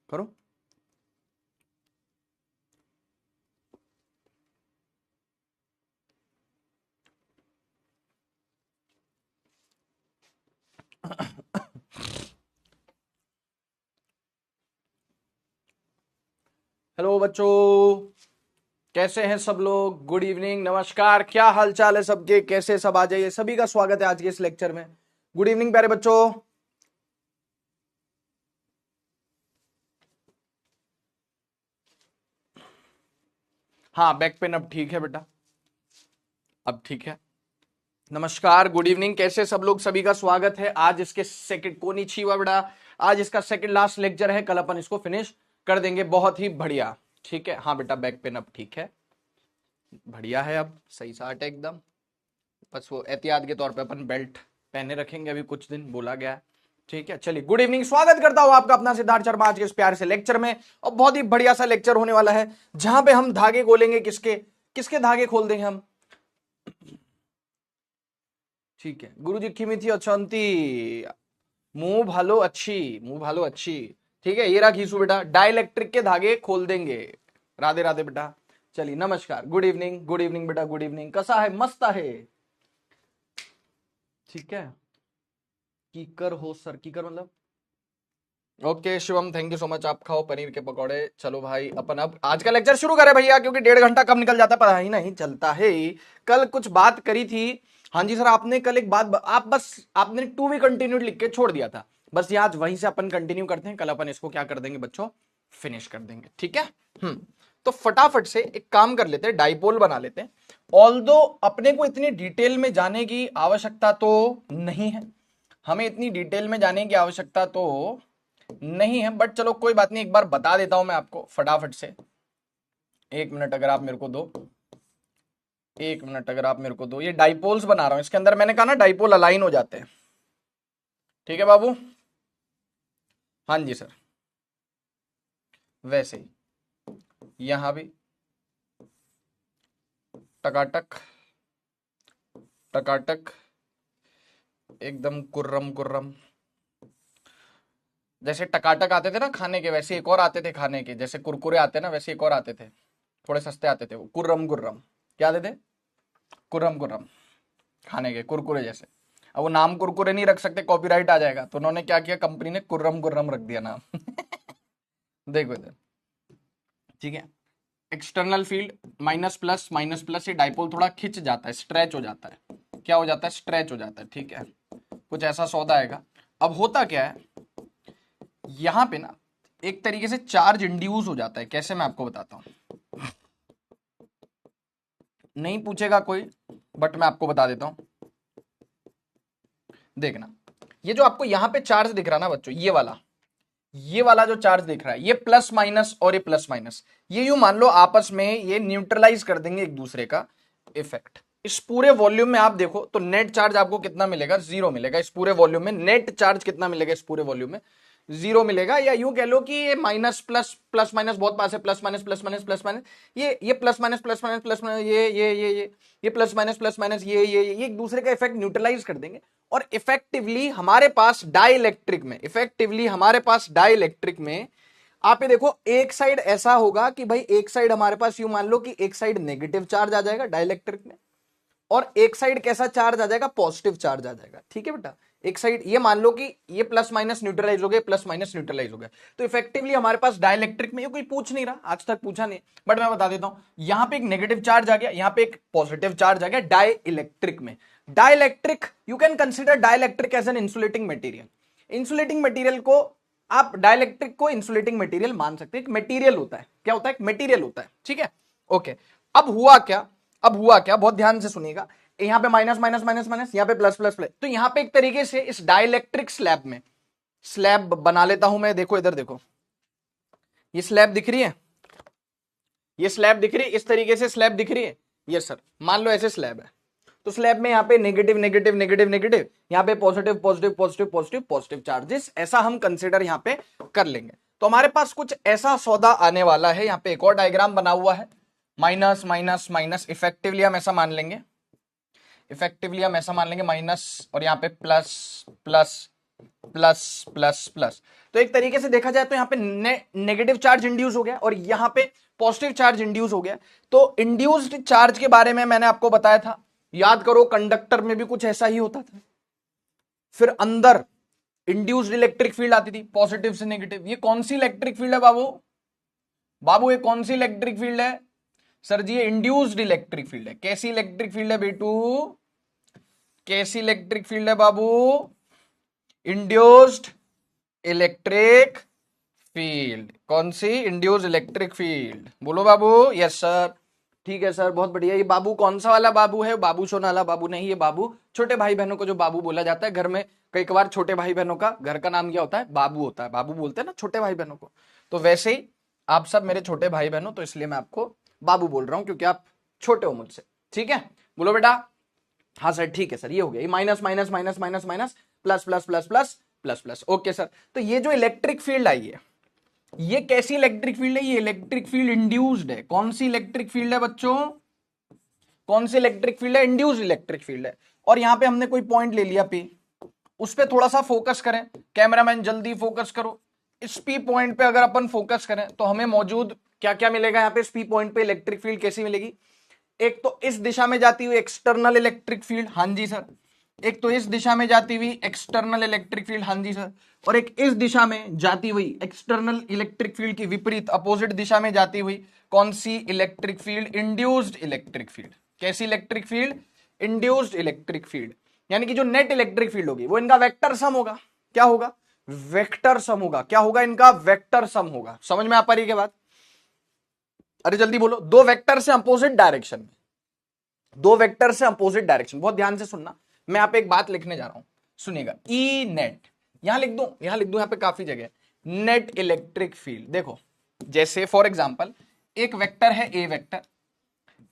करो। हेलो बच्चों, कैसे हैं सब लोग? गुड इवनिंग, नमस्कार, क्या हाल चाल है सबके? कैसे सब? आ जाइए, सभी का स्वागत है आज के इस लेक्चर में। गुड इवनिंग प्यारे बच्चों। हाँ, बैक पेन अब ठीक है बेटा, अब ठीक है। नमस्कार, गुड इवनिंग, कैसे सब लोग? सभी का स्वागत है आज इसके सेकंड कोनिचिवा बेटा। आज इसका सेकंड लास्ट लेक्चर है, कल अपन इसको फिनिश कर देंगे। बहुत ही बढ़िया, ठीक है। हाँ बेटा, बैक पेन अब ठीक है, बढ़िया है, अब सही साट है एकदम। बस वो एहतियात के तौर पे अपन बेल्ट पहने रखेंगे अभी कुछ दिन, बोला गया है। ठीक है, चलिए, गुड इवनिंग, स्वागत करता हूं आपका अपना सिद्धार्थ शर्मा आज के इस प्यारे से लेक्चर में। और बहुत ही बढ़िया सा लेक्चर होने वाला है, जहां पे हम धागे खोलेंगे। किसके किसके धागे खोल देंगे हम? ठीक है, गुरु जी खिमिथी अछंती, मुंह भालो अच्छी, मुंह भालो अच्छी। ठीक है, ये रहा घीसू बेटा, डाइलेक्ट्रिक के धागे खोल देंगे। राधे राधे बेटा। चलिए, नमस्कार, गुड इवनिंग बेटा, गुड इवनिंग। कसा है? मस्त है, ठीक है। कीकर हो सर, कीकर मतलब okay. Shivam, thank you so much. आप खाओ पनीर के पकौड़े। चलो भाई, अपन अब आज का लेक्चर शुरू करें भैया, क्योंकि 1.5 घंटा कब निकल जाता है पता ही नहीं चलता है। कल कुछ बात करी थी। हाँ जी सर, आपने कल एक बात, आप बस आपने टू बी कंटिन्यूड लिख के छोड़ दिया था। बस ये आज वहीं से अपन कंटिन्यू करते हैं। कल अपन इसको क्या कर देंगे बच्चों? फिनिश कर देंगे, ठीक है। तो फटाफट से एक काम कर लेते हैं, डाइपोल बना लेते हैं। ऑल्दो अपने को इतनी डिटेल में जाने की आवश्यकता तो नहीं है, हमें इतनी डिटेल में जाने की आवश्यकता तो नहीं है, बट चलो कोई बात नहीं, एक बार बता देता हूं मैं आपको फटाफट से। एक मिनट अगर आप मेरे को दो, एक मिनट अगर आप मेरे को दो। ये डाइपोल्स बना रहा हूं, इसके अंदर मैंने कहा ना डाइपोल अलाइन हो जाते हैं। ठीक है बाबू? हाँ जी सर, वैसे ही यहां भी टकाटक टकाटक, एकदम कुर्रम कुर्रम। जैसे टकाटक आते थे ना खाने के, वैसे एक और आते थे खाने के। जैसे कुरकुरे आते ना, वैसे एक और आते थे, थोड़े सस्ते आते थे वो, कुर्रम कुर्रम। क्या आते थे? कुर्रम कुर्रम, खाने के कुरकुरे जैसे। अब वो नाम कुरकुरे नहीं रख सकते, कॉपीराइट आ जाएगा, तो उन्होंने क्या किया, कंपनी ने कुर्रम कुर्रम रख दिया नाम। देखो इधर, ठीक है। एक्सटर्नल फील्ड माइनस प्लस ये डाइपोल थोड़ा खिंच जाता है, स्ट्रेच हो जाता है। क्या हो जाता है? स्ट्रेच हो जाता है, ठीक है। कुछ ऐसा सौदा आएगा। अब होता क्या है, यहां पे ना एक तरीके से चार्ज इंड्यूस हो जाता है। कैसे, मैं आपको बताता हूं। नहीं पूछेगा कोई, बट मैं आपको बता देता हूं। देखना, ये जो आपको यहां पे चार्ज दिख रहा ना बच्चों, ये वाला जो चार्ज दिख रहा है, ये प्लस माइनस और ये प्लस माइनस, ये यूं मान लो आपस में ये न्यूट्रलाइज कर देंगे एक दूसरे का इफेक्ट। इस पूरे वॉल्यूम में आप देखो तो नेट चार्ज आपको कितना मिलेगा? 0 मिलेगा। इस पूरे वॉल्यूम में नेट चार्ज कितना मिलेगा? इस पूरे वॉल्यूम में 0 मिलेगा। या यूं कह लो कि ये माइनस प्लस प्लस माइनस बहुत पास है, plus minus plus minus plus minus, ये plus minus plus minus plus minus, ये प्लस माइनस प्लस माइनस, ये एक दूसरे का इफेक्ट न्यूट्रलाइज कर देंगे। और इफेक्टिवली हमारे पास डाइलेक्ट्रिक में आप ये देखो, एक साइड ऐसा होगा कि भाई एक साइड हमारे पास, यूं मान लो कि एक साइड नेगेटिव चार्ज आ जाएगा डाइलेक्ट्रिक में, और एक साइड कैसा चार्ज आ जाएगा? पॉजिटिव चार्ज आ जाएगा, ठीक है बेटा। एक साइड ये मान लो कि ये प्लस माइनस न्यूट्रलाइज हो गया, प्लस माइनस न्यूट्रलाइज हो गया। तो इफेक्टिवली हमारे पास डाइलेक्ट्रिक में, ये कोई पूछ नहीं रहा, आज तक पूछा नहीं, बट मैं बता देता हूं। यहां पे एक नेगेटिव चार्ज आ गया, यहां पे एक पॉजिटिव चार्ज आ गया डाइलेक्ट्रिक में। Dielectric, you can consider dielectric as an insulating material. Insulating material को आप, डाइलेक्ट्रिक को इंसुलेटिंग मटेरियल मान सकते हैं। एक मटेरियल होता है, क्या होता है? एक मटेरियल होता है, ठीक है, ओके। अब हुआ क्या, बहुत ध्यान से सुनिएगा। यहां पे माइनस माइनस माइनस माइनस, यहां पे प्लस प्लस प्लस। तो यहां पे एक तरीके से इस डाइलेक्ट्रिक स्लैब में स्लैब बना लेता हूं मैं। देखो इधर देखो, ये स्लैब दिख रही है, ये स्लैब दिख रही है, इस तरीके से स्लैब दिख रही है। यस सर, मान लो ऐसे स्लैब है। तो स्लैब में यहाँ पे नेगेटिव नेगेटिव नेगेटिव नेगेटिव, यहाँ पे positive positive positive positive positive charges, ऐसा हम कंसिडर यहाँ पे कर लेंगे। तो हमारे पास कुछ ऐसा सौदा आने वाला है। यहाँ पे एक और डायग्राम बना हुआ है, माइनस माइनस माइनस। इफेक्टिवली हम ऐसा मान लेंगे, माइनस और यहाँ पे plus plus plus plus plus. तो एक तरीके से देखा जाए तो यहां पे नेगेटिव चार्ज इंड्यूस हो गया और यहां पे पॉजिटिव चार्ज इंड्यूस हो गया। तो इंड्यूस्ड चार्ज के बारे में मैंने आपको बताया था, याद करो कंडक्टर में भी कुछ ऐसा ही होता था। फिर अंदर इंड्यूस्ड इलेक्ट्रिक फील्ड आती थी पॉजिटिव से नेगेटिव। ये कौन सी इलेक्ट्रिक फील्ड है बाबू? बाबू ये कौन सी इलेक्ट्रिक फील्ड है? सर जी ये इंड्यूस्ड इलेक्ट्रिक फील्ड है। कैसी इलेक्ट्रिक फील्ड है बेटू? कैसी इलेक्ट्रिक फील्ड है बाबू? Induced electric field. कौन सी? Induced electric field. बोलो बाबू। Yes sir. ठीक है सर, बहुत बढ़िया। ये बाबू कौन सा वाला बाबू है? बाबू सोना वाला बाबू नहीं, ये बाबू छोटे भाई बहनों को जो बाबू बोला जाता है घर में। कई बार छोटे भाई बहनों का घर का नाम क्या होता है? बाबू होता है। बाबू बोलते हैं ना छोटे भाई बहनों को। तो वैसे ही आप सब मेरे छोटे भाई बहनों, तो इसलिए मैं आपको बाबू बोल रहा हूं क्योंकि आप छोटे हो मुझसे। ठीक है, बोलो बेटा। हाँ सर ठीक है सर, ये हो गया। ये minus minus minus minus minus plus plus plus plus plus plus. Okay sir. तो ये जो इलेक्ट्रिक फील्ड आई है, ये कैसी इलेक्ट्रिक फील्ड है? ये इलेक्ट्रिक फील्ड इंड्यूस्ड है। कौन सी इलेक्ट्रिक फील्ड है बच्चों? कौन सी इलेक्ट्रिक फील्ड है? इंड्यूस्ड इलेक्ट्रिक फील्ड है। और यहां पे हमने कोई पॉइंट ले लिया पी, उस पर थोड़ा सा फोकस करें। कैमरामैन जल्दी फोकस करो। इस पी पॉइंट पे अगर अपन फोकस करें तो हमें मौजूद क्या क्या मिलेगा? यहाँ पे इस पी पॉइंट पे इलेक्ट्रिक फील्ड कैसी मिलेगी? एक तो इस दिशा में जाती हुई एक्सटर्नल इलेक्ट्रिक फील्ड, हाँ जी सर। एक तो इस दिशा में जाती हुई एक्सटर्नल इलेक्ट्रिक फील्ड, हाँ जी सर। और एक इस दिशा में जाती हुई एक्सटर्नल इलेक्ट्रिक फील्ड की विपरीत अपोजिट दिशा में जाती हुई कौन सी electric field? Induced electric field. कैसी electric field? Induced electric field. यानी कि जो नेट इलेक्ट्रिक फील्ड होगी वो इनका वेक्टर सम होगा। क्या होगा? वेक्टर सम होगा। क्या होगा? इनका वेक्टर सम होगा। समझ में आ पा रही है बात? अरे जल्दी बोलो। दो वेक्टर से अपोजिट डायरेक्शन में, दो वेक्टर से अपोजिट डायरेक्शन। बहुत ध्यान से सुनना, मैं यहां पे एक बात लिखने जा रहा हूं, सुनिएगा। ई नेट, यहां लिख दूं, यहां लिख दूं, यहां पे काफी जगह। Net electric field. देखो जैसे फॉर एग्जांपल एक वेक्टर है ए वेक्टर,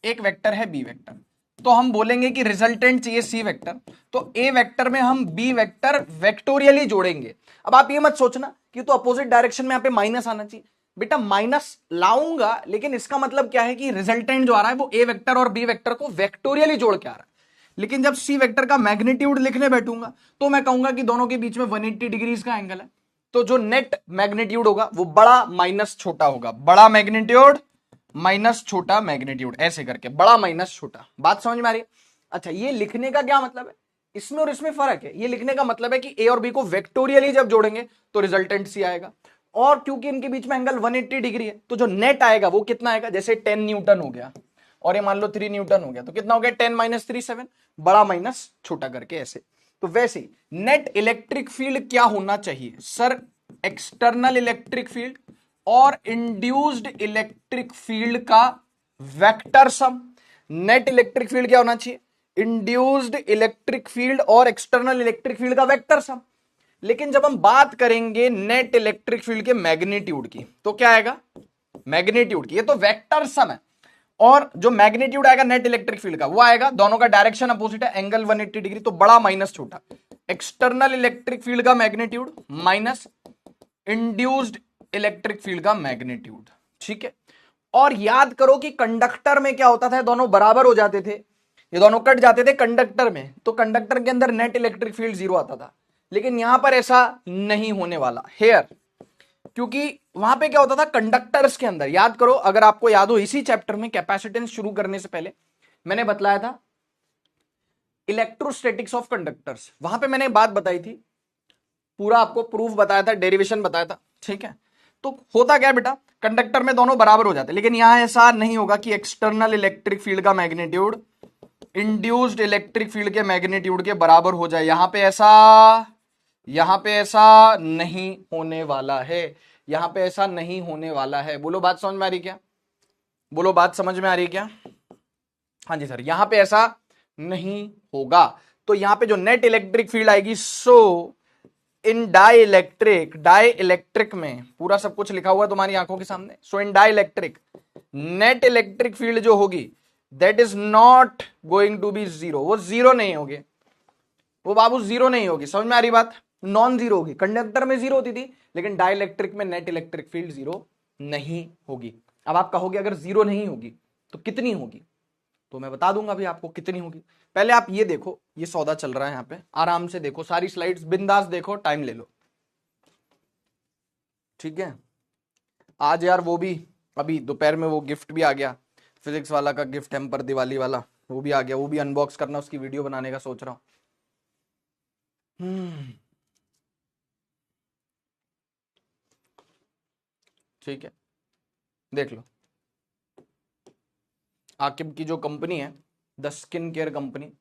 एक वेक्टर है बी वेक्टर। तो हम बोलेंगे कि रिजल्टेंट चाहिए सी वेक्टर, तो ए वेक्टर में हम बी वेक्टर वेक्टोरियली जोड़ेंगे। अब आप ये मत सोचना कि तो अपोजिट डायरेक्शन में यहां पे माइनस आना चाहिए। बेटा माइनस लाऊंगा, लेकिन इसका मतलब क्या है कि रिजल्टेंट जो आ रहा है वो ए वेक्टर और बी वेक्टर को वेक्टोरियली जोड़ के आ रहा है। लेकिन जब सी वेक्टर का मैग्नीट्यूड लिखने बैठूंगा तो मैं कहूंगा कि दोनों के बीच में 180 डिग्रीज का एंगल है। तो जो नेट मैग्नीट्यूड होगा वो बड़ा माइनस छोटा होगा। बड़ा मैग्नीट्यूड माइनस छोटा मैग्नीट्यूड, ऐसे करके बड़ा माइनस छोटा। बात समझ में आ रही है? अच्छा, ये लिखने का क्या मतलब है? इसमें और इसमें फर्क है। ये लिखने का मतलब है कि ए और बी को वेक्टोरियली जब जोड़ेंगे तो रिजल्टेंट सी आएगा। और क्योंकि इनके बीच में एंगल 180 डिग्री है तो जो नेट आएगा वो कितना आएगा? जैसे 10 न्यूटन हो गया और ये मान लो 3 न्यूटन हो गया, तो कितना हो गया? 10 माइनस 3 7, बड़ा माइनस छोटा करके ऐसे। तो वैसे नेट इलेक्ट्रिक फील्ड क्या होना चाहिए सर? एक्सटर्नल इलेक्ट्रिक फील्ड और इंड्यूस्ड इलेक्ट्रिक फील्ड का vector sum. Net electric field क्या होना चाहिए? इंड्यूस्ड इलेक्ट्रिक फील्ड और एक्सटर्नल इलेक्ट्रिक फील्ड का वेक्टर सम। लेकिन जब हम बात करेंगे नेट इलेक्ट्रिक फील्ड के मैग्नीट्यूड की तो क्या आएगा? मैग्नीट्यूड की, ये तो वेक्टर सम है। और जो मैग्नीट्यूड आएगा नेट इलेक्ट्रिक फील्ड का वो आएगा, दोनों का डायरेक्शन अपोजिट है, एंगल 180 डिग्री, तो बड़ा माइनस छोटा। एक्सटर्नल इलेक्ट्रिक फील्ड का magnitude minus induced electric field का मैग्नीट्यूड। ठीक है। और याद करो कि कंडक्टर में क्या होता था? दोनों बराबर हो जाते थे, ये दोनों कट जाते थे कंडक्टर में, तो कंडक्टर के अंदर नेट इलेक्ट्रिक फील्ड 0 आता था। लेकिन यहां पर ऐसा नहीं होने वाला हेयर, क्योंकि वहां पे क्या होता था कंडक्टर्स के अंदर। याद करो, अगर आपको याद हो इसी चैप्टर में कैपेसिटेंस शुरू करने से पहले मैंने बतलाया था इलेक्ट्रोस्टैटिक्स ऑफ कंडक्टर्स। वहां पे मैंने बात बताई थी, पूरा आपको प्रूफ बताया था, डेरिवेशन बताया था। ठीक है। तो होता क्या बेटा, कंडक्टर में दोनों बराबर हो जाते, लेकिन यहां ऐसा नहीं होगा कि एक्सटर्नल इलेक्ट्रिक फील्ड का मैग्नीट्यूड इंड्यूस्ड इलेक्ट्रिक फील्ड के मैग्नीट्यूड के बराबर हो जाए। यहां पे ऐसा नहीं होने वाला है। यहां पे ऐसा नहीं होने वाला है। बोलो बात समझ में आ रही क्या? बोलो बात समझ में आ रही क्या? हाँ जी सर, यहां पे ऐसा नहीं होगा। तो यहां पे जो नेट इलेक्ट्रिक फील्ड आएगी, सो इन डाइइलेक्ट्रिक में पूरा सब कुछ लिखा हुआ है तुम्हारी आंखों के सामने। So in dielectric net electric field जो होगी that is not going to be zero. वो जीरो नहीं होगी, वो बाबू जीरो नहीं होगी। समझ में आ रही बात? नॉन जीरो होगी। कंडक्टर में जीरो होती थी, लेकिन डाइइलेक्ट्रिक में नेट इलेक्ट्रिक फील्ड जीरो नहीं होगी। अब आप कहोगे अगर जीरो नहीं होगी तो कितनी होगी? तो मैं बता दूंगा अभी आपको कितनी होगी। पहले आप ये देखो, ये सौदा चल रहा है यहाँ पे, आराम से देखो, सारी स्लाइड्स बिंदास देखो, टाइम ले लो, ठीक है। आज यार वो भी अभी दोपहर में वो गिफ्ट भी आ गया, फिजिक्स वाला का गिफ्ट हैम्पर दिवाली वाला, वो भी आ गया, वो भी अनबॉक्स करना, उसकी वीडियो बनाने का सोच रहा हूँ। ठीक है, देख लो। आकिब की जो कंपनी है, द स्किन केयर कंपनी,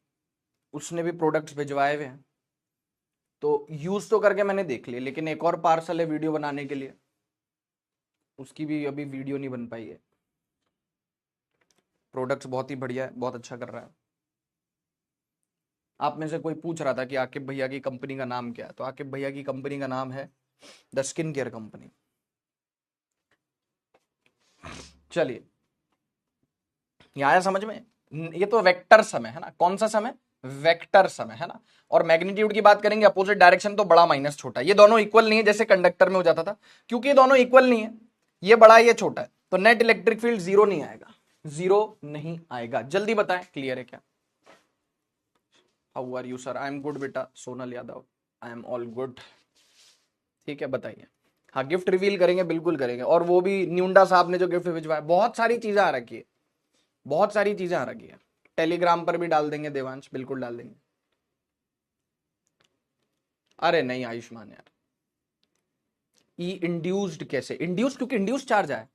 उसने भी प्रोडक्ट्स भिजवाए हुए हैं, तो यूज तो करके मैंने देख लिया, लेकिन एक और पार्सल है वीडियो बनाने के लिए, उसकी भी अभी वीडियो नहीं बन पाई है। प्रोडक्ट्स बहुत ही बढ़िया है, बहुत अच्छा कर रहा है। आप में से कोई पूछ रहा था कि आकिब भैया की कंपनी का नाम क्या है, तो आकिब भैया की कंपनी का नाम है द स्किन केयर कंपनी। चलिए, यह आया समझ में? ये तो वेक्टर समय है ना, कौन सा समय? वेक्टर समय है ना। और मैग्नीट्यूड की बात करेंगे, अपोजिट डायरेक्शन तो बड़ा माइनस छोटा, ये दोनों इक्वल नहीं है जैसे कंडक्टर में हो जाता था, क्योंकि ये दोनों इक्वल नहीं है, ये बड़ा ये छोटा है, तो नेट इलेक्ट्रिक फील्ड जीरो नहीं आएगा, जीरो नहीं आएगा। जल्दी बताएं, क्लियर है क्या? How are you sir? I am good बेटा, Sonal Yadav, I am all good. ठीक है, बताइए। हाँ, गिफ्ट रिवील करेंगे, बिल्कुल करेंगे। और वो भी न्यूंडा साहब ने जो गिफ्ट भिजवाया, बहुत सारी चीजें आ रखी है, बहुत सारी चीजें आ रखी है। टेलीग्राम पर भी डाल देंगे देवांश, बिल्कुल डाल देंगे। अरे नहीं आयुष्मान यार, ई इंड्यूस्ड कैसे? इंड्यूस्ड क्योंकि इंड्यूस्ड चार्ज आया,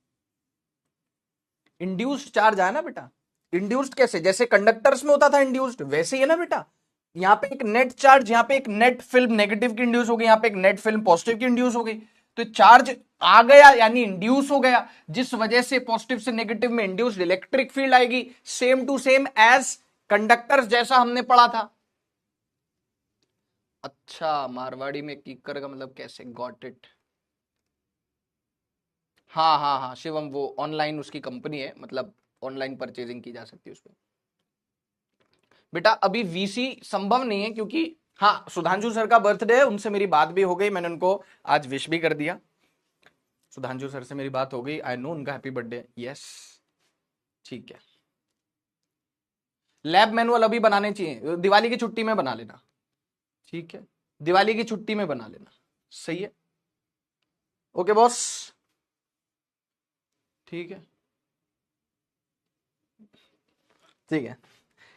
इंड्यूस्ड चार्ज आया ना बेटा। इंड्यूस्ड कैसे? जैसे कंडक्टर्स में होता था इंड्यूस्ड, वैसे ही है ना बेटा। यहाँ पे एक नेट चार्ज, यहाँ पे एक नेट फिल्म नेगेटिव की इंड्यूस हो गई, यहाँ पे एक नेट फिल्म पॉजिटिव की इंड्यूस हो गई, तो चार्ज आ गया यानी इंड्यूस हो गया, जिस वजह से पॉजिटिव से नेगेटिव में इंड्यूस्ड इलेक्ट्रिक फील्ड आएगी, same to same as conductors, जैसा हमने पढ़ा था। अच्छा, मारवाड़ी में कीकर का मतलब कैसे? Got it. हाँ हाँ हाँ शिवम, वो ऑनलाइन उसकी कंपनी है, मतलब ऑनलाइन परचेजिंग की जा सकती है उस पर। बेटा अभी वीसी संभव नहीं है, क्योंकि हाँ, सुधांशु सर का बर्थडे है, उनसे मेरी बात भी हो गई, मैंने उनको आज विश भी कर दिया। सुधांशु सर से मेरी बात हो गई, आई नो उनका हैप्पी बर्थडे, यस। ठीक है, लैब मैनुअल अभी बनाने चाहिए, दिवाली की छुट्टी में बना लेना, ठीक है, दिवाली की छुट्टी में बना लेना, सही है। ओके बॉस, ठीक है, ठीक है।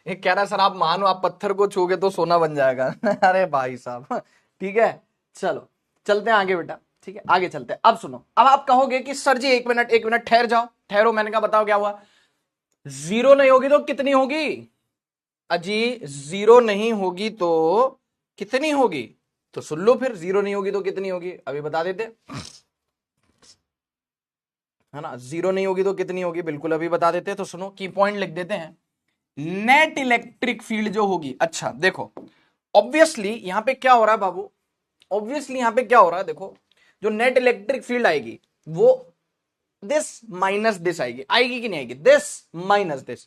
एक कह रहा है सर आप मानो, आप पत्थर को छूगे तो सोना बन जाएगा अरे भाई साहब, ठीक है, चलो चलते हैं आगे बेटा, ठीक है, आगे चलते हैं। अब सुनो, अब आप कहोगे कि सर जी एक मिनट, एक मिनट ठहर जाओ, ठहरो, मैंने कहा बताओ क्या हुआ? जीरो नहीं होगी तो कितनी होगी? अजी जीरो नहीं होगी तो कितनी होगी? तो सुन लो फिर, जीरो नहीं होगी तो कितनी होगी, अभी बता देते है ना। जीरो नहीं होगी तो कितनी होगी, बिल्कुल अभी बता देते। तो सुनो, की पॉइंट लिख देते हैं। नेट इलेक्ट्रिक फील्ड जो होगी, अच्छा देखो, ऑब्वियसली यहां पे क्या हो रहा है बाबू, ऑब्वियसली यहां पे क्या हो रहा है, देखो, जो नेट इलेक्ट्रिक फील्ड आएगी वो दिस माइनस दिस आएगी, आएगी कि नहीं आएगी? दिस माइनस दिस,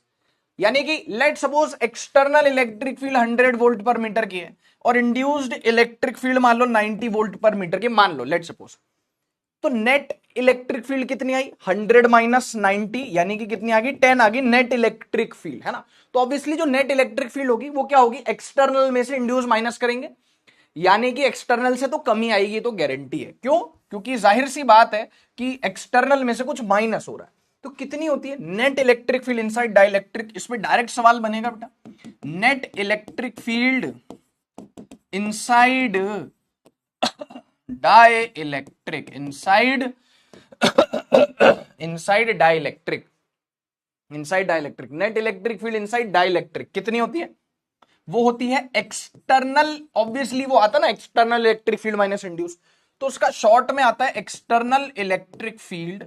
यानी कि let suppose external electric field 100 volt per metre की है, और इंड्यूस्ड इलेक्ट्रिक फील्ड मान लो 90 वोल्ट पर मीटर की, मान लो लेट सपोज, तो नेट इलेक्ट्रिक फील्ड कितनी आई? 100 माइनस 90, यानी कि कितनी आ गई? 10 आ गई नेट इलेक्ट्रिक फील्ड, है ना। तो ऑब्वियसली जो नेट इलेक्ट्रिक फील्ड होगी वो क्या होगी? एक्सटर्नल में से इंड्यूस माइनस करेंगे, यानी कि एक्सटर्नल से तो कमी आएगी, तो गारंटी है। क्यों? क्योंकि जाहिर सी बात है कि एक्सटर्नल में से कुछ माइनस हो रहा है। तो कितनी होती है net electric field inside dielectric? इसमें डायरेक्ट सवाल बनेगा बेटा, net electric field inside dielectric, inside inside dielectric, inside dielectric, net electric field inside dielectric कितनी होती है? वो होती है एक्सटर्नल, ऑब्वियसली वो आता है ना external electric field minus induce, तो उसका शॉर्ट में आता है external electric field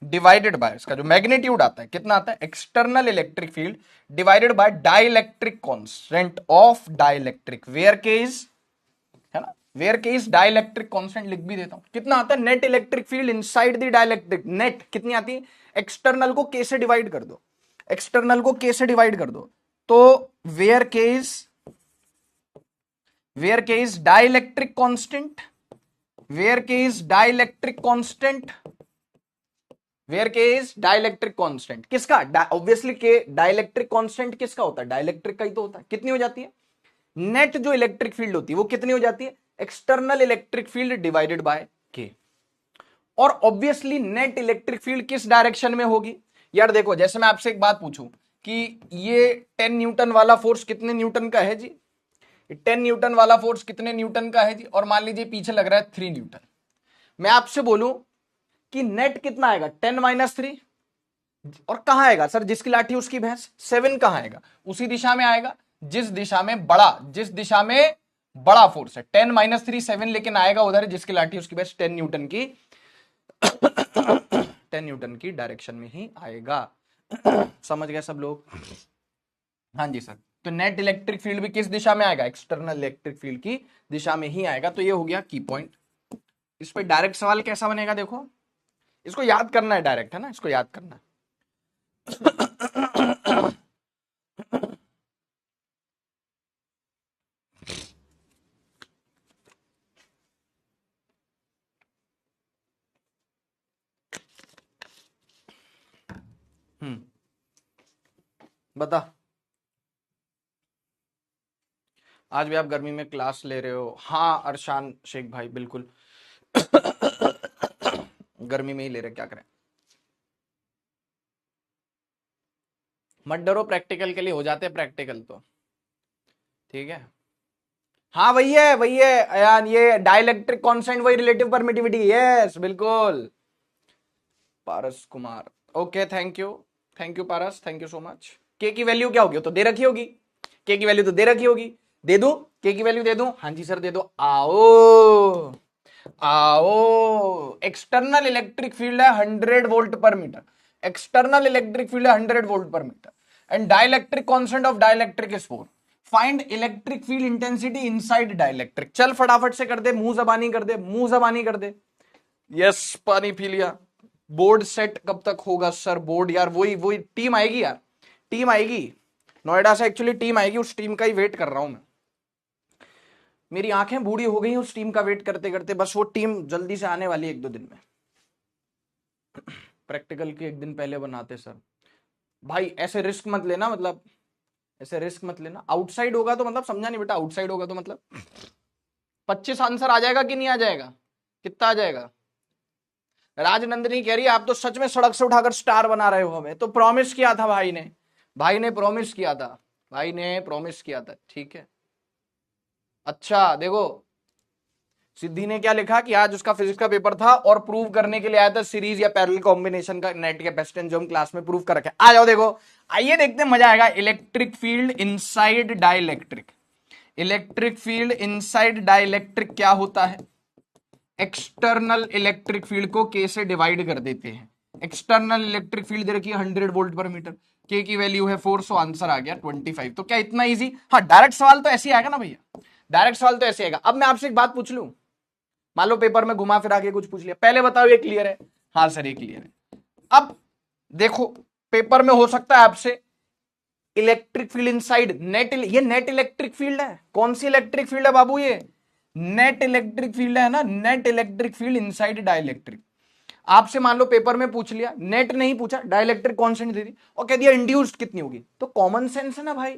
divided by, इसका जो मैग्नीट्यूड आता है कितना आता है? External electric field divided by dielectric constant of dielectric, where K is, है ना, वेयर केस डाइलेक्ट्रिक कांस्टेंट लिख भी देता हूं। कितना आता है net electric field inside the dielectric? Net कितनी आती है? एक्सटर्नल को के से डिवाइड कर दो, एक्सटर्नल को के से डिवाइड कर दो, तो where K is dielectric constant, where K is dielectric constant, where K is dielectric constant. किसका? ऑब्वियसली के डाइलेक्ट्रिक कांस्टेंट किसका होता है? डाइलेक्ट्रिक का ही तो होता है। कितनी हो जाती है? नेट जो इलेक्ट्रिक फील्ड होती है वो कितनी हो जाती है? External electric field divided bye के। और ऑब्वियसली नेट इलेक्ट्रिक फील्ड किस डायरेक्शन में होगी? यार देखो, जैसे मैं आपसे एक बात पूछूं कि ये 10 न्यूटन वाला फोर्स कितने न्यूटन का है जी? 10 न्यूटन वाला फोर्स कितने न्यूटन का है जी? और मान लीजिए पीछे लग रहा है 3 न्यूटन। मैं आपसे बोलूं कि नेट कितना आएगा? 10 माइनस 3। और कहां आएगा सर? जिसकी लाठी उसकी भैंस। 7 कहां आएगा? उसी दिशा में आएगा जिस दिशा में बड़ा फोर्स है। 10 माइनस 3 7, लेकिन आएगा उधर जिसकी लाठी उसकी भैंस। 10 न्यूटन की 10 न्यूटन की डायरेक्शन में ही आएगा। समझ गए सब लोग? हाँ जी सर। तो नेट इलेक्ट्रिक फील्ड भी किस दिशा में आएगा? एक्सटर्नल इलेक्ट्रिक फील्ड की दिशा में ही आएगा। तो ये हो गया की पॉइंट। इस पे डायरेक्ट सवाल कैसा बनेगा देखो, इसको याद करना है, डायरेक्ट है ना, इसको याद करना है। बता, आज भी आप गर्मी में क्लास ले रहे हो? हाँ अरशान शेख भाई, बिल्कुल। गर्मी में ही ले रहे, क्या करें। मत डरो, प्रैक्टिकल के लिए हो जाते हैं प्रैक्टिकल तो, ठीक है। हाँ वही है, वही है यार, ये डाइलेक्ट्रिक कांस्टेंट, वही रिलेटिव परमिटिविटी। यस बिल्कुल Paras Kumar, okay thank you Paras, thank you so much. K की वैल्यू क्या होगी? तो दे रखी होगी, के की वैल्यू तो दे रखी होगी। दे दूं के की वैल्यू? दे दूं? हाँ जी सर दे दो। आओ आओ, एक्सटर्नल इलेक्ट्रिक फील्ड है 100 volt per metre. External electric field है 100 volt per meter and dielectric constant of dielectric is 4। Find electric field intensity inside dielectric. चल फटाफट से कर दे, मुंह जबानी कर दे, मुंह जबानी कर दे। यस पानी पी लिया। बोर्ड सेट कब तक होगा सर? बोर्ड यार वही वही टीम आएगी यार, टीम आएगी नोएडा से, एक्चुअली टीम आएगी, उस टीम का ही वेट कर रहा हूं मैं। मेरी आंखें बूढ़ी हो गई उस टीम का वेट करते करते, बस वो टीम जल्दी से आने वाली है 1-2 दिन में। प्रैक्टिकल के 1 दिन पहले बनाते सर। भाई ऐसे रिस्क मत लेना, मतलब ऐसे रिस्क मत लेना। आउटसाइड होगा तो मतलब, समझा नहीं बेटा, आउटसाइड होगा तो मतलब 25 आंसर आ जाएगा कि नहीं आ जाएगा? कितना आ जाएगा? राजनंदिनी कह रही है आप तो सच में सड़क से उठाकर स्टार बना रहे हो हमें। तो प्रॉमिस किया था भाई ने, भाई ने प्रॉमिस किया था, भाई ने प्रॉमिस किया था, ठीक है। अच्छा देखो, सिद्धि ने क्या लिखा कि आज उसका फिजिक्स का पेपर था और प्रूव करने के लिए आया था सीरीज या पैरेलल कॉम्बिनेशन का नेट कैपेसिटेंस, जो हम क्लास में प्रूव कर रखे। आ जाओ देखो, आइए देखते हैं, मजा आएगा। Electric field inside dielectric, electric field inside dielectric क्या होता है? एक्सटर्नल इलेक्ट्रिक फील्ड को के से डिवाइड कर देते हैं। एक्सटर्नल इलेक्ट्रिक फील्ड दे रखी है 100 वोल्ट पर मीटर, के की वैल्यू है 4, सो आंसर आ गया 25। तो क्या इतना इजी? हाँ डायरेक्ट सवाल तो ऐसे ही आएगा ना भैया, डायरेक्ट सवाल तो ऐसे आएगा। अब मैं आपसे एक बात पूछ लूं, मान लो पेपर में घुमा फिरा के कुछ पूछ लिया, पहले बताओ ये क्लियर है? हाँ सर ये क्लियर है। अब देखो पेपर में हो सकता है आपसे इलेक्ट्रिक फील्ड इनसाइड नेट, ये नेट इलेक्ट्रिक फील्ड है। कौन सी इलेक्ट्रिक फील्ड है बाबू? ये नेट इलेक्ट्रिक फील्ड है ना, net electric field inside dielectric. आपसे मान लो पेपर में पूछ लिया, नेट नहीं पूछा, डाइलेक्ट्रिक कांस्टेंट दे दी और कह दिया इंड्यूस्ड कितनी होगी। तो कॉमन सेंस है ना भाई,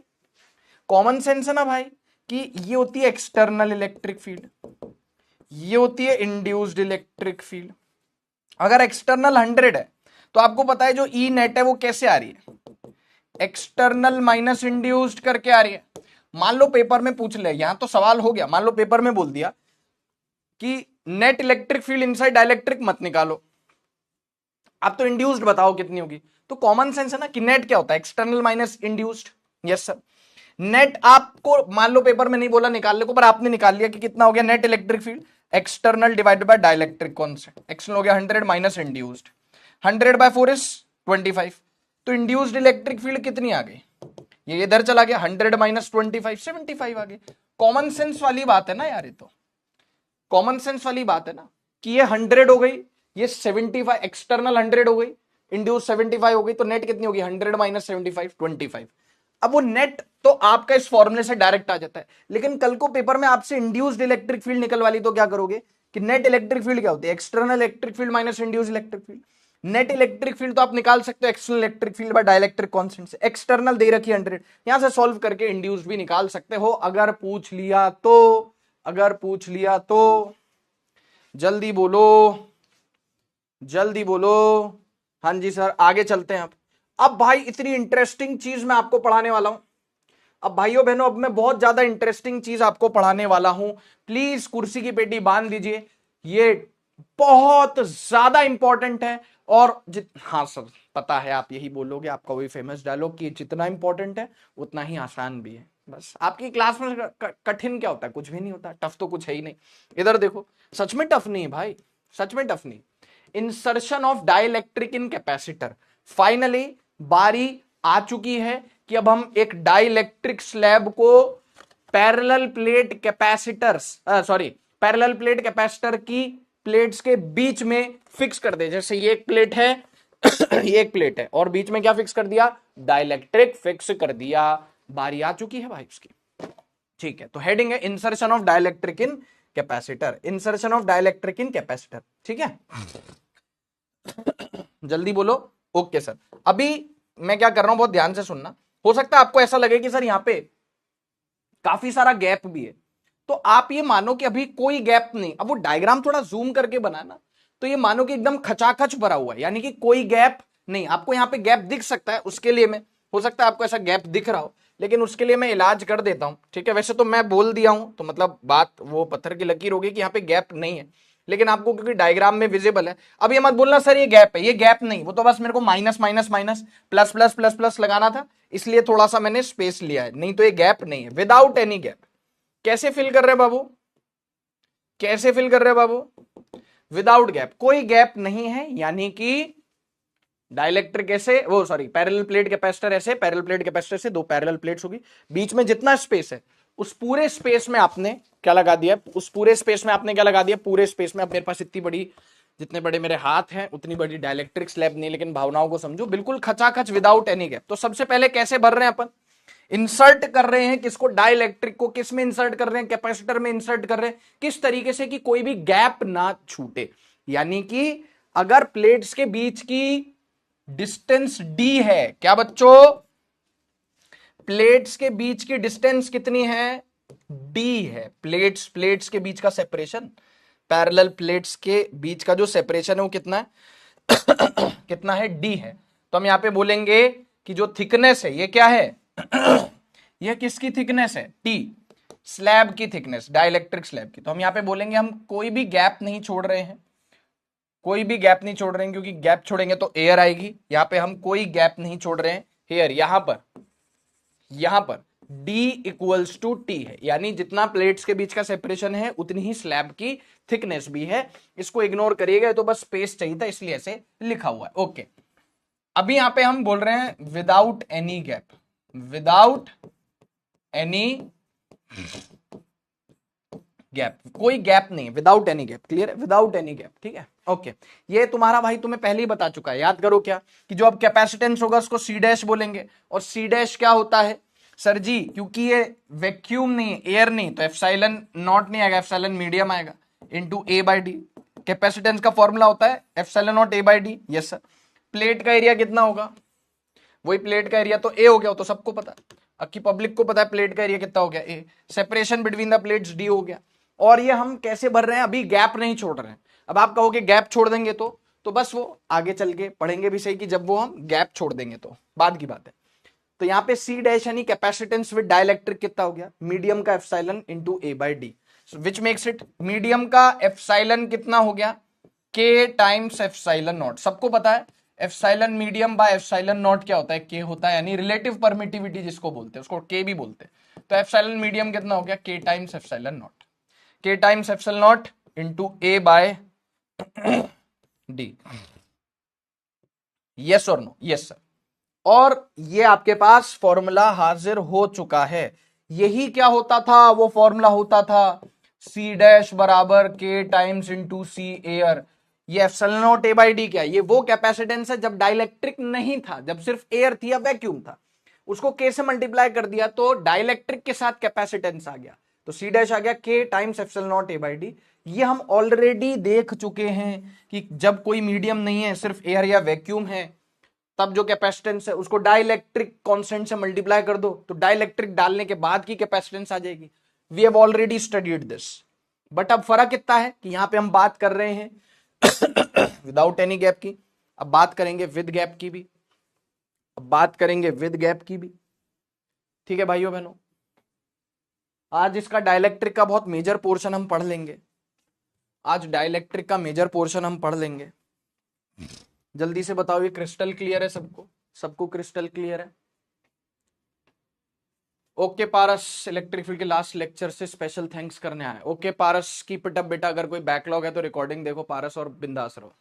कॉमन सेंस है ना भाई, कि ये होती है एक्सटर्नल इलेक्ट्रिक फील्ड, ये होती है इंड्यूस्ड इलेक्ट्रिक फील्ड। अगर एक्सटर्नल 100 है तो आपको पता है जो ई नेट है वो कैसे आ रही है? एक्सटर्नल माइनस इंड्यूस्ड करके आ रही है। मान लो पेपर में पूछ ले, यहां तो सवाल हो गया, मान लो पेपर में बोल दिया कि net electric field inside dielectric मत निकालो, आप तो इंड्यूस्ड बताओ कितनी होगी। तो कॉमन सेंस है ना कि नेट क्या होता है? External minus induced. Yes sir, net आपको मान लो पेपर में नहीं बोला निकालने को, पर आपने निकाल लिया कि कितना हो गया net electric field, external divided by dielectric constant. External हो गया 100 माइनस इंड्यूस्ड, 100 बाय 4 इज 25। तो इंड्यूस्ड इलेक्ट्रिक फील्ड कितनी आ गई? ये इधर चला गया, 100 माइनस 25 75 आ गई। कॉमन सेंस वाली बात है ना यार, ये तो कॉमन सेंस वाली बात है ना कि ये 100 हो गई, ये 75, एक्सटर्नल 100 हो गई, इंड्यूस 75 हो गई, तो नेट कितनी होगी? 100 माइनस 75 25। अब वो नेट तो आपका इस फॉर्मूले से डायरेक्ट आ जाता है, लेकिन कल को पेपर में आपसे इंड्यूस्ड इलेक्ट्रिक फील्ड निकलवा ली तो क्या करोगे कि नेट इलेक्ट्रिक फील्ड क्या होती है? External electric field minus induced electric field. Net electric field तो आप निकाल सकते हो external electric field by dielectric constant से, एक्सटर्नल दे रखी है 100, यहां से सॉल्व करके इंड्यूस भी निकाल सकते हो अगर पूछ लिया तो। अगर पूछ लिया तो जल्दी बोलो, जल्दी बोलो। हाँ जी सर, आगे चलते हैं। अब भाई इतनी इंटरेस्टिंग चीज मैं आपको पढ़ाने वाला हूं। अब भाइयों बहनों, अब मैं बहुत ज्यादा इंटरेस्टिंग चीज आपको पढ़ाने वाला हूं। प्लीज कुर्सी की पेटी बांध दीजिए, ये बहुत ज्यादा इंपॉर्टेंट है। और हाँ सर, पता है आप यही बोलोगे, आपका वही फेमस डायलॉग कि जितना इंपॉर्टेंट है उतना ही आसान भी है। बस आपकी क्लास में कठिन क्या होता है? कुछ भी नहीं होता, टफ तो कुछ है ही नहीं। इधर देखो, सच में टफ नहीं है भाई, सच में टफ नहीं। Insertion of dielectric in capacitor, finally बारी आ चुकी है कि अब हम एक डाइलेक्ट्रिक स्लैब को parallel plate capacitors sorry parallel plate capacitor की प्लेट्स के बीच में फिक्स कर दे। जैसे ये एक प्लेट है ये एक प्लेट है, और बीच में क्या फिक्स कर दिया? डाइलेक्ट्रिक फिक्स कर दिया। बारी आ चुकी है भाई उसकी। ठीक है, तो हेडिंग है insertion of dielectric in capacitor, insertion of dielectric in capacitor. ठीक है, जल्दी बोलो। ओके सर, अभी मैं क्या कर रहा हूं, बहुत ध्यान से सुनना। हो सकता है आपको ऐसा लगे कि सर यहां पे काफी सारा गैप भी है, तो आप ये मानो कि अभी कोई गैप नहीं। अब वो डायग्राम थोड़ा जूम करके बना ना, तो ये मानो कि एकदम खचाखच भरा हुआ है, यानी कि कोई गैप नहीं। आपको यहां पे गैप दिख सकता है, उसके लिए मैं, हो सकता है आपको ऐसा गैप दिख रहा हो, लेकिन उसके लिए मैं इलाज कर देता हूं। ठीक है, वैसे तो मैं बोल दिया हूं, तो मतलब बात वो पत्थर की लकीर होगी कि यहाँ पे गैप नहीं है, लेकिन आपको क्योंकि डायग्राम में विजिबल है। अब ये मत बोलना सर ये गैप है, ये गैप नहीं, वो तो बस मेरे को minus minus minus plus plus plus plus लगाना था, इसलिए थोड़ा सा मैंने स्पेस लिया है, नहीं तो ये गैप नहीं है, विदाउट एनी गैप। कैसे फिल कर रहे बाबू, कैसे फिल कर रहे बाबू? विदाउट गैप, कोई गैप नहीं है, यानी कि डाइलेक्ट्रिक ऐसे, वो सॉरी पैरेलल प्लेट कैपेसिटर ऐसे, पैरेलल प्लेट कैपेसिटर से दो पैरेलल प्लेट्स होगी, बीच में जितना स्पेस है उस पूरे स्पेस में आपने क्या लगा दिया? उस पूरे स्पेस में आपने क्या लगा दिया? पूरे स्पेस में अब मेरे पास इतनी बड़ी, जितने बड़े मेरे हाथ हैं उतनी बड़ी डाइलेक्ट्रिक स्लैब नहीं, लेकिन भावनाओं को समझो, बिल्कुल खचाखच विदाउट एनी गैप। तो सबसे पहले कैसे भर रहे हैं अपन? इंसर्ट कर रहे हैं किसको? डाइलेक्ट्रिक को। किस में इंसर्ट कर रहे हैं? कैपेसिटर में इंसर्ट कर रहे हैं। किस तरीके से कि कोई भी गैप ना छूटे, यानी कि अगर प्लेट्स के बीच की डिस्टेंस डी है, क्या बच्चों? प्लेट्स के बीच की डिस्टेंस कितनी है? डी है। प्लेट्स के बीच का सेपरेशन, पैरेलल प्लेट्स के बीच का जो सेपरेशन है वो कितना है? कितना है? डी है। तो हम यहां पे बोलेंगे कि जो थिकनेस है ये क्या है? ये किसकी थिकनेस है? टी, स्लैब की थिकनेस, डाइलेक्ट्रिक स्लैब की। तो हम यहां पे बोलेंगे हम कोई भी गैप नहीं छोड़ रहे हैं, कोई भी गैप नहीं छोड़ रहे हैं, क्योंकि गैप छोड़ेंगे तो एयर आएगी। यहां पे हम कोई गैप नहीं छोड़ रहे हैं। हेयर यहां पर D इक्वल्स टू टी है, यानी जितना प्लेट्स के बीच का सेपरेशन है उतनी ही स्लैब की थिकनेस भी है। इसको इग्नोर करिएगा, तो बस स्पेस चाहिए था इसलिए ऐसे लिखा हुआ है। ओके, अभी यहां पे हम बोल रहे हैं without any gap, without any gap, कोई गैप नहीं, विदाउट एनी गैप। क्लियर है? Without any gap. ठीक है, ओके। ये तुम्हारा भाई तुम्हें पहले ही बता चुका है, याद करो क्या, कि जो अब कैपेसिटेंस होगा उसको सी डैश बोलेंगे। और सी डैश क्या होता है सर जी? क्योंकि ये वैक्यूम नहीं है, एयर नहीं, तो एप्सिलॉन नॉट नहीं आएगा, एप्सिलॉन मीडियम आएगा into A by D. Capacitance का फॉर्मूला होता है epsilon naught A by D. Yes sir. Plate का एरिया कितना होगा? वही प्लेट का एरिया तो ए हो गया, तो सबको पता है, आपकी पब्लिक को पता है प्लेट का एरिया कितना हो गया? A. Separation between the plates D हो गया। और ये हम कैसे भर रहे हैं? अभी गैप नहीं छोड़ रहे हैं। अब आप कहोगे गैप छोड़ देंगे तो बस वो आगे चल के पढ़ेंगे भी सही कि जब वो हम गैप छोड़ देंगे तो बाद की बात है। तो यहां पे सी डैश यानी कैपेसिटेंस विद डाइलेक्ट्रिक कितना हो गया? मीडियम का epsilon into A by D, which makes it, medium का एप्सिलॉन कितना हो गया? K times epsilon not. सबको पता है epsilon medium bye epsilon not क्या होता है? के होता है, यानी रिलेटिव परमिटिविटी जिसको बोलते हैं, उसको के भी बोलते हैं। तो एप्सिलॉन मीडियम कितना हो गया? K times epsilon naught, K times epsilon naught into A by D. Yes और नो? Yes sir. और ये आपके पास फॉर्मूला हाजिर हो चुका है। यही क्या होता था? वो फॉर्मूला होता था सी डैश बराबर के टाइम्स इनटू सी एयर। ये epsilon naught A by D क्या? ये वो कैपेसिटेंस है जब डाइलेक्ट्रिक नहीं था, जब सिर्फ एयर थी या वैक्यूम था, उसको के से मल्टीप्लाई कर दिया तो डाइलेक्ट्रिक के साथ कैपेसिटेंस आ गया, तो सी डैश आ गया K times epsilon naught A by D. ये हम ऑलरेडी देख चुके हैं कि जब कोई मीडियम नहीं है, सिर्फ एयर या वैक्यूम है, तब जो कैपेसिटेंस है उसको डाइलेक्ट्रिक कांस्टेंट से मल्टीप्लाई कर दो तो डाइलेक्ट्रिक डालने के बाद की कैपेसिटेंस आ जाएगी। We have already studied this. But अब फर्क इतना है कि यहां पे हम बात कर रहे हैं विदाउट एनी गैप की, अब बात करेंगे विद गैप की भी, अब बात करेंगे विद गैप की भी। ठीक है भाइयों बहनों, आज इसका डाइलेक्ट्रिक का बहुत मेजर पोर्शन हम पढ़ लेंगे। आज डाइलेक्ट्रिक का मेजर पोर्शन हम पढ़ लेंगे। जल्दी से बताओ, ये क्रिस्टल क्लियर है सबको? सबको क्रिस्टल क्लियर है? ओके पारस, इलेक्ट्रिक फील्ड के लास्ट लेक्चर से स्पेशल थैंक्स करने आए। ओके पारस की पिटअप बेटा, अगर कोई बैकलॉग है तो रिकॉर्डिंग देखो पारस, और बिंदास रहो।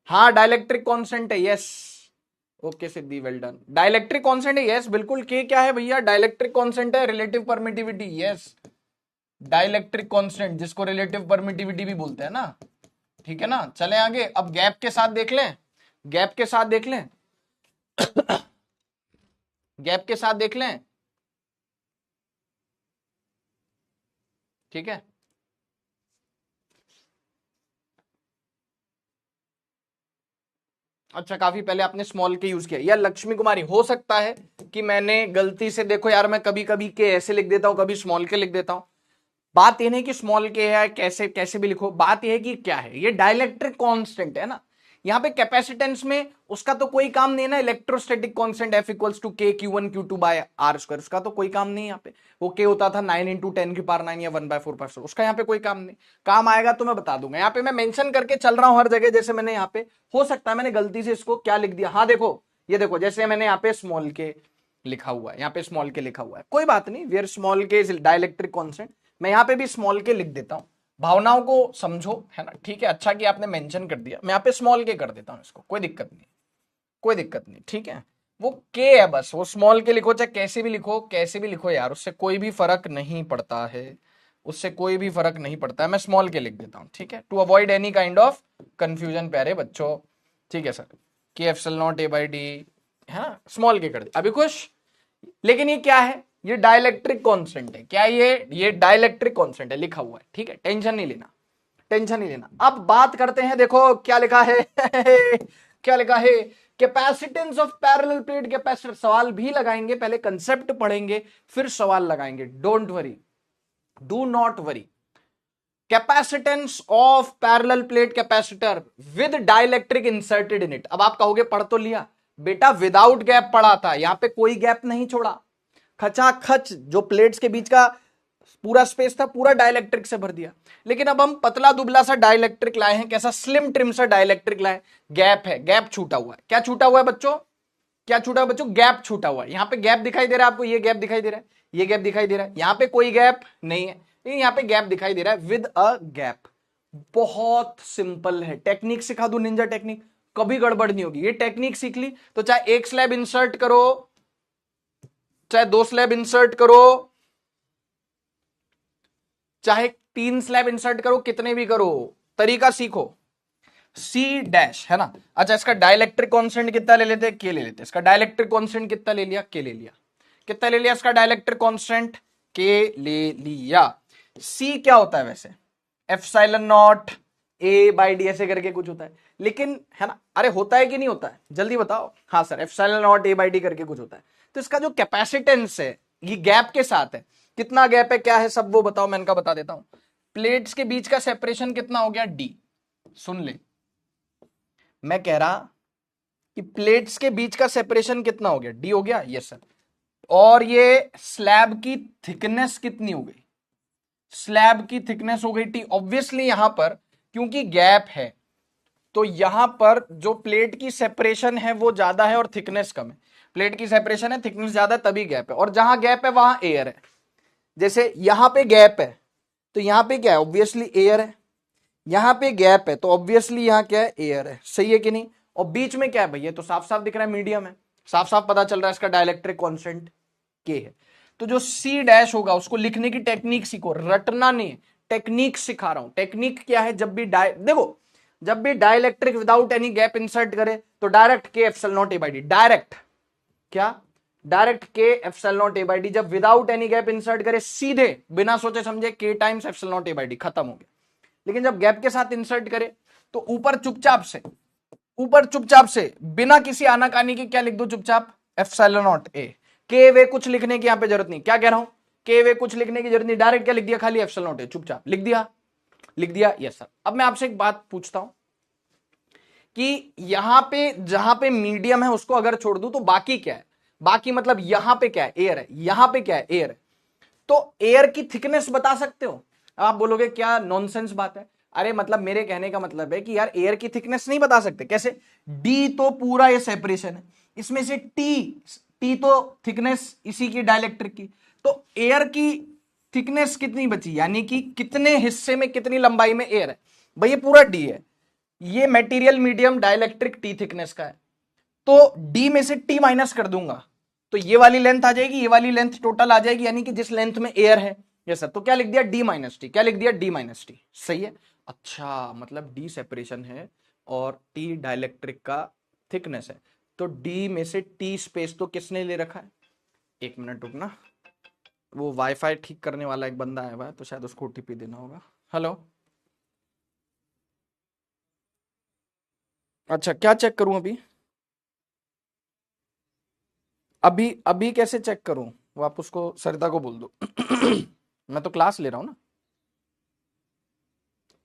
हाँ डाइलेक्ट्रिक कांस्टेंट है, यस। ओके सिद्धि, वेल डन। डाइलेक्ट्रिक कांस्टेंट है, यस बिल्कुल। के क्या है भैया? डाइलेक्ट्रिक कांस्टेंट है, relative permittivity, yes. Dielectric constant जिसको रिलेटिव परमिटिविटी भी बोलते हैं ना, ठीक है ना। चले आगे, अब गैप के साथ देख लें, गैप के साथ देख लें गैप के साथ देख लें, ठीक है। अच्छा, काफी पहले आपने स्मॉल के यूज किया। यार लक्ष्मी कुमारी, हो सकता है कि मैंने गलती से, देखो यार मैं कभी कभी के ऐसे लिख देता हूं, कभी स्मॉल के लिख देता हूं। बात ये नहीं कि स्मॉल के है, कैसे कैसे भी लिखो, बात यह है कि क्या है, ये डाइलेक्ट्रिक कांस्टेंट है ना। यहाँ पे कैपेसिटेंस में उसका तो कोई काम नहीं है ना, electrostatic constant F equals to K Q1 Q2 bye are square, उसका तो कोई काम नहीं। यहाँ पे वो के होता था 9 इंटू 10 की पावर 9 या 1/4, उसका यहाँ पे कोई काम नहीं। काम आएगा तो मैं बता दूंगा। यहाँ पे मैं मेंशन करके चल रहा हूं हर जगह, जैसे मैंने यहाँ पे, हो सकता है मैंने गलती से इसको क्या लिख दिया। हाँ देखो, ये देखो, जैसे मैंने यहाँ पे स्मॉल के लिखा हुआ है, यहाँ पे स्मॉल के लिखा हुआ है, कोई बात नहीं, वेयर स्मॉल के इज डाइलेक्ट्रिक कांस्टेंट, मैं यहाँ पे भी स्मॉल के लिख देता हूं। भावनाओं को समझो, है ना, ठीक है। अच्छा कि आपने मेंशन कर दिया, मैं यहाँ पे स्मॉल के कर देता हूं इसको, कोई दिक्कत नहीं, कोई दिक्कत नहीं, ठीक है। वो के है बस, वो स्मॉल के लिखो चाहे कैसे भी लिखो, कैसे भी लिखो यार, उससे कोई भी फर्क नहीं पड़ता है, उससे कोई भी फर्क नहीं पड़ता है। मैं स्मॉल के लिख देता हूं, ठीक है, to avoid any kind of confusion प्यारे बच्चों, ठीक है sir. K epsilon naught A by D, है स्मॉल के कर दे, अभी खुश। लेकिन ये क्या है? ये डाइलेक्ट्रिक कांस्टेंट है। क्या ये डाइलेक्ट्रिक कांस्टेंट है, लिखा हुआ है, ठीक है, टेंशन नहीं लेना, टेंशन नहीं लेना। अब बात करते हैं, देखो क्या लिखा है क्या लिखा है, capacitance of parallel plate capacitor. सवाल भी लगाएंगे, पहले कंसेप्ट पढ़ेंगे फिर सवाल लगाएंगे, don't worry, do not worry. Capacitance of parallel plate capacitor with dielectric inserted in it. अब आप कहोगे पढ़ तो लिया बेटा, विदाउट गैप पढ़ा था, यहां पे कोई गैप नहीं छोड़ा, खचाखच जो प्लेट्स के बीच का पूरा स्पेस था पूरा डाइलेक्ट्रिक से भर दिया। लेकिन अब हम पतला दुबला सा डाइलेक्ट्रिक लाए हैं, कैसा स्लिम ट्रिम सा डाइलेक्ट्रिक लाए, गैप है, गैप छूटा हुआ है। क्या छूटा हुआ है बच्चों? क्या छूटा हुआ बच्चों? गैप छूटा हुआ है। यहां पे गैप दिखाई दे रहा है आपको, ये गैप दिखाई दे रहा है, ये गैप दिखाई दे रहा है, यहां पे कोई गैप नहीं है, लेकिन यहां पे गैप दिखाई दे रहा है विद अ गैप। बहुत सिंपल है, टेक्निक सिखा दूं, निंजा टेक्निक, कभी गड़बड़ नहीं होगी। ये टेक्निक सीख ली तो चाहे एक स्लैब इंसर्ट करो, चाहे 2 स्लैब इंसर्ट करो, चाहे 3 स्लैब इंसर्ट करो, कितने भी करो, तरीका सीखो। सी डैश है ना। अच्छा, इसका डाइलेक्ट्रिक कांस्टेंट कितना ले लेते? के ले लेते। इसका डाइलेक्ट्रिक कांस्टेंट कितना ले लिया? के ले लिया। कितना ले लिया इसका डाइलेक्ट्रिक कांस्टेंट? के ले लिया। सी क्या होता है वैसे? Epsilon naught A by D, ऐसे करके कुछ होता है, लेकिन है ना, अरे होता है कि नहीं होता है, जल्दी बताओ। हाँ sir, epsilon naught A by D करके कुछ होता है। तो इसका जो कैपेसिटेंस है ये गैप के साथ है, कितना गैप है, क्या है, सब वो बताओ, मैं इनका बता देता हूं। प्लेट्स के बीच का सेपरेशन कितना हो गया? डी। सुन ले, मैं कह रहा कि प्लेट्स के बीच का सेपरेशन कितना हो गया? डी हो गया, यस सर। और ये स्लैब की थिकनेस कितनी हो गई? स्लैब की थिकनेस हो गई टी। ऑब्वियसली यहां पर क्योंकि गैप है तो यहां पर जो प्लेट की सेपरेशन है वो ज्यादा है और थिकनेस कम है। प्लेट की सेपरेशन है, थिकनेस ज्यादा है, तभी गैप है। और जहां गैप है वहां एयर है। जैसे यहां पे गैप है तो यहां पे क्या है? ऑब्वियसली एयर है। यहां पे गैप है तो ऑब्वियसली यहां क्या है? एयर है। सही है कि नहीं? और बीच में क्या है भैया? तो साफ साफ दिख रहा है, मीडियम है, साफ साफ पता चल रहा है इसका डाइलेक्ट्रिक कांस्टेंट के है। तो जो सी डैश होगा उसको लिखने की टेक्निक सीखो, रटना नहीं, टेक्निक सिखा रहा हूं। टेक्निक क्या है? जब भी देखो, जब भी dielectric without any gap insert करे तो डायरेक्ट के epsilon naught A by D, direct क्या? डायरेक्ट के epsilon naught A by D, जब विदाउट एनी गैप इंसर्ट करे सीधे बिना सोचे समझे के times epsilon naught A by D, खत्म हो गया। लेकिन जब गैप के साथ इंसर्ट करे तो ऊपर चुपचाप से बिना किसी आनाकानी के क्या लिख दो, चुपचाप एप्सिलॉन नॉट ए। के वे कुछ लिखने की यहां पे जरूरत नहीं, क्या कह रहा हूं, के वे कुछ लिखने की जरूरत नहीं, डायरेक्ट क्या लिख दिया, खाली एप्सिलॉन नॉट ए, चुपचाप लिख दिया। Yes sir. अब मैं आपसे एक बात पूछता हूं कि यहां पे जहां पे मीडियम है उसको अगर छोड़ दूं तो बाकी क्या है, बाकी मतलब यहां पे क्या है, एयर है, यहां पे क्या है, एयर है। तो एयर की थिकनेस बता सकते हो। आप बोलोगे क्या नॉनसेंस बात है, अरे मतलब मेरे कहने का मतलब है कि यार एयर की थिकनेस नहीं बता सकते, कैसे, डी तो पूरा ये सेपरेशन है, इसमें से टी तो थिकनेस इसी की डाइलेक्ट्रिक की, तो एयर की थिकनेस कितनी बची, यानी कि कितने हिस्से में कितनी लंबाई में एयर है, भाई ये पूरा डी है, ये material medium dielectric T thickness का है, तो डी में से टी माइनस कर दूंगा तो ये वाली लेंथ आ जाएगी, ये वाली लेंथ टोटल आ जाएगी, यानी कि जिस लेंथ में एयर है। Yes sir. तो क्या लिख दिया, डी माइनस टी, क्या लिख दिया, डी माइनस टी, सही है। अच्छा, मतलब डी सेपरेशन है और टी डाइलेक्ट्रिक का थिकनेस है, तो डी में से टी स्पेस तो किसने ले रखा है, एक मिनट रुकना, वो वाईफाई ठीक करने वाला एक बंदा आया हुआ है तो शायद उसको ओटीपी देना होगा। हेलो, अच्छा क्या चेक करूं अभी, अभी कैसे चेक करूं, वो आप उसको सरिता को बोल दो मैं तो क्लास ले रहा हूं ना।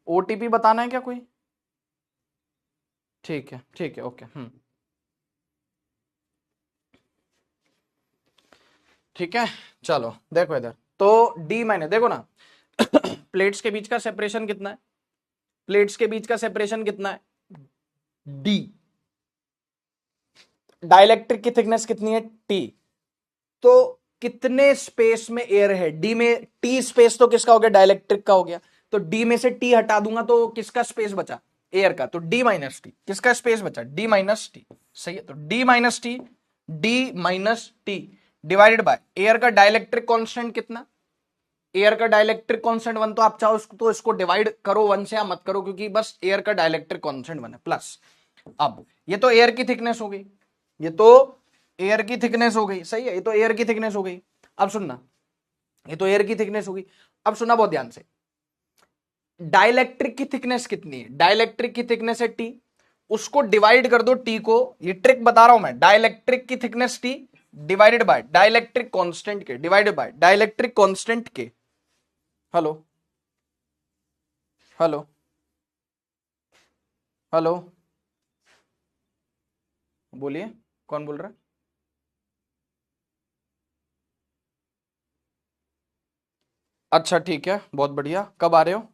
ओटीपी बताना है क्या कोई, ठीक है ओके, ठीक है। चलो देखो इधर, तो डी माइनस देखो ना प्लेट्स के बीच का सेपरेशन कितना है, प्लेट्स के बीच का सेपरेशन कितना है, डी, डाइलेक्ट्रिक की थिकनेस कितनी है, टी, तो कितने स्पेस में एयर है, डी में, टी स्पेस तो किसका हो गया, डाइलेक्ट्रिक का हो गया, तो डी में से टी हटा दूंगा तो किसका स्पेस बचा, एयर का, तो डी माइनस टी, किसका स्पेस बचा, डी माइनस टी, सही है। तो D minus T divided by air का डाइलेक्ट्रिक कांस्टेंट कितना, एयर का डाइलेक्ट्रिक कांस्टेंट 1, तो आप चाहो तो इसको डिवाइड करो 1 से या मत करो, क्योंकि बस एयर का डाइलेक्ट्रिक कांस्टेंट 1 है, प्लस, अब ये तो एयर की थिकनेस हो गई, ये तो एयर की थिकनेस हो गई, सही है, ये तो एयर की थिकनेस हो गई। अब सुनना, ये तो एयर की थिकनेस हो गई, अब सुनना बहुत ध्यान से, डाइलेक्ट्रिक की थिकनेस कितनी है, डाइलेक्ट्रिक की थिकनेस है टी, उसको डिवाइड कर दो टी को, ये ट्रिक बता रहा हूं मैं, डाइलेक्ट्रिक की thickness T divided by dielectric constant के, डिवाइडेड बाय डाइलेक्ट्रिक कांस्टेंट के। हेलो, हेलो, हेलो, बोलिए, कौन बोल रहा है, अच्छा ठीक है, बहुत बढ़िया, कब आ रहे हो,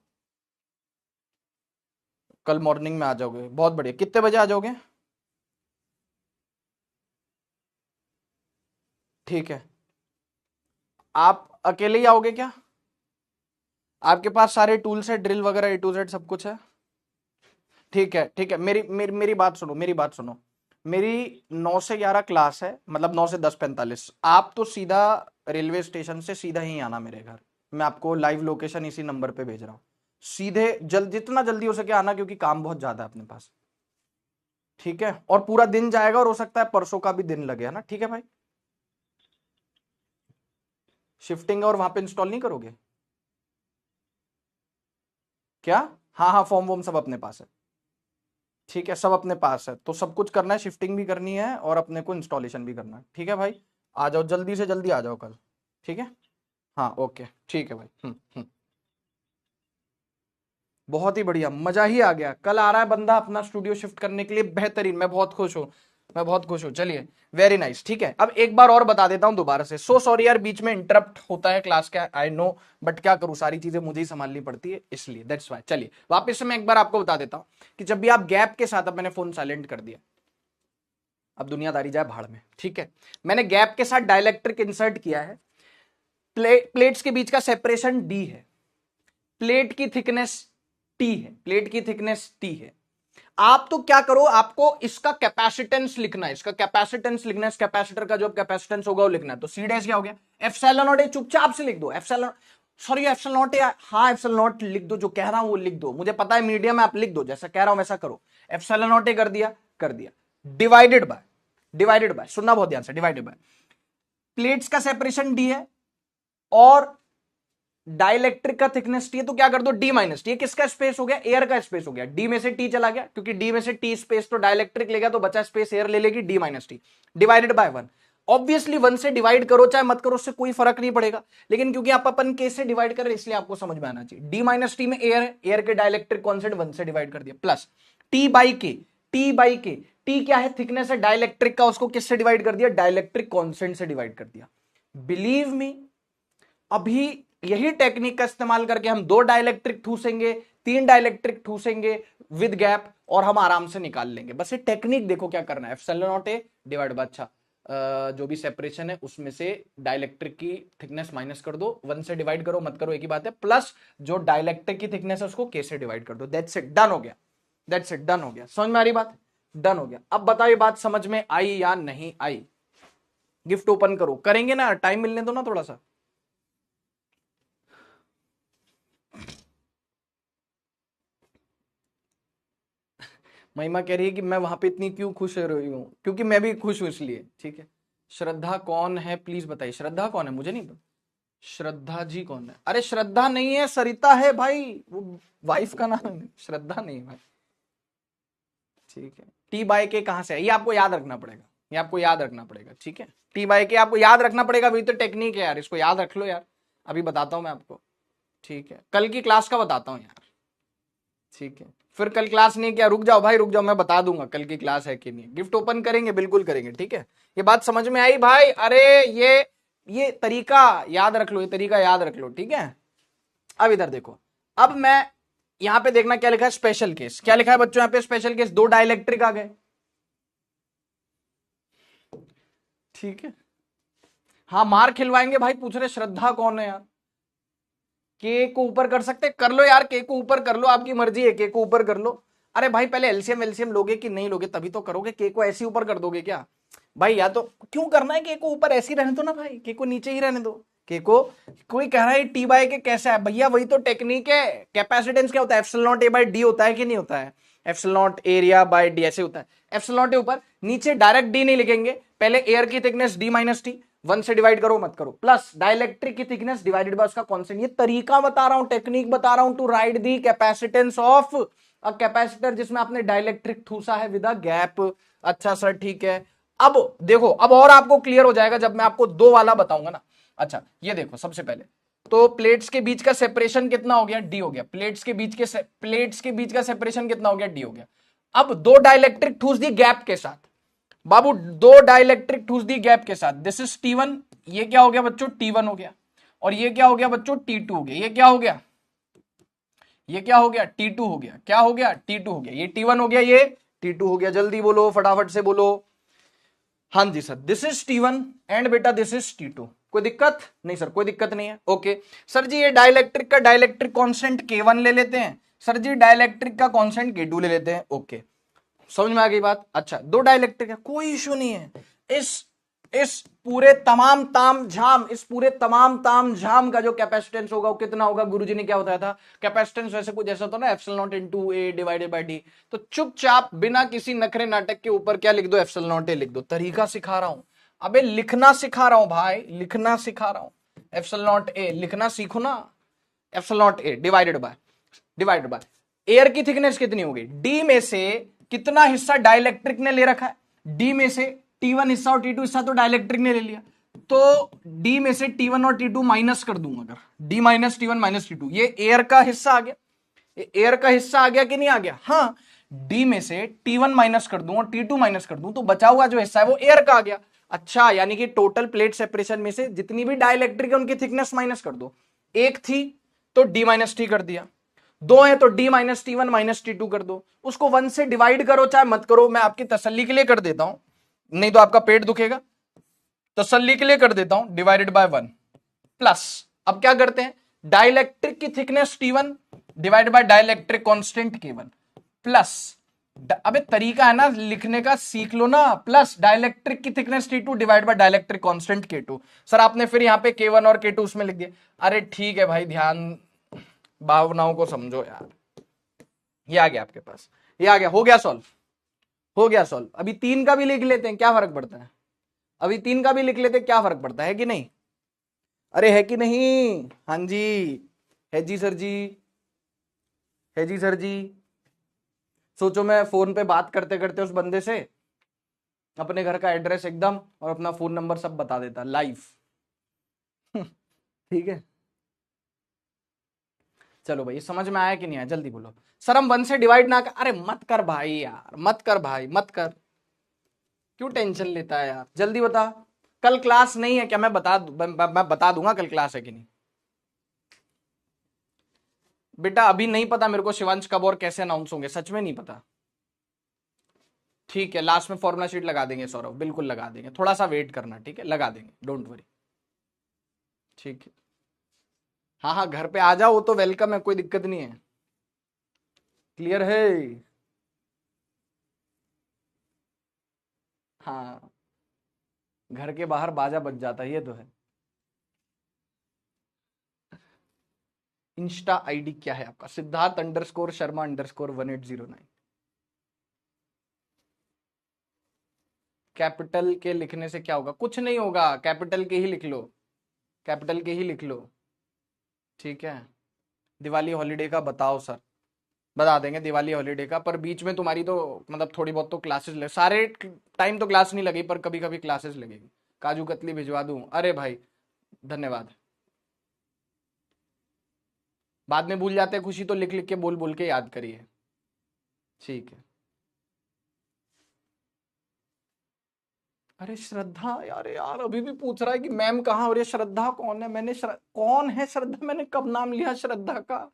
कल मॉर्निंग में आ जाओगे, बहुत बढ़िया, कितने बजे आ जाओगे, ठीक है। आप अकेले ही आओगे क्या, आपके पास सारे टूल्स है, ड्रिल वगैरह ए टू जेड सब कुछ है, ठीक है, मेरी बात सुनो, मेरी 9 से 11 क्लास है, मतलब 9 से 10:45, आप तो सीधा रेलवे स्टेशन से सीधा ही आना मेरे घर, मैं आपको लाइव लोकेशन इसी नंबर पे भेज रहा हूँ, सीधे जितना जल्दी हो सके आना, क्योंकि काम बहुत ज्यादा है अपने पास, ठीक है, और पूरा दिन जाएगा और हो सकता है परसों का भी दिन लगे, है ना, ठीक है भाई, शिफ्टिंग और वहां पे इंस्टॉल नहीं करोगे क्या, हाँ हाँ, फॉर्म वॉर्म सब अपने पास है, ठीक है, सब अपने पास है, तो सब कुछ करना है, शिफ्टिंग भी करनी है और अपने को इंस्टॉलेशन भी करना है, ठीक है भाई, आ जाओ जल्दी से जल्दी आ जाओ कल, ठीक है, हाँ ओके, ठीक है भाई, बहुत ही बढ़िया, मजा ही आ गया, कल आ रहा है बंदा अपना स्टूडियो शिफ्ट करने के लिए, बेहतरीन, मैं बहुत खुश हूँ, मैं बहुत खुश हूँ, चलिए, वेरी नाइस, ठीक है। अब एक बार और बता देता हूं दोबारा से, सो सॉरी यार, बीच में इंटरप्ट होता है क्लास का, आई नो, बट क्या करूं, सारी चीजें मुझे ही संभालनी पड़ती है, इसलिए दैट्स वाई। चलिए वापस से मैं एक बार आपको बता देता हूं कि जब भी आप गैप के साथ, अब मैंने फोन साइलेंट कर दिया, अब दुनियादारी जाए भाड़ में, ठीक है, मैंने गैप के साथ डाइलेक्ट्रिक इंसर्ट किया है, प्लेट्स के बीच का सेपरेशन डी है, प्लेट की थिकनेस टी है, प्लेट की थिकनेस टी है, आप तो क्या करो, आपको इसका कैपेसिटेंस लिखना है, इसका कैपेसिटेंस लिखना है, इस कैपेसिटर का जो कैपेसिटेंस होगा वो लिखना है, तो सी डैश क्या हो गया, एप्सिलॉन नॉट ए, चुपचाप से लिख दो, एप्सिलॉन, सॉरी एप्सिलॉन नॉट ए, हाँ एप्सिलॉन नॉट लिख दो, जो कह रहा हूं वो लिख दो, मुझे पता है मीडियम है, आप लिख दो, जैसा कह रहा हूं वैसा करो, एप्सिलॉन नॉट ए कर दिया, डिवाइडेड बाय, सुनना बहुत ध्यान से, डिवाइडेड बाय प्लेट्स का सेपरेशन डी है और डाइलेक्ट्रिक का थिकनेस टी है, तो क्या कर दो डी माइनस टी। किसका स्पेस हो गया? एयर का स्पेस हो गया। डी में से टी चला गया, क्योंकि डी में से टी स्पेस तो डाइलेक्ट्रिक ले गया, तो बचा स्पेस एयर ले लेगी, D minus T divided by 1। Obviously 1 से डिवाइड करो चाहे मत करो, उससे कोई फर्क नहीं पड़ेगा, लेकिन क्योंकि आप अपन के से डिवाइड कर रहे हैं इसलिए आपको समझ में आना चाहिए। डी माइनस टी में एयर है, एयर के डाइलेक्ट्रिक कांस्टेंट 1 से डिवाइड कर दिया, प्लस टी बाई के। टी बाई के, टी क्या है? थिकनेस है डाइलेक्ट्रिक का, उसको किससे डिवाइड कर दिया? डाइलेक्ट्रिक कांस्टेंट से डिवाइड कर दिया। बिलीव मी, अभी यही टेक्निक का इस्तेमाल करके हम 2 डाइलेक्ट्रिक ठूसेंगे, 3 डाइलेक्ट्रिक ठूसेंगे विद गैप, और हम आराम से निकाल लेंगे। बस ये टेक्निक देखो क्या करना है। Epsilon naught A divide by, अच्छा जो भी सेपरेशन है उसमें से डाइलेक्ट्रिक की थिकनेस माइनस कर दो, 1 से डिवाइड करो मत करो एक ही बात है, प्लस जो डाइलेक्ट्रिक की थिकनेस है उसको के से डिवाइड कर दो। दैट्स इट, डन हो गया। दैट्स इट, डन हो गया। समझ में आ रही बात? डन हो गया। अब बताओ ये बात समझ में आई या नहीं आई? गिफ्ट ओपन करो, करेंगे ना, टाइम मिलने दो ना थोड़ा सा। महिमा कह रही है कि मैं वहां पे इतनी क्यों खुश हो रही हूं, क्योंकि मैं भी खुश हूं इसलिए। ठीक है, श्रद्धा कौन है प्लीज बताइए। श्रद्धा कौन है? मुझे नहीं पता। श्रद्धा जी कौन है? अरे श्रद्धा नहीं है, सरिता है भाई, वो वाइफ का नाम है, श्रद्धा नहीं है भाई। ठीक है, टी बाई के कहां से है ये आपको याद रखना पड़ेगा, ये आपको याद रखना पड़ेगा। ठीक है, टी बाई के आपको याद रखना पड़ेगा, वही तो टेक्निक है यार, इसको याद रख लो यार। अभी बताता हूं मैं आपको। ठीक है, कल की क्लास का बताता हूं यार। ठीक है, फिर कल क्लास नहीं क्या? रुक जाओ भाई, रुक जाओ, मैं बता दूंगा कल की क्लास है कि नहीं। गिफ्ट ओपन करेंगे, बिल्कुल करेंगे। ठीक है, ये बात समझ में आई भाई? अरे ये तरीका याद रख लो, ये तरीका याद रख लो। ठीक है, अब इधर देखो, अब मैं यहां पे देखना क्या लिखा है, स्पेशल केस। क्या लिखा है बच्चों यहां पे? स्पेशल केस, 2 डाइलेक्ट्रिक आ गए। ठीक है, हाँ मार खिलवाएंगे भाई। पूछ रहे श्रद्धा कौन है यार? के को ऊपर कर सकते? कर लो यार, के को ऊपर कर लो, आपकी मर्जी है, के को ऊपर कर लो। अरे भाई पहले एलसीएम एलसीएम लोगे कि नहीं लोगे तभी तो करोगे। के को ऐसे ऊपर कर दोगे क्या भाई? या तो क्यों करना है, के को ऊपर ऐसे ही रहने दो ना भाई, के को नीचे ही रहने दो। के को कोई कह रहा है टी बाई के कैसा है भैया? वही तो टेक्निक है। कैपेसिटेंस क्या होता है? Epsilon naught A by D होता है कि नहीं होता है? Epsilon not area bye D ऐसे होता है। एप्सिलॉन नॉट ए ऊपर, नीचे डायरेक्ट डी नहीं लिखेंगे, पहले एयर की थिकनेस डी माइनस टी, 1 से डिवाइड करो मत करो, प्लस डाइलेक्ट्रिक की थिकनेस डिवाइडेड बाय उसका कांस्टेंट। ये तरीका बता रहा हूं, टेक्निक बता रहा हूं to write the capacitance of a capacitor जिसमें आपने डाइलेक्ट्रिक ठूसा है विद अ गैप। अच्छा सर ठीक है, अब देखो, अब और आपको क्लियर हो जाएगा जब मैं आपको 2 वाला बताऊंगा ना। अच्छा ये देखो, सबसे पहले तो प्लेट्स के बीच का सेपरेशन कितना हो गया? डी हो गया। प्लेट्स के बीच का सेपरेशन कितना हो गया? डी हो गया। अब 2 डाइलेक्ट्रिक ठूस दी गैप के साथ, बाबू 2 डाइलेक्ट्रिक ठूस दी गैप के साथ। दिस इज T1, ये क्या हो गया बच्चों? T1 हो गया। और ये क्या हो गया बच्चों? T2 हो गया। ये क्या हो गया? ये क्या हो गया? T2 हो गया। क्या हो गया? T2 हो गया। ये T1 हो गया, ये T2 हो गया। जल्दी बोलो, फटाफट से बोलो। हाँ जी sir, this is T1 and बेटा दिस इज T2। कोई दिक्कत नहीं सर? कोई दिक्कत नहीं है। ओके सर जी, ये डाइलेक्ट्रिक का डाइलेक्ट्रिक कांस्टेंट K1 ले लेते हैं। सर जी डाइलेक्ट्रिक का कांस्टेंट K2 ले लेते हैं। ओके, समझ में आ गई बात? अच्छा 2 डाइलेक्ट्रिक है, कोई इश्यू नहीं है। इस पूरे तमाम ताम झाम का जो कैपेसिटेंस होगा वो कितना होगा? गुरुजी ने क्या बताया था? कैपेसिटेंस वैसे कुछ ऐसा होता है ना, epsilon naught into A divided by D. तो चुपचाप बिना किसी नखरे नाटक के ऊपर क्या लिख दो? एप्सिलॉन नॉट ए लिख दो। तरीका सिखा रहा हूं, अबे लिखना सिखा रहा हूं भाई, लिखना सिखा रहा हूं। एप्सिलॉन नॉट ए लिखना सीखो ना। Epsilon naught A divided by air की थिकनेस कितनी होगी? डी में से कितना हिस्सा डाइलेक्ट्रिक ने ले रखा है? डी में से T1 हिस्सा और T2 हिस्सा तो डाइलेक्ट्रिक ने ले लिया, तो डी में से T1 और T2 माइनस कर दूंगा अगर, D minus T1 minus T2, ये एयर का हिस्सा आ गया। ये एयर का हिस्सा आ गया कि नहीं आ गया? हाँ, डी में से T1 माइनस कर दूं और T2 माइनस कर दूं तो बचा हुआ जो हिस्सा है वो एयर का आ गया। अच्छा, यानी कि टोटल प्लेट सेपरेशन में से जितनी भी डाइलेक्ट्रिक है उनकी थिकनेस माइनस कर दो। एक थी तो डी माइनस टी कर दिया, 2 है तो D minus T1 minus T2 कर दो। उसको 1 से डिवाइड करो चाहे मत करो, मैं आपकी तसल्ली के लिए कर देता हूं, नहीं तो आपका पेट दुखेगा। तसल्ली के लिए कर देता हूं, डिवाइडेड बाय 1 प्लस, अब क्या करते हैं, डाइलेक्ट्रिक की thickness T1 divided by dielectric constant K1 plus, अबे तरीका है ना लिखने का, सीख लो ना, प्लस डाइलेक्ट्रिक की thickness T2 divide by dielectric constant K2। Sir आपने फिर यहां पे K1 और K2 उसमें लिख दिया। अरे ठीक है भाई, ध्यान भावनाओं को समझो यार। ये आ गया आपके पास, ये आ गया, हो गया सॉल्व, हो गया सॉल्व। अभी 3 का भी लिख लेते हैं, क्या फर्क पड़ता है? अभी 3 का भी लिख लेते, क्या फर्क पड़ता है कि नहीं? अरे है कि नहीं? हाँ जी, है जी सर जी, है जी सर जी। सोचो मैं फोन पे बात करते करते उस बंदे से अपने घर का एड्रेस एकदम और अपना फोन नंबर सब बता देता लाइव। ठीक है, चलो भाई समझ में आया कि नहीं आया, जल्दी बोलो। सर हम 1 से डिवाइड ना कर, अरे मत कर भाई यार, मत कर भाई, मत कर, क्यों टेंशन लेता है यार, जल्दी बता। कल क्लास नहीं है क्या? मैं बता दूंगा कल क्लास है कि नहीं। बेटा अभी नहीं पता मेरे को शिवांश कब और कैसे अनाउंस होंगे, सच में नहीं पता। ठीक है, लास्ट में फॉर्मुला शीट लगा देंगे सौरभ, बिल्कुल लगा देंगे, थोड़ा सा वेट करना, ठीक है, लगा देंगे, डोंट वरी। ठीक है, हाँ हाँ घर पे आ जाओ, वो तो वेलकम है, कोई दिक्कत नहीं है। क्लियर है? हाँ, घर के बाहर बाजा बज जाता है, ये तो है। इंस्टा आईडी क्या है आपका? सिद्धार्थ_शर्मा_1809। कैपिटल के लिखने से क्या होगा? कुछ नहीं होगा, कैपिटल के ही लिख लो, कैपिटल के ही लिख लो। ठीक है, दिवाली हॉलीडे का बताओ सर, बता देंगे दिवाली हॉलीडे का, पर बीच में तुम्हारी तो मतलब थोड़ी बहुत तो क्लासेस लगे, सारे टाइम तो क्लास नहीं लगी, पर कभी कभी क्लासेस लगेगी। काजू कतली भिजवा दूं? अरे भाई धन्यवाद। बाद में भूल जाते हैं खुशी, तो लिख लिख के बोल बोल के याद करिए। ठीक है। अरे श्रद्धा, यार यार अभी भी पूछ रहा है कि मैम कहाँ, और ये श्रद्धा कौन है? कौन है श्रद्धा? मैंने कब नाम लिया श्रद्धा का?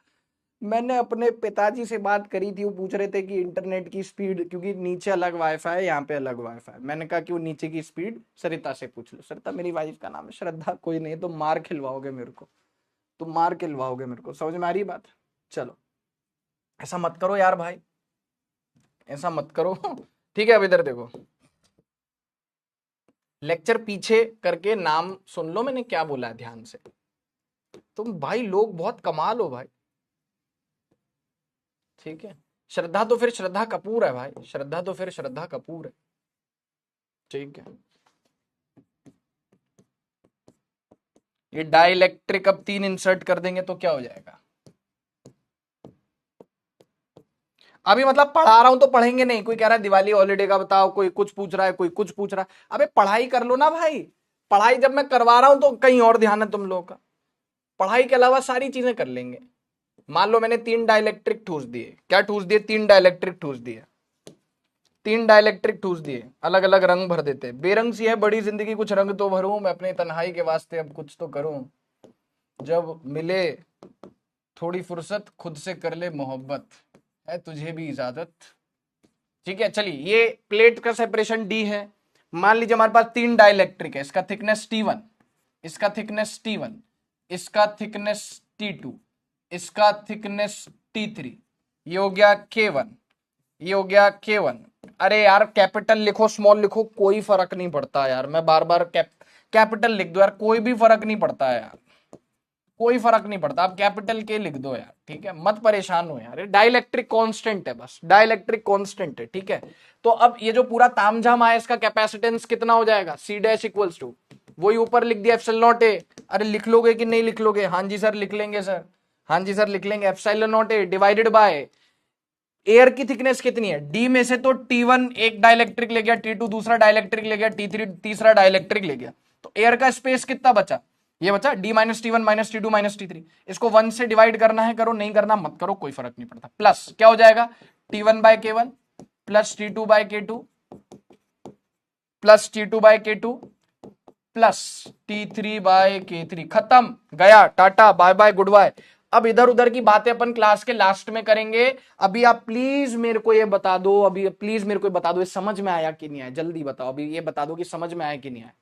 मैंने अपने पिताजी से बात करी थी, वो पूछ रहे थे कि इंटरनेट की स्पीड, क्योंकि नीचे अलग वाईफाई है, यहाँ पे अलग वाईफाई है। मैंने कहा कि वो नीचे की स्पीड सरिता से पूछ लो। सरिता मेरी वाइफ का नाम है, श्रद्धा कोई नहीं, तो मार खिलवाओगे मेरे को, तुम मार खिलवाओगे मेरे को, समझ में आ रही बात? चलो, ऐसा मत करो यार भाई, ऐसा मत करो। ठीक है, अब इधर देखो, लेक्चर पीछे करके नाम सुन लो मैंने क्या बोला है ध्यान से। तुम भाई लोग बहुत कमाल हो भाई। ठीक है, श्रद्धा तो फिर श्रद्धा कपूर है भाई, श्रद्धा तो फिर श्रद्धा कपूर है। ठीक है, ये डाइलेक्ट्रिक अब 3 इंसर्ट कर देंगे तो क्या हो जाएगा? अभी मतलब पढ़ा रहा हूं तो पढ़ेंगे नहीं? कोई कह रहा है दिवाली हॉलीडे का बताओ, कोई कुछ पूछ रहा है, कोई कुछ पूछ रहा है। अबे पढ़ाई कर लो ना भाई, पढ़ाई जब मैं करवा रहा हूं तो कहीं और ध्यान है तुम लोगों का, पढ़ाई के अलावा सारी चीजें कर लेंगे। मान लो मैंने 3 डाइलेक्ट्रिक ठूस दिए, क्या ठूस दिए? 3 डाइलेक्ट्रिक ठूस दिए, 3 डाइलेक्ट्रिक ठूस दिए, अलग अलग रंग भर देते। बेरंग सी है बड़ी जिंदगी, कुछ रंग तो भरूं, मैं अपने तन्हाई के वास्ते अब कुछ तो करूं, जब मिले थोड़ी फुर्सत खुद से कर ले मोहब्बत, है तुझे भी इजाजत। ठीक है, चलिए, ये प्लेट का सेपरेशन डी है। मान लीजिए हमारे पास 3 डाइलेक्ट्रिक है, इसका थिकनेस T1, इसका थिकनेस T1, इसका थिकनेस T2, इसका थिकनेस T3, ये हो गया K1, ये हो गया K1। अरे यार कैपिटल लिखो स्मॉल लिखो कोई फर्क नहीं पड़ता यार, मैं बार बार कैपिटल लिख दो यार, कोई भी फर्क नहीं पड़ता है यार, कोई फर्क नहीं पड़ता, आप कैपिटल के लिख दो यार। ठीक है, मत परेशान हो यार, डाइलेक्ट्रिक कांस्टेंट है, बस डाइलेक्ट्रिक कांस्टेंट है। ठीक है, तो अब ये जो पूरा तामझाम आया, इसका कैपेसिटेंस कितना हो जाएगा? C डैश इक्वल्स टू, वही ऊपर लिख दिया एप्सिलॉन नॉट ए। अरे लिख लोगे कि नहीं लिख लोगे? हाँ जी सर लिख लेंगे सर, हाँ जी सर लिख लेंगे। Epsilon naught A divided by air की थिकनेस कितनी है? डी में से तो T1 एक डाइलेक्ट्रिक ले गया, T2 दूसरा डाइलेक्ट्रिक ले गया, T3 तीसरा डाइलेक्ट्रिक ले गया, तो एयर का स्पेस कितना बचा? ये बचा D-T1 - T2 - T3। इसको 1 से डिवाइड करना है करो, नहीं करना मत करो, कोई फर्क नहीं पड़ता। प्लस क्या हो जाएगा? T1/K1 plus T2/K2 plus T2/K2 plus T3/K3। खत्म, गया, टाटा बाय बाय गुड बाय। अब इधर उधर की बातें अपन क्लास के लास्ट में करेंगे। अभी आप प्लीज मेरे को ये बता दो, अभी प्लीज मेरे को बता दो, ये समझ में आया कि नहीं आया? जल्दी बताओ, अभी ये बता दो कि समझ में आया कि नहीं आया।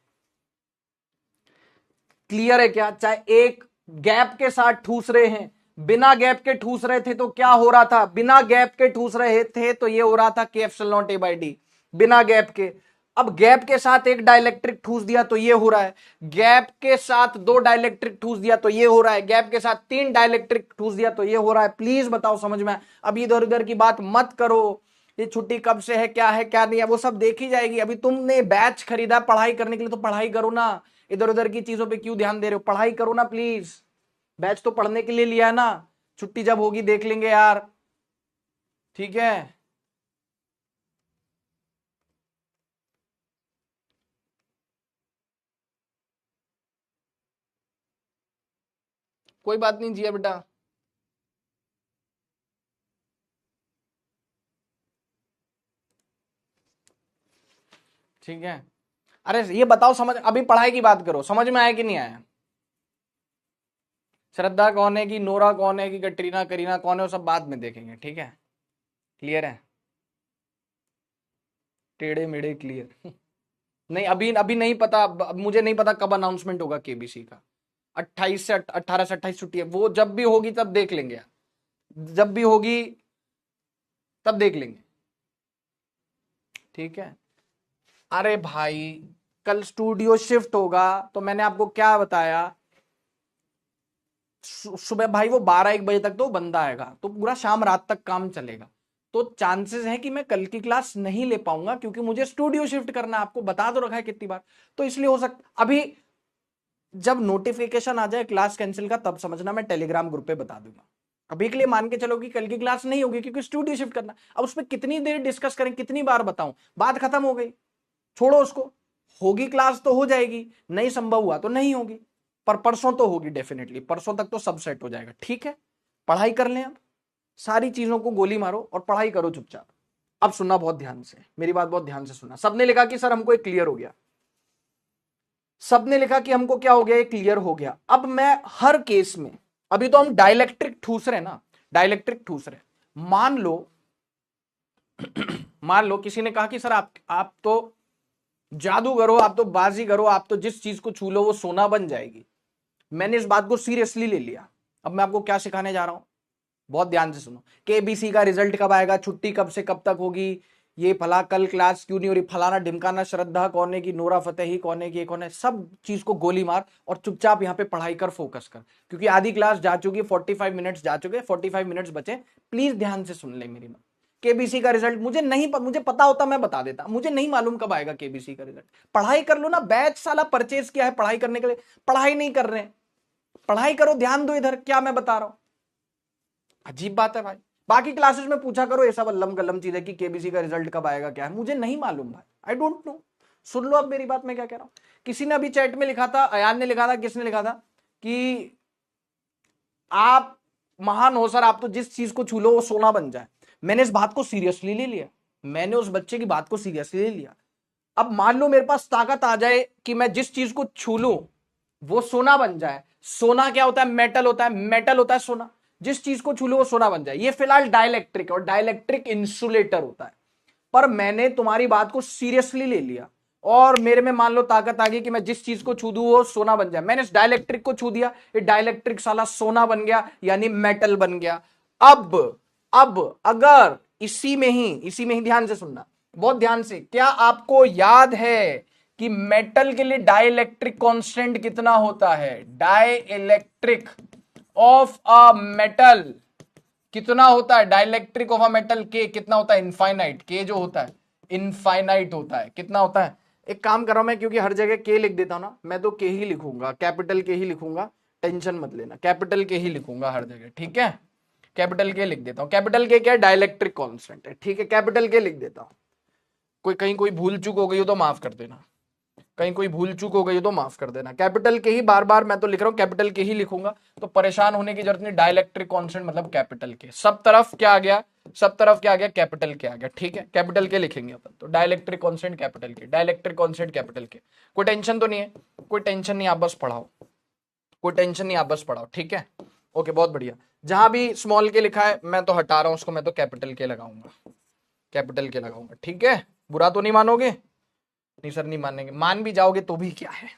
क्लियर है क्या? चाहे एक गैप के साथ ठूस रहे हैं, बिना गैप के ठूस रहे थे तो क्या हो रहा था? बिना गैप के ठूस रहे थे तो ये हो रहा था K(Epsilon(A)/d), बिना गैप के। अब गैप के साथ एक डाइलेक्ट्रिक ठूस दिया तो ये हो रहा है, गैप के साथ 2 डाइलेक्ट्रिक ठूस दिया तो ये हो रहा है, गैप के साथ 3 डाइलेक्ट्रिक ठूस दिया तो ये हो रहा है। प्लीज बताओ समझ में? अब इधर उधर की बात मत करो, ये छुट्टी कब से है, क्या नहीं है, वो सब देखी जाएगी। अभी तुमने बैच खरीदा पढ़ाई करने के लिए, तो पढ़ाई करो ना, इधर उधर की चीजों पे क्यों ध्यान दे रहे हो, पढ़ाई करो ना प्लीज। बैच तो पढ़ने के लिए लिया है ना, छुट्टी जब होगी देख लेंगे यार, ठीक है। कोई बात नहीं जिया बेटा, ठीक है। अरे ये बताओ, समझ, अभी पढ़ाई की बात करो, समझ में आया कि नहीं आया? श्रद्धा कौन है, कि नोरा कौन है, कि कटरीना करीना कौन है, वो सब बाद में देखेंगे, ठीक है। क्लियर है? टेढ़े मेढ़े क्लियर। नहीं, अभी अभी नहीं पता, अब मुझे नहीं पता कब अनाउंसमेंट होगा केबीसी का। 28 से 18 से 28 छुट्टी है, वो जब भी होगी तब देख लेंगे यार, जब भी होगी तब देख लेंगे, ठीक है। अरे भाई कल स्टूडियो शिफ्ट होगा, तो मैंने आपको क्या बताया, सुबह भाई वो 12-1 बजे तक तो बंदा आएगा, तो पूरा शाम रात तक काम चलेगा। तो चांसेस है कि मैं कल की क्लास नहीं ले पाऊंगा, क्योंकि मुझे स्टूडियो शिफ्ट करना है, आपको बता तो रखा है कितनी बार। तो इसलिए हो सकता, अभी जब नोटिफिकेशन आ जाए क्लास कैंसिल का, तब समझना मैं टेलीग्राम ग्रुप पे बता दूंगा। अभी के लिए मान के चलो कि कल की क्लास नहीं होगी, क्योंकि स्टूडियो शिफ्ट करना। अब उसमें कितनी देर डिस्कस करें, कितनी बार बताऊं, बात खत्म हो गई, छोड़ो उसको। होगी क्लास तो हो जाएगी, नहीं संभव हुआ तो नहीं होगी, पर परसों तो होगी डेफिनेटली, परसों तक तो सब सेट हो जाएगा, ठीक है। पढ़ाई कर लें, अब सारी चीजों को गोली मारो और पढ़ाई करो चुपचाप। अब सुनना बहुत ध्यान से, मेरी बात बहुत ध्यान से सुनना। सबने लिखा कि सर हमको एक क्लियर हो गया, सबने लिखा कि हमको क्या हो गया, एक क्लियर हो गया। अब मैं हर केस में, अभी तो हम डायलेक्ट्रिक ठूस रहे ना, डायलेक्ट्रिक ठूस रहे। मान लो मान लो किसी ने कहा कि सर आप तो जादूगर हो, आप तो बाजीगर हो, आप तो जिस चीज को छू लो वो सोना बन जाएगी। मैंने इस बात को सीरियसली ले लिया। अब मैं आपको क्या सिखाने जा रहा हूं, बहुत ध्यान से सुनो। केबीसी का रिजल्ट कब आएगा, छुट्टी कब से कब तक होगी, ये फला कल क्लास क्यों नहीं हो रही, फलाना ढिमकाना, श्रद्धा कौन है, कि नोरा फतेही कौन है, कि कौन है, सब चीज को गोली मार और चुपचाप यहां पे पढ़ाई कर, फोकस कर। क्योंकि आधी क्लास जा चुकी, 45 मिनट्स जा चुके, 45 मिनट्स बचे। प्लीज ध्यान से सुन ले मेरी बात। केबीसी का रिजल्ट मुझे नहीं, मुझे पता होता मैं बता देता, मुझे नहीं मालूम कब आएगा केबीसी का रिजल्ट। पढ़ाई कर लो ना, बैच साला परचेज किया है पढ़ाई करने के लिए, पढ़ाई नहीं कर रहे हैं। पढ़ाई करो, ध्यान दो इधर, क्या मैं बता रहा हूं, अजीब बात है भाई। बाकी क्लासेस में पूछा करो ये सब अल्लम गल्लम चीज है कि केबीसी का रिजल्ट कब आएगा, क्या है, मुझे नहीं मालूम भाई, आई डोंट नो। सुन लो अब मेरी बात, मैं क्या कह रहा हूं। किसी ने अभी चैट में लिखा था, अयान ने लिखा था, किसने लिखा था कि आप महान हो सर, आप तो जिस चीज को छू लो वो सोना बन जाए। मैंने इस बात को सीरियसली ले लिया, मैंने उस बच्चे की बात को सीरियसली ले लिया। अब मान लो मेरे पास ताकत आ जाए कि मैं जिस चीज को छू लूं वो सोना बन जाए। सोना क्या होता है, मेटल होता है, मेटल होता है सोना। जिस चीज को छू लो वो सोना बन जाए, ये फिलहाल डाइलेक्ट्रिक और डाइलेक्ट्रिक इंसुलेटर होता है। पर मैंने तुम्हारी बात को सीरियसली ले लिया और मेरे में मान लो ताकत आ गई कि मैं जिस चीज को छू दूं वो सोना बन जाए। मैंने इस डाइलेक्ट्रिक को छू दिया, ये डाइलेक्ट्रिक साला सोना बन गया, यानी मेटल बन गया। अब अगर इसी में ही ध्यान से सुनना, बहुत ध्यान से। क्या आपको याद है कि मेटल के लिए डाइलेक्ट्रिक कांस्टेंट कितना होता है, डाइलेक्ट्रिक ऑफ अ मेटल कितना होता है, डाइलेक्ट्रिक ऑफ अ मेटल के कितना होता है, इनफाइनाइट। के जो होता है इनफाइनाइट होता है, कितना होता है। एक काम कर रहा हूं मैं, क्योंकि हर जगह के लिख देता हूं ना, मैं तो के ही लिखूंगा, कैपिटल के ही लिखूंगा, टेंशन मत लेना, कैपिटल के ही लिखूंगा हर जगह, ठीक है। कैपिटल के लिख देता हूं, कैपिटल के क्या है, डाइलेक्ट्रिक कांस्टेंट है, ठीक है, कैपिटल के लिख देता हूं। कोई कहीं कोई भूल चूक हो गई हो तो माफ कर देना, कहीं कोई भूल चूक हो गई हो तो माफ कर देना। कैपिटल के ही बार बार मैं तो लिख रहा हूं, कैपिटल के ही लिखूंगा, तो परेशान होने की जरूरत नहीं। डाइलेक्ट्रिक कांस्टेंट मतलब कैपिटल के, सब तरफ क्या आ गया, सब तरफ क्या आ गया, कैपिटल के आ गया, ठीक है। कैपिटल के लिखेंगे अपन, तो डाइलेक्ट्रिक कांस्टेंट कैपिटल के, डाइलेक्ट्रिक कांस्टेंट कैपिटल के। कोई टेंशन तो नहीं है, कोई टेंशन नहीं, आप बस पढ़ाओ, कोई टेंशन नहीं, आप बस पढ़ाओ, ठीक है। ओके, बहुत बढ़िया। जहां भी स्मॉल के लिखा है मैं तो हटा रहा हूं उसको, मैं तो कैपिटल के लगाऊंगा, कैपिटल के लगाऊंगा, ठीक है। बुरा तो नहीं मानोगे? नहीं सर नहीं मानेंगे, मान भी जाओगे तो भी क्या है,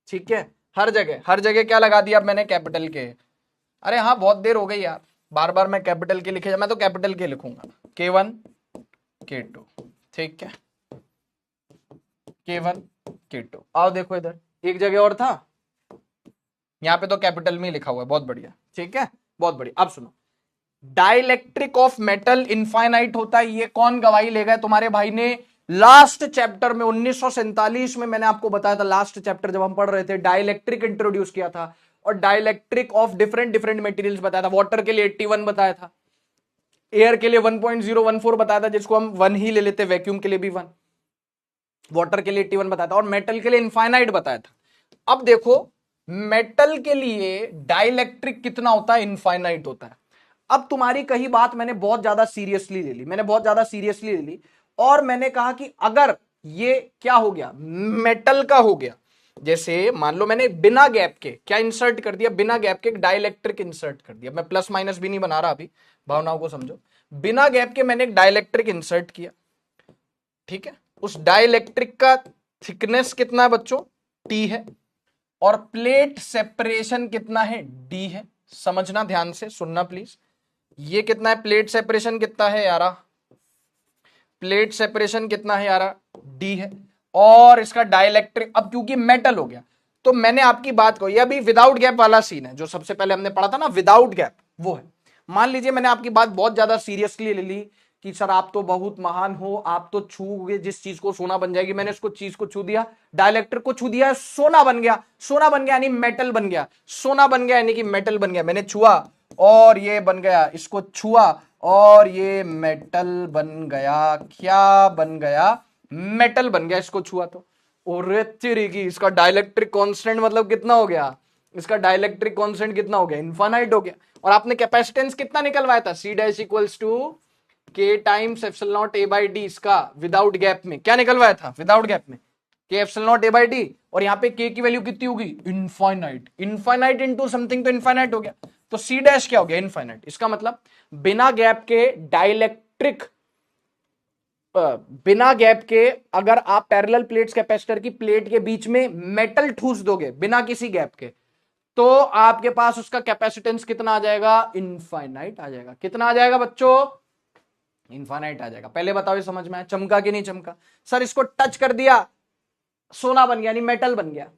ठीक है। हर जगह क्या लगा दिया अब मैंने, कैपिटल के। अरे हाँ, बहुत देर हो गई यार, बार बार मैं कैपिटल के लिखे, मैं तो कैपिटल के लिखूंगा, K1 K2, ठीक है, K1 K2। आओ देखो इधर, एक जगह और था, यहाँ पे तो कैपिटल में लिखा हुआ है, बहुत बढ़िया, ठीक है, बहुत बढ़िया। अब सुनो, डाइलेक्ट्रिक ऑफ मेटल इनफाइनाइट होता है। ये कौन गवाही ले गए? तुम्हारे भाई ने लास्ट चैप्टर में 1947 में मैंने आपको बताया था, लास्ट चैप्टर जब हम पढ़ रहे थे, डाइलेक्ट्रिक इंट्रोड्यूस किया था और dielectric of different different materials बताया था। वाटर के लिए 81 बताया था, एयर के लिए 1.014 बताया था, जिसको हम 1 ही ले लेते, वैक्यूम के लिए भी 1, वाटर के लिए 81 बताया था, और मेटल के लिए इनफाइनाइट बताया था। अब देखो मेटल के लिए डाइलेक्ट्रिक कितना होता है? इनफाइनाइट होता है। अब तुम्हारी कही बात मैंने बहुत ज्यादा सीरियसली ले ली और मैंने कहा कि अगर ये क्या हो गया, मेटल का हो गया, जैसे मान लो मैंने बिना गैप के क्या इंसर्ट कर दिया, बिना गैप के डाइलेक्ट्रिक इंसर्ट कर दिया। मैं प्लस माइनस भी नहीं बना रहा अभी, भावनाओं को समझो। बिना गैप के मैंने एक डाइलेक्ट्रिक इंसर्ट किया, ठीक है। उस डाइलेक्ट्रिक का थिकनेस कितना है बच्चों? टी है, और प्लेट सेपरेशन कितना है? डी है। समझना, ध्यान से सुनना प्लीज। ये कितना है? प्लेट सेपरेशन कितना है यारा? प्लेट सेपरेशन कितना है यारा? डी है। और इसका डाइलेक्ट्रिक, अब क्योंकि मेटल हो गया तो मैंने आपकी बात को, ये अभी विदाउट गैप वाला सीन है जो सबसे पहले हमने पढ़ा था ना, विदाउट गैप, वो है। मान लीजिए मैंने आपकी बात बहुत ज्यादा सीरियसली ले ली कि सर आप तो बहुत महान हो, आप तो छूगे जिस चीज को सोना बन जाएगी। मैंने इसको चीज को छू दिया, डाइलेक्ट्रिक को छू दिया, सोना बन गया। सोना बन गया यानी मेटल बन गया, सोना बन गया यानी कि मेटल बन गया। मैंने छुआ और ये बन गया, इसको छुआ और ये मेटल बन गया। क्या बन गया? मेटल बन गया, इसको छुआ तो। और तेरी की, इसका डाइलेक्ट्रिक कांस्टेंट मतलब कितना हो गया? इसका डाइलेक्ट्रिक कांस्टेंट कितना हो गया? इनफाइनाइट हो गया। और आपने कैपेसिटेंस कितना निकलवाया था? सी डैश इक्वल्स टू के times epsilon naught A by D. इसका विदाउट गैप में क्या निकलवाया था? विदाउट गैप में के epsilon naught A by D. और यहाँ पे के की वैल्यू कितनी होगी? इनफाइनाइट। इनफाइनाइट इनटू समथिंग तो इनफाइनाइट हो गया, तो सी डैश क्या हो गया? इनफाइनाइट। इसका मतलब बिना गैप के डाइलेक्ट्रिक, बिना गैप के अगर आप पैरेलल प्लेट्स कैपेसिटर की प्लेट के बीच में मेटल ठूस दोगे बिना किसी गैप के, तो आपके पास उसका कैपेसिटेंस कितना आ जाएगा? इनफाइनाइट आ जाएगा। कितना आ जाएगा बच्चों? इनफाइनाइट आ जाएगा। पहले बताओ ये समझ में आया? चमका कि नहीं चमका? सर इसको टच कर दिया, सोना बन गया, यानी मेटल बन गया।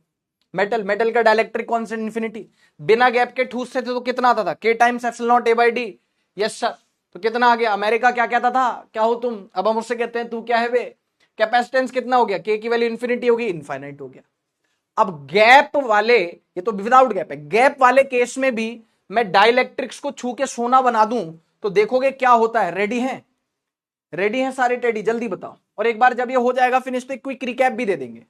मेटल, मेटल का डाइलेक्ट्रिक कांस्टेंट इन्फिनिटी। बिना गैप के ठूस से थे तो कितना आता था? के times epsilon naught A by D. Yes sir. तो कितना आ गया? अमेरिका क्या कहता था? क्या हो तुम? अब हम उससे कहते हैं तू क्या है बे। कैपेसिटेंस कितना हो गया? के की वैल्यू इन्फिनिटी होगी, इनफाइनाइट हो गया। अब गैप वाले, ये तो विदाउट गैप है, गैप वाले केस में भी मैं डाइलेक्ट्रिक्स को छू के सोना बना दूं तो देखोगे क्या होता है। रेडी हैं? रेडी हैं सारे टेडी? जल्दी बताओ। और एक बार जब ये हो जाएगा फिनिश तो एक क्विक रिकैप भी दे देंगे।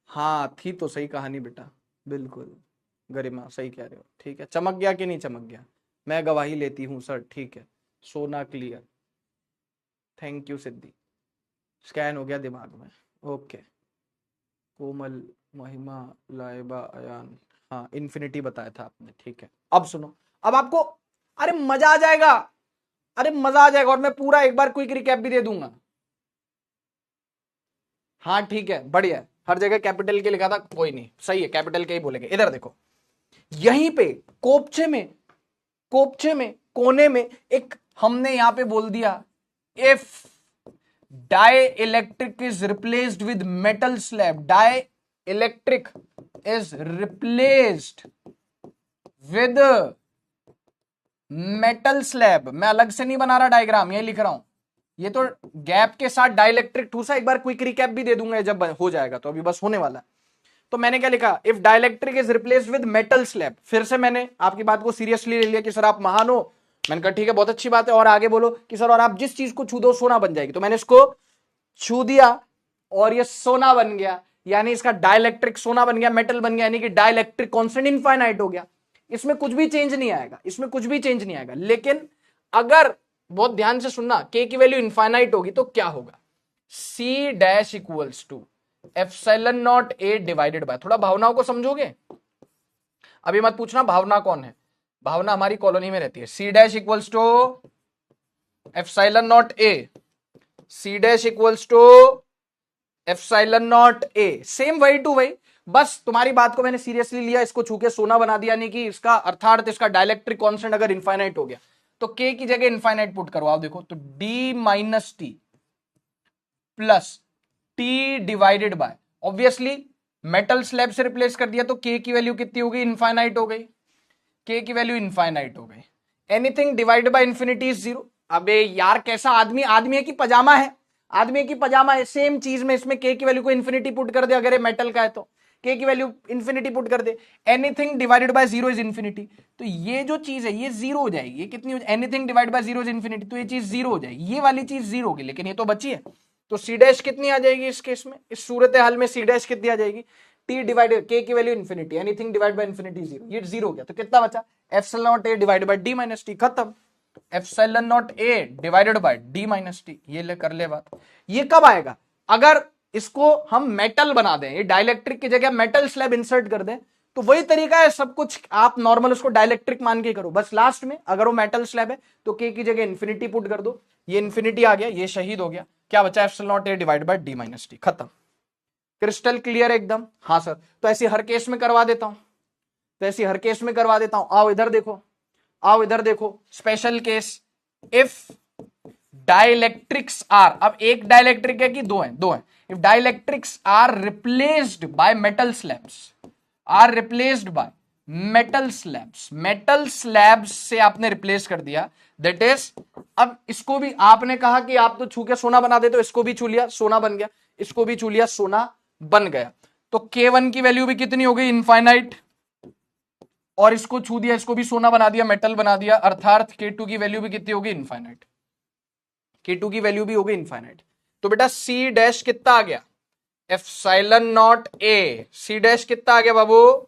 हाँ थी तो सही कहानी बेटा, बिल्कुल गरिमा सही कह रहे हो। ठीक है, चमक गया कि नहीं चमक गया? मैं गवाही लेती हूं सर। ठीक है, सोना clear. Thank you Siddhi, scan हो गया दिमाग में। ओके, कोमल, महिमा, लाइबा, अयान, हाँ इन्फिनिटी बताया था आपने। ठीक है, अब सुनो, अब आपको अरे मजा आ जाएगा, अरे मजा आ जाएगा। और मैं पूरा एक बार क्विक रिकैप भी दे दूंगा। हाँ ठीक है, बढ़िया है। हर जगह कैपिटल के लिखा था, कोई नहीं, सही है, कैपिटल के ही बोलेंगे। इधर देखो, यहीं पे कोपचे में, कोपचे में कोने में एक हमने यहां पे बोल दिया, if dielectric is replaced with metal slab, dielectric is replaced with metal slab. मैं अलग से नहीं बना रहा डायग्राम, ये लिख रहा हूं। ये तो गैप के साथ डाइलेक्ट्रिक ठूसा। एक बार क्विक रिकैप भी दे दूंगा जब हो जाएगा, तो अभी बस होने वाला है। तो मैंने क्या लिखा? If dielectric is replaced with metal slab. फिर से मैंने आपकी बात को सीरियसली ले लिया कि सर आप महान हो। मैंने कहा ठीक है, बहुत अच्छी बात है। और आगे बोलो कि सर और आप जिस चीज को छू दो सोना बन जाएगी। तो मैंने इसको छू दिया और ये सोना बन गया, यानी इसका डाइलेक्ट्रिक सोना बन गया, मेटल बन गया, यानी कि डाइलेक्ट्रिक कांस्टेंट इनफाइनाइट हो गया। इसमें कुछ भी चेंज नहीं आएगा, इसमें कुछ भी चेंज नहीं आएगा। लेकिन अगर, बहुत ध्यान से सुनना, के की वैल्यू इनफाइनाइट होगी तो क्या होगा? C dash equals to epsilon naught A divided by, थोड़ा भावनाओं को समझोगे? अभी मत पूछना भावना कौन है, भावना हमारी कॉलोनी में रहती है। C dash equals to epsilon naught A, C dash equals to epsilon naught A, same वही टू वही। बस तुम्हारी बात को मैंने सीरियसली लिया, इसको छू के सोना बना दिया, यानी कि इसका अर्थात इसका डाइलेक्ट्रिक कांस्टेंट अगर इनफाइनाइट हो गया तो के की जगह इनफाइनाइट पुट करवाओ। देखो तो D minus T plus T divided by, obviously metal slab से रिप्लेस कर दिया तो के की वैल्यू कितनी हो गई, इनफाइनाइट हो गई, के की वैल्यू इनफाइनाइट हो गई। Anything divide by infinity is zero. अबे यार कैसा आदमी, आदमी है कि पजामा है, आदमी है कि पजामा है, सेम चीज में इसमें के की वैल्यू को इन्फिनिटी पुट कर दे, अगर ये मेटल का है तो के की वैल्यू इन्फिनिटी पुट कर दे। Anything divided by zero is infinity, तो ये जो चीज है ये जीरो हो जाएगी, ये कितनी हो जाएगी, anything divide bye zero is infinity, तो ये चीज जीरो हो जाएगी, ये वाली चीज जीरो होगी, लेकिन ये तो बची है, तो सी डैश कितनी आ जाएगी इस केस में, इस सूरत हाल में सी डैश कितनी आ जाएगी, टी डिवाइडेड के की value infinity, anything divide by infinity zero, ये जीरो हो गया, तो कितना बचा, epsilon naught A divided by D minus T, खत्म। Epsilon naught A divided by D minus T, ये ले कर ले बात। ये कब आएगा, अगर इसको हम मेटल बना दें, ये डाइलेक्ट्रिक की जगह मेटल स्लैब इंसर्ट कर दें, तो वही तरीका है, सब कुछ आप नॉर्मल उसको डाइलेक्ट्रिक मान के करो, बस लास्ट में अगर वो मेटल स्लैब है तो के की जगह इन्फिनिटी पुट कर दो, ये इन्फिनिटी आ गया, ये शहीद हो गया, क्या बचा, epsilon naught A divided by D minus T, खत्म। क्रिस्टल क्लियर एकदम, हाँ सर, तो ऐसे हर केस में करवा देता हूं, तो ऐसे हर केस में करवा देता हूं, आओ इधर देखो, आओ इधर देखो, special case, if dielectrics are, अब एक डाइलेक्ट्रिक है कि दो हैं, दो हैं, if dielectrics are replaced by metal slabs, are replaced by metal slabs, metal slabs से आपने रिप्लेस कर दिया, दैट इज, अब इसको भी आपने कहा कि आप तो छू के सोना बना दे, तो इसको भी छू लिया सोना बन गया, इसको भी छू लिया सोना बन गया, तो K1 की वैल्यू भी कितनी हो गई, इनफाइनाइट, और इसको छू दिया, इसको भी सोना बना दिया, मेटल बना दिया, अर्थात K2 की वैल्यू भी कितनी होगी, इनफाइनाइट, K2 की वैल्यू भी होगी इनफाइनाइट। तो बेटा सी डैश कितना आ गया, epsilon naught A, C dash कितना आ गया बाबू,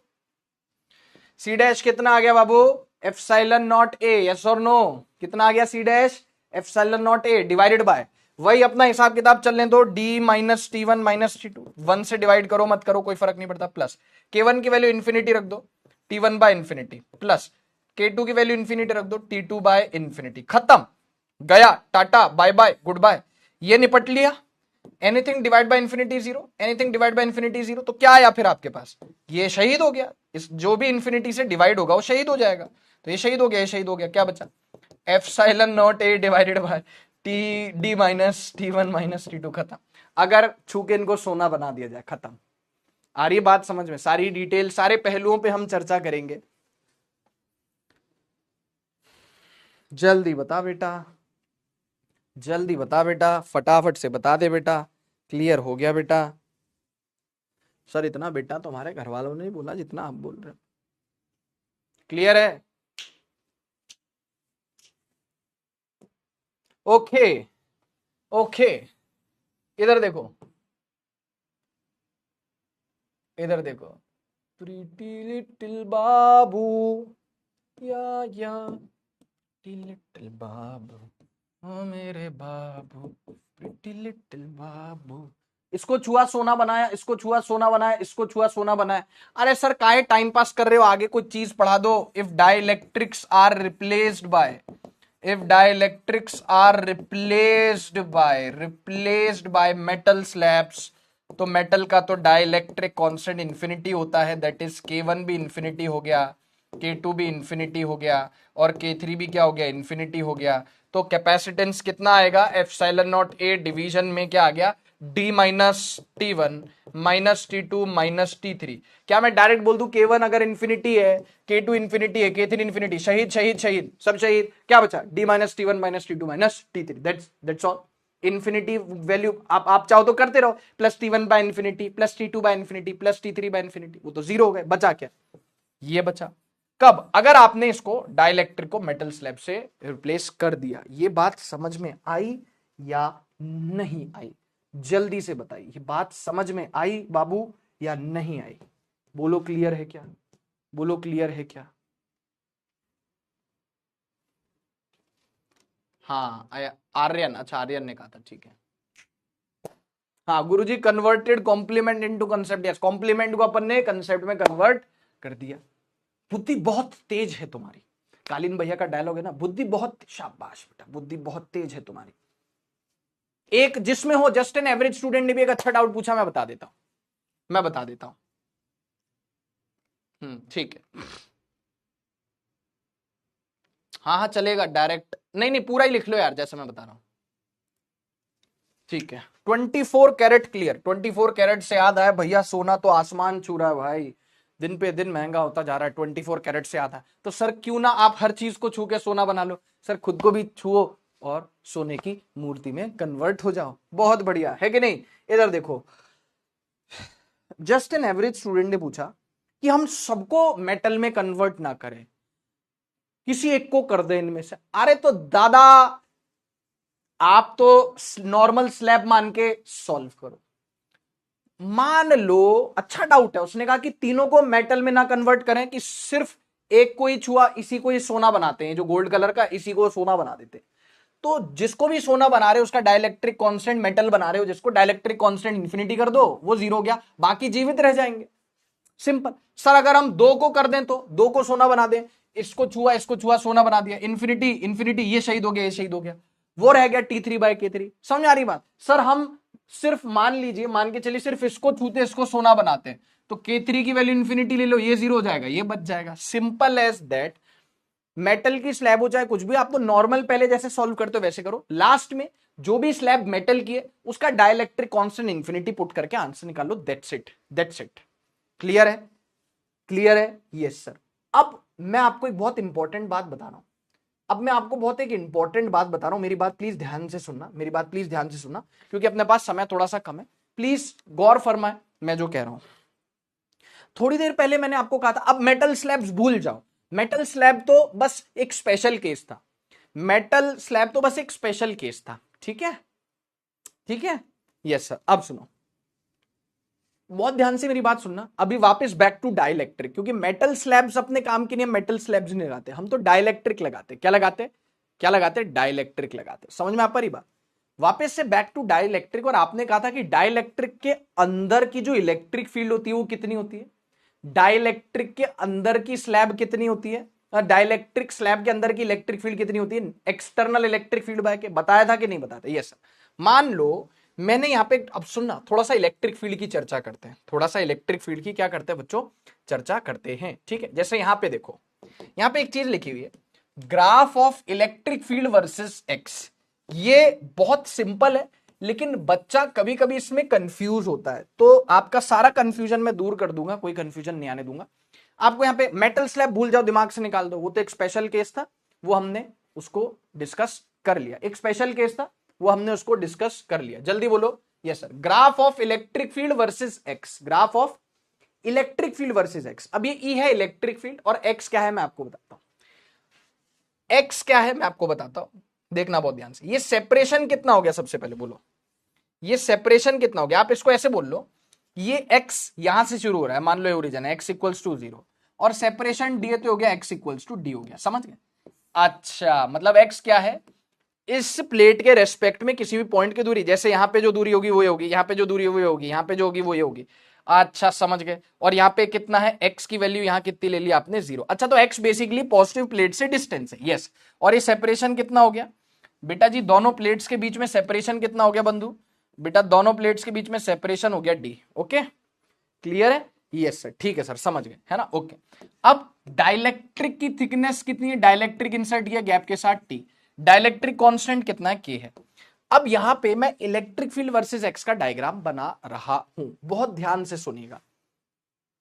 सी डैश कितना आ गया बाबू, एप्सिलॉन नॉट ए, यस और नो, कितना आ गया C dash, epsilon naught A divided by, वही अपना हिसाब किताब चलने दो, D minus T one minus T two, one से डिवाइड करो मत करो कोई फर्क नहीं पड़ता, प्लस K1 की वैल्यू इन्फिनिटी रख दो, T1 by infinity, plus K2 की वैल्यू इन्फिनिटी रख दो, T2 बाय इन्फिनिटी, खत्म, गया, टाटा बाय बाय गुड बाय, ये निपट लिया। Anything divide by infinity zero, anything divide by infinity zero, तो क्या आया फिर आपके पास, ये शहीद हो गया, इस जो भी इंफिनिटी से डिवाइड होगा वो शहीद हो जाएगा, तो ये शहीद हो गया, ये शहीद हो गया, क्या बचा, epsilon naught A divided by T D minus T one minus T two, खत्म। अगर छू के इनको सोना बना दिया जाए, खत्म। आ रही बात समझ में, सारी डिटेल सारे पहलुओं पे हम चर्चा करेंगे, जल्दी बता बेटा, जल्दी बता बेटा, फटाफट से बता दे बेटा, क्लियर हो गया बेटा, सर इतना बेटा तुम्हारे घर वालों ने नहीं बोला जितना आप बोल रहे हो, क्लियर है, ओके, ओके, इधर देखो, इधर देखो, प्रीटी लिटिल बाबू, या लिटिल बाबू, ओ मेरे बाबू, प्रीटी लिटिल बाबू, इसको छुआ सोना बनाया, इसको छुआ सोना बनाया, इसको छुआ सोना बनाया, अरे सर काहे टाइम पास कर रहे हो, आगे कोई चीज पढ़ा दो। If dielectrics are replaced by, if dielectrics are replaced by metal slabs, तो मेटल का तो डाइलेक्ट्रिक कांस्टेंट इंफिनिटी होता है, दैट इज K1 भी इंफिनिटी हो गया, K2 भी इंफिनिटी हो गया, और K3 भी क्या हो गया, इंफिनिटी हो गया, तो कैपेसिटेंस कितना आएगा, एप्सिलॉन नॉट ए डिवीजन में क्या आ गया, D minus T one minus T two minus T three. क्या मैं डायरेक्ट बोल दूं K1 अगर इंफिनिटी है, K2 इंफिनिटी है, K3 इंफिनिटी, शहीद शहीद शहीद सब शहीद, क्या बचा, D minus T one minus T two minus T three, that's all. Infinity value आप चाहो तो करते रहो, plus T1 by infinity, plus T2 by infinity, plus T3 by infinity, वो तो जीरो हो गए, बचा क्या, ये बचा। कब, अगर आपने इसको डाइलेक्ट्रिक को मेटल स्लैब से रिप्लेस कर दिया। ये बात समझ में आई या नहीं आई, जल्दी से बताइए, ये बात समझ में आई बाबू या नहीं आई, बोलो क्लियर है क्या, बोलो क्लियर है क्या, हाँ आर्यन, अच्छा आर्यन ने कहा था, ठीक है, हाँ गुरुजी, converted complement into concept, yes, complement को अपन ने कंसेप्ट में कन्वर्ट कर दिया। बुद्धि बहुत तेज है तुम्हारी, कालीन भैया का डायलॉग है ना, बुद्धि बहुत, शाबाश बेटा, बुद्धि बहुत तेज है तुम्हारी। एक जिसमें हो जस्ट एन एवरेज स्टूडेंट ने भी एक अच्छा डाउट पूछा, मैं बता देता हूं, मैं बता देता हूं, ठीक है, हाँ हाँ चलेगा, डायरेक्ट नहीं नहीं पूरा ही लिख लो यार, जैसे मैं बता रहा हूं, ठीक है, 24 कैरेट क्लियर। 24 कैरेट से याद आया भैया, सोना तो आसमान छू रहा है भाई, दिन पे दिन महंगा होता जा रहा है। 24 कैरेट से आता है तो सर क्यों ना आप हर चीज को छू के सोना बना लो, सर खुद को भी छुओ और सोने की मूर्ति में कन्वर्ट हो जाओ। बहुत बढ़िया है कि नहीं। इधर देखो, जस्ट एन एवरेज स्टूडेंट ने पूछा कि हम सबको मेटल में कन्वर्ट ना करें, किसी एक को कर दे इनमें से। अरे तो दादा आप तो नॉर्मल स्लैब मान के सॉल्व करो। मान लो, अच्छा डाउट है, उसने कहा कि तीनों को मेटल में ना कन्वर्ट करें, कि सिर्फ एक को ही छुआ, इसी को ही सोना बनाते हैं, जो गोल्ड कलर का इसी को सोना बना देते। तो जिसको भी सोना बना रहे हो उसका डाइलेक्ट्रिक कांस्टेंट मेटल बना रहे हो, जिसको डाइलेक्ट्रिक कांस्टेंट इंफिनिटी कर दो, वो जीरो हो गया, बाकी जीवित रह जाएंगे। सिंपल। सर अगर हम दो को कर दें तो दो को सोना बना दें, इसको छुआ सोना बना दिया, इंफिनिटी इंफिनिटी, ये शहीद हो गया, ये शहीद हो गया, वो रह गया T3/K3। समझ आ रही बात। सर हम सिर्फ मान लीजिए, मान के चलिए सिर्फ इसको छूते इसको सोना बनाते हैं, तो K3 की वैल्यू इंफिनिटी ले लो, ये जीरो हो जाएगा, ये बच जाएगा। Simple as that. मेटल की स्लैब हो चाहे कुछ भी, आप तो नॉर्मल पहले जैसे सॉल्व करते हो वैसे करो, लास्ट में जो भी स्लैब मेटल की है उसका डाइलेक्ट्रिक कांस्टेंट इंफिनिटी पुट करके आंसर निकाल लो। That's it, that's it. Clear है, क्लियर है। Yes sir. अब मैं आपको एक बहुत इंपॉर्टेंट बात बता रहा हूं, अब मैं आपको बहुत एक इंपॉर्टेंट बात बता रहा हूं, मेरी बात प्लीज ध्यान से सुनना, मेरी बात प्लीज ध्यान से सुनना, क्योंकि अपने पास समय थोड़ा सा कम है। प्लीज गौर फरमाए मैं जो कह रहा हूं। थोड़ी देर पहले मैंने आपको कहा था अब मेटल स्लैब्स भूल जाओ, मेटल स्लैब तो बस एक स्पेशल केस था, मेटल स्लैब तो बस एक स्पेशल केस था। ठीक है, ठीक है। Yes sir. अब सुनो, बहुत ध्यान से मेरी बात सुनना, अभी वापस बैक टू डाइलेक्ट्रिक, क्योंकि मेटल स्लैब्स अपने काम के लिए मेटल स्लैब्स नहीं लगाते, हम तो डाइलेक्ट्रिक लगाते। क्या लगाते, क्या लगाते, डाइलेक्ट्रिक लगाते। समझ में आ पा रही बात। वापस से बैक टू डाइलेक्ट्रिक। और आपने कहा था कि डाइलेक्ट्रिक के अंदर की जो इलेक्ट्रिक फील्ड होती है वो कितनी होती है, डाइलेक्ट्रिक के अंदर की स्लैब कितनी होती है, डाइलेक्ट्रिक स्लैब के अंदर की इलेक्ट्रिक फील्ड कितनी होती है, एक्सटर्नल इलेक्ट्रिक फील्ड बाय के बताया था कि नहीं बताया था। Yes sir. मान लो मैंने यहां पे, अब सुनना, थोड़ा सा इलेक्ट्रिक फील्ड की चर्चा करते हैं, थोड़ा सा इलेक्ट्रिक फील्ड की क्या करते हैं बच्चों, चर्चा करते हैं। ठीक है, जैसे यहां पे देखो, यहां पे एक चीज लिखी हुई है, graph of electric field versus x. ये बहुत सिंपल है, लेकिन बच्चा कभी कभी इसमें कंफ्यूज होता है, तो आपका सारा कंफ्यूजन मैं दूर कर दूंगा, कोई कंफ्यूजन नहीं आने दूंगा आपको। यहां पे मेटल स्लैब भूल जाओ, दिमाग से निकाल दो, वो तो एक स्पेशल केस था, वो हमने उसको डिस्कस कर लिया, एक स्पेशल केस था, वो हमने उसको डिस्कस कर लिया। जल्दी बोलो। Yes sir. Graph of electric field versus x, graph of electric field versus x. अब ये ई है इलेक्ट्रिक फील्ड और एक्स क्या है मैं आपको बताता हूं, एक्स क्या है मैं आपको बताता हूं, देखना बहुत ध्यान से। ये सेपरेशन कितना हो गया सबसे पहले बोलो, ये सेपरेशन कितना हो गया। आप इसको ऐसे बोल लो, ये x यहां से शुरू हो रहा है, मान लो ये ओरिजिन है, x इक्वल्स टू 0, और सेपरेशन डी तो हो गया x इक्वल्स टू डी हो गया। समझ गए। अच्छा, मतलब x क्या है, इस प्लेट के रेस्पेक्ट में किसी भी पॉइंट की दूरी, जैसे यहां पे जो दूरी होगी वो होगी, यहां पे जो दूरी वो होगी, यहां पे जो होगी वो होगी। अच्छा समझ गए। और यहां पे कितना है, x की वैल्यू यहां कितनी ले ली आपने, 0। अच्छा, तो x बेसिकली पॉजिटिव प्लेट से डिस्टेंस है। यस। और ये सेपरेशन कितना हो गया बेटा जी, दोनों प्लेट्स के बीच में सेपरेशन कितना हो गया बंधु बेटा, दोनों प्लेट्स के बीच में सेपरेशन हो गया d। ओके, क्लियर है। यस सर, ठीक है सर, समझ गए है ना। ओके, अब डाइलेक्ट्रिक की थिकनेस कितनी है, डाइलेक्ट्रिक इंसर्ट किया गैप के साथ t, डाइलेक्ट्रिक कांस्टेंट कितना है, k है। अब यहां पे मैं इलेक्ट्रिक फील्ड वर्सेस एक्स का डायग्राम बना रहा हूं, बहुत ध्यान से सुनिएगा,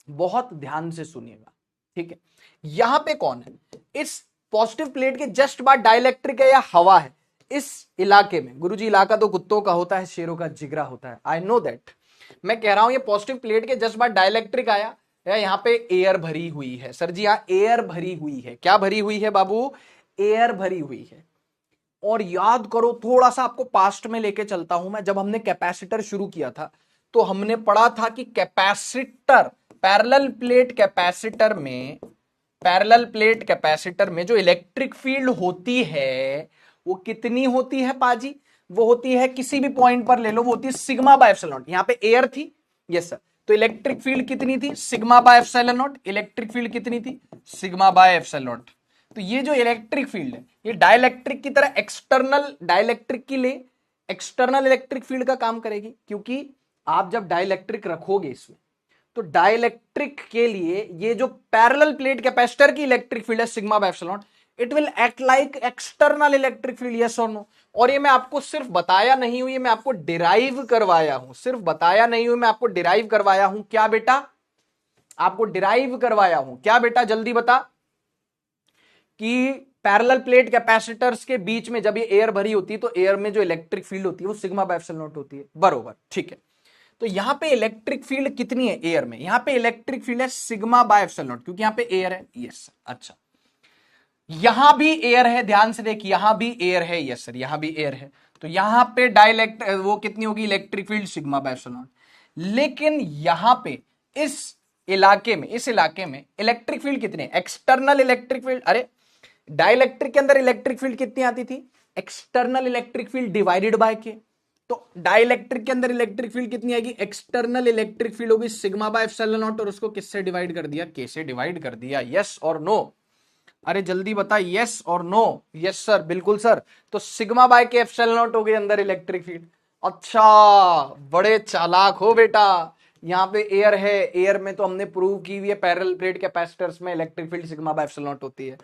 बहुत ध्यान से सुनिएगा। ठीक है, यहां पे कौन है, इस पॉजिटिव प्लेट के जस्ट बाद डाइलेक्ट्रिक है या हवा है इस इलाके में। गुरुजी इलाका तो कुत्तों का होता है, शेरों का जिगरा होता है, आई नो दैट। मैं कह रहा हूं ये पॉजिटिव प्लेट के जस्ट बाद डाइलेक्ट्रिक आया, यहां पे एयर भरी हुई है। सर जी यहां एयर भरी हुई है, क्या भरी हुई है बाबू, एयर भरी हुई है। और याद करो, थोड़ा सा आपको पास्ट में लेके चलता हूं मैं, जब हमने कैपेसिटर शुरू किया था तो हमने पढ़ा था कि कैपेसिटर, पैरेलल प्लेट कैपेसिटर में, पैरेलल प्लेट कैपेसिटर में जो इलेक्ट्रिक फील्ड होती है वो कितनी होती है पाजी, वो होती है किसी भी पॉइंट पर ले लो, वो होती है सिग्मा बाय एप्सिलॉन नॉट। यहां पे एयर थी, यस सर, तो इलेक्ट्रिक फील्ड कितनी थी, sigma by epsilon naught. Electric field कितनी थी, सिग्मा बाय एप्सिलॉन नॉट। तो ये जो इलेक्ट्रिक फील्ड है ये डाइलेक्ट्रिक की तरह एक्सटर्नल डाइलेक्ट्रिक के लिए एक्सटर्नल इलेक्ट्रिक फील्ड का काम करेगी, क्योंकि आप जब डाइलेक्ट्रिक रखोगे इसमें तो डाइलेक्ट्रिक के लिए ये जो पैरेलल प्लेट कैपेसिटर की इलेक्ट्रिक फील्ड है sigma by epsilon not, it will act like external electric field, yes और नो। और ये मैं आपको सिर्फ बताया नहीं हूं, ये मैं आपको डिराइव करवाया हूं, सिर्फ बताया नहीं हूं, मैं आपको डिराइव करवाया हूं। क्या बेटा? आपको डिराइव करवाया हूं क्या बेटा? जल्दी बता। कि पैरेलल प्लेट कैपेसिटर्स के बीच में जब ये एयर भरी होती है तो एयर में जो इलेक्ट्रिक फील्ड होती है वो सिग्मा बाय एप्सिलॉन नॉट होती है, बरोबर, ठीक है। तो यहां पे इलेक्ट्रिक फील्ड कितनी है एयर में? यहां पे इलेक्ट्रिक फील्ड है सिग्मा बाय एप्सिलॉन नॉट, क्योंकि यहां पे एयर है, यस। अच्छा, यहां भी एयर है, ध्यान से देख, यहां भी एयर है, यस सर, यहां भी एयर है। तो यहां पे डाइलेक्ट वो कितनी होगी electric field? Sigma by epsilon not. लेकिन यहां पे इस इलाके में इलेक्ट्रिक फील्ड कितने? एक्सटर्नल इलेक्ट्रिक फील्ड, अरे डाइलेक्ट्रिक के अंदर इलेक्ट्रिक फील्ड कितनी आती थी? External electric field divided bye के। तो डाइलेक्ट्रिक के अंदर इलेक्ट्रिक फील्ड कितनी आएगी? एक्सटर्नल इलेक्ट्रिक फील्ड होगी सिग्मा बाय एप्सिलॉन नॉट, और उसको किससे डिवाइड कर दिया? के से डिवाइड कर दिया, यस और नो? अरे जल्दी बता, यस और नो? यस सर, बिल्कुल सर। तो सिग्मा बाय के एप्सिलॉन नॉट हो गई अंदर इलेक्ट्रिक फील्ड। अच्छा, बड़े चालाक हो बेटा। यहां पे एयर है, एयर में तो हमने प्रूव की हुई है पैरेलल प्लेट कैपेसिटर्स में electric field sigma by epsilon not होती है।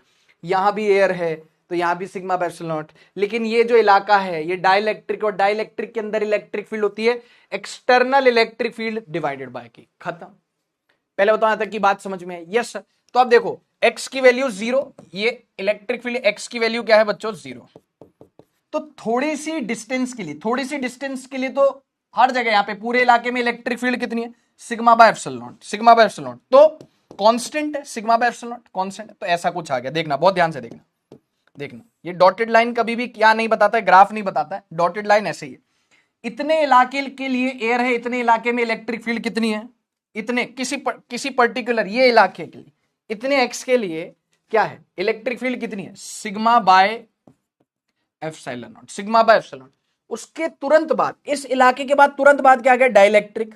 यहां भी एयर है तो यहां भी सिग्मा बाय एप्सिलॉन नॉट। लेकिन ये जो इलाका है ये डाइलेक्ट्रिक, और डाइलेक्ट्रिक के अंदर इलेक्ट्रिक फील्ड होती है external electric field divided bye की। खत्म। पहले बताओ यहां तक की बात समझ में आई? Yes sir. तो अब देखो x की वैल्यू 0, ये इलेक्ट्रिक फील्ड x की वैल्यू क्या है बच्चों? 0। तो थोड़ी सी डिस्टेंस के लिए तो हर जगह यहां पे पूरे इलाके में इलेक्ट्रिक फील्ड कितनी है? Sigma by epsilon not, sigma by epsilon naught. तो कांस्टेंट है sigma by epsilon not, constant है। तो ऐसा कुछ आ गया, देखना बहुत ध्यान से देखना ये डॉटेड लाइन कभी भी क्या नहीं बताता है? ग्राफ नहीं बताता है। डॉटेड लाइन ऐसे ही है। इतने इलाके के लिए एयर है, इतने इलाके में इलेक्ट्रिक फील्ड कितनी है? इतने किसी पर्टिकुलर ये इलाके के लिए, इतने एक्स के लिए क्या है? इलेक्ट्रिक फील्ड कितनी है? Sigma by epsilon not, sigma by epsilon not. उसके तुरंत बाद, इस इलाके के बाद तुरंत बाद क्या आ गया? डाइलेक्ट्रिक।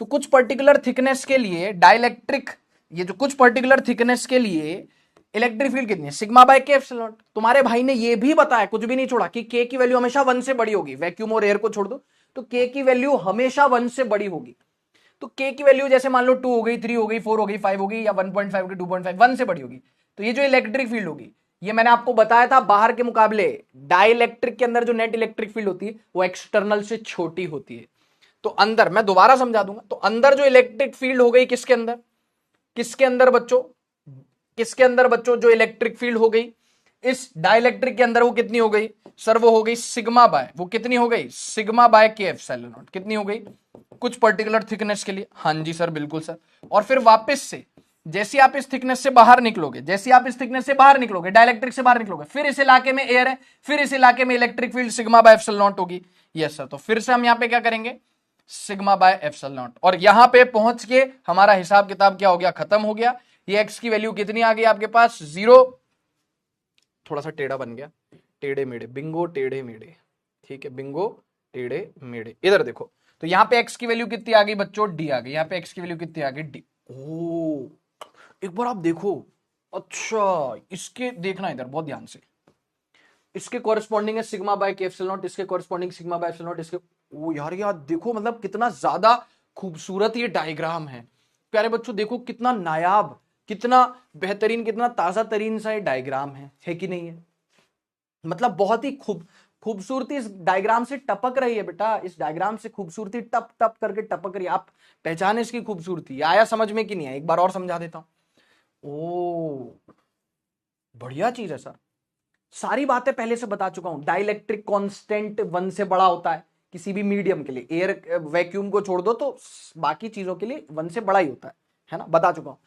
तो कुछ पर्टिकुलर थिकनेस के लिए डाइलेक्ट्रिक, ये जो कुछ पर्टिकुलर थिकनेस के लिए इलेक्ट्रिक फील्ड कितनी है? सिग्मा बाय के एप्सिलॉन नॉट। तुम्हारे भाई ने ये भी बताया, कुछ भी नहीं छोड़ा, कि के की वैल्यू हमेशा 1 से बड़ी होगी। वैक्यूम और एयर को छोड़ दो तो के की वैल्यू हमेशा 1 से बड़ी होगी। तो के की वैल्यू जैसे मान लो 2 हो गई, 3 हो गई, 4 हो गई, 5 हो गई, या 1.5 हो गई, 2.5, 1 से बड़ी होगी। तो ये जो इलेक्ट्रिक फील्ड होगी, ये मैंने आपको बताया था बाहर के मुकाबले डाइलेक्ट्रिक के अंदर जो नेट इलेक्ट्रिक फील्ड होती है वो एक्सटर्नल से छोटी होती है। तो अंदर, मैं दोबारा समझा दूंगा, तो अंदर जो इलेक्ट्रिक फील्ड हो गई किसके अंदर? किसके अंदर बच्चों? किसके अंदर बच्चों जो इलेक्ट्रिक फील्ड हो गई इस डाइलेक्ट्रिक के अंदर, वो कितनी हो गई सर? वो हो गई सिग्मा बाय, वो कितनी हो गई? सिग्मा बाय के एप्सिलॉन नॉट। कितनी हो गई? कुछ पर्टिकुलर थिकनेस के लिए। हाँ जी सर, बिल्कुल सर। और फिर वापस से जैसे आप इस थिकनेस से बाहर निकलोगे, डाइलेक्ट्रिक से बाहर निकलोगे, फिर इस इलाके में एयर है, फिर इस इलाके में electric field sigma by epsilon naught होगी। Yes sir. तो फिर से हम यहां पे क्या करेंगे? Sigma by epsilon naught. और यहां पे पहुंच के हमारा हिसाब किताब क्या हो गया? खत्म हो गया। ये एक्स की वैल्यू कितनी आ गई आपके पास? 0। थोड़ा सा टेढ़ा बन गया, टेढ़े मेढ़े, बिंगो टेढ़े मेढ़े, ठीक है, बिंगो टेढ़े मेढ़े। इधर देखो, तो यहां पे x की वैल्यू कितनी आ गई बच्चों? डी आ गई। यहां पे x की वैल्यू कितनी आ गई? डी। ओ, एक बार आप देखो। अच्छा, इसके देखना इधर बहुत ध्यान से। इसके कॉरेस्पॉन्डिंग है सिग्मा बाय के एप्सिलॉन नॉट, इसके corresponding sigma by epsilon not, इसके। ओ यार, यार देखो, मतलब कितना ज्यादा खूबसूरत ये डायग्राम है। प्यारे बच्चों देखो, कितना नायाब, कितना बेहतरीन, कितना ताजा तरीन सा ये डायग्राम है कि नहीं है? मतलब बहुत ही खूबसूरती इस डायग्राम से टपक रही है बेटा। इस डायग्राम से खूबसूरती टप टप करके टपक रही है। आप पहचाने इसकी खूबसूरती? आया समझ में कि नहीं आया? एक बार और समझा देता हूं। ओ, बढ़िया चीज है सर। सारी बातें पहले से बता चुका हूं। डाइलेक्ट्रिक कांस्टेंट 1 से बड़ा होता है किसी भी मीडियम के लिए। एयर वैक्यूम को छोड़ दो तो बाकी चीजों के लिए 1 से बड़ा ही होता है ना? बता चुका हूं।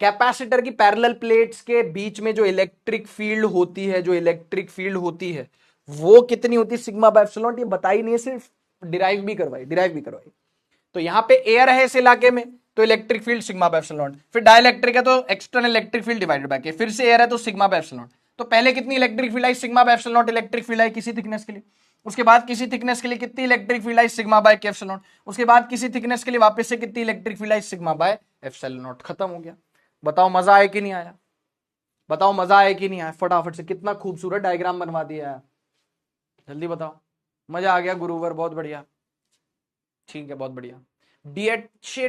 कैपेसिटर की पैरेलल प्लेट्स के बीच में जो इलेक्ट्रिक फील्ड होती है, वो कितनी होती है? Sigma by epsilon not. ये बताई नहीं है, सिर्फ डिराइव भी करवाई। तो यहां पे एयर है इस इलाके में, तो electric field sigma by epsilon naught. फिर डाइलेक्ट्रिक है तो external electric field divided bye के। फिर से एयर है तो सिग्मा बाय एप्सिलॉन नॉट। तो पहले कितनी इलेक्ट्रिक फील्ड आई? Sigma by epsilon naught electric field आई किसी थिकनेस के लिए। उसके बाद किसी थिकनेस के लिए कितनी इलेक्ट्रिक फील्ड आई? सिग्मा बाय के एप्सिलॉन नॉट। उसके बाद किसी थिकनेस के लिए वापस से कितनी इलेक्ट्रिक फील्ड आई? Sigma by epsilon not. खत्म हो गया। बताओ मजा आया कि नहीं आया? बताओ मजा आया कि नहीं आया? फटाफट से, कितना खूबसूरत डायग्राम बनवा दिया है। जल्दी बताओ। मजा आ गया गुरुवर? बहुत बढ़िया, ठीक है, बहुत बढ़िया। डीएचए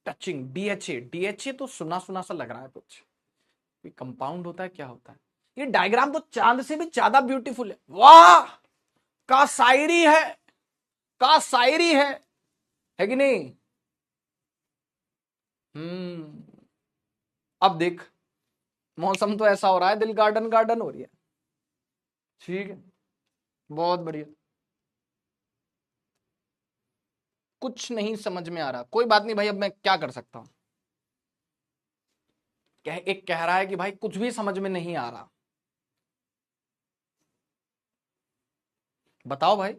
टचिंग, डीएचए तो सुना सुना सा लग रहा है कुछ। कोई कंपाउंड होता है, क्या होता है? ये डायग्राम तो चांद से भी ज्यादा ब्यूटीफुल है। वाह, का शायरी है, का शायरी है कि नहीं? अब देख, मौसम तो ऐसा हो रहा है, दिल गार्डन गार्डन हो रही है। ठीक है, बहुत बढ़िया। कुछ नहीं समझ में आ रहा, कोई बात नहीं भाई, अब मैं क्या कर सकता हूं। एक कह रहा है कि भाई कुछ भी समझ में नहीं आ रहा। बताओ भाई।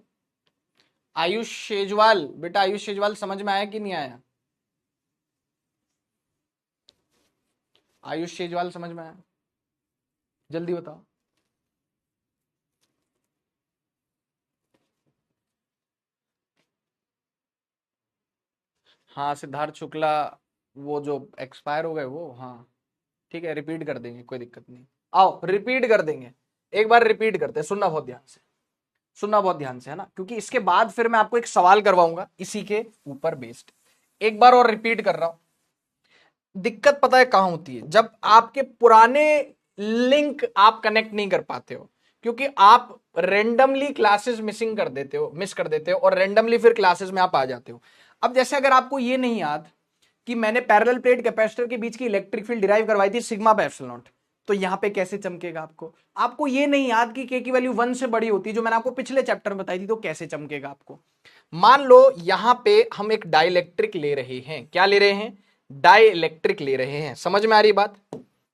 आयुष शेजवाल, बेटा आयुष शेजवाल, समझ में आया कि नहीं आया? आयुष शेजवाल समझ में आया? जल्दी बताओ। हाँ सिद्धार्थ शुक्ला, वो जो एक्सपायर हो गए वो, हाँ ठीक है, रिपीट कर देंगे, कोई दिक्कत नहीं। आओ रिपीट कर देंगे, एक बार रिपीट करते हैं, सुनना बहुत ध्यान से, सुनना बहुत ध्यान से, है ना, क्योंकि इसके बाद फिर मैं आपको एक सवाल करवाऊंगा इसी के ऊपर बेस्ड। एक बार और रिपीट कर रहा हूं। दिक्कत पता है कहां होती है? जब आपके पुराने लिंक आप कनेक्ट नहीं कर पाते हो, क्योंकि आप रेंडमली क्लासेस मिसिंग कर देते हो, मिस कर देते हो, और रेंडमली फिर क्लासेस में आप आ जाते हो। अब जैसे अगर आपको ये नहीं याद कि मैंने पैरेलल प्लेट कैपेसिटर के बीच की इलेक्ट्रिक फील्ड डिराइव करवाई थी सिग्मा बाय एप्सिलॉन नॉट, तो यहां पे कैसे चमकेगा? आपको ये नहीं याद कि के की वैल्यू 1 से बड़ी होती है, जो मैंने आपको पिछले चैप्टर में बताई थी, तो कैसे चमकेगा आपको? मान लो यहां पे हम एक डाइलेक्ट्रिक ले रहे हैं, क्या ले रहे हैं? डाइलेक्ट्रिक ले रहे हैं। समझ में आ रही बात?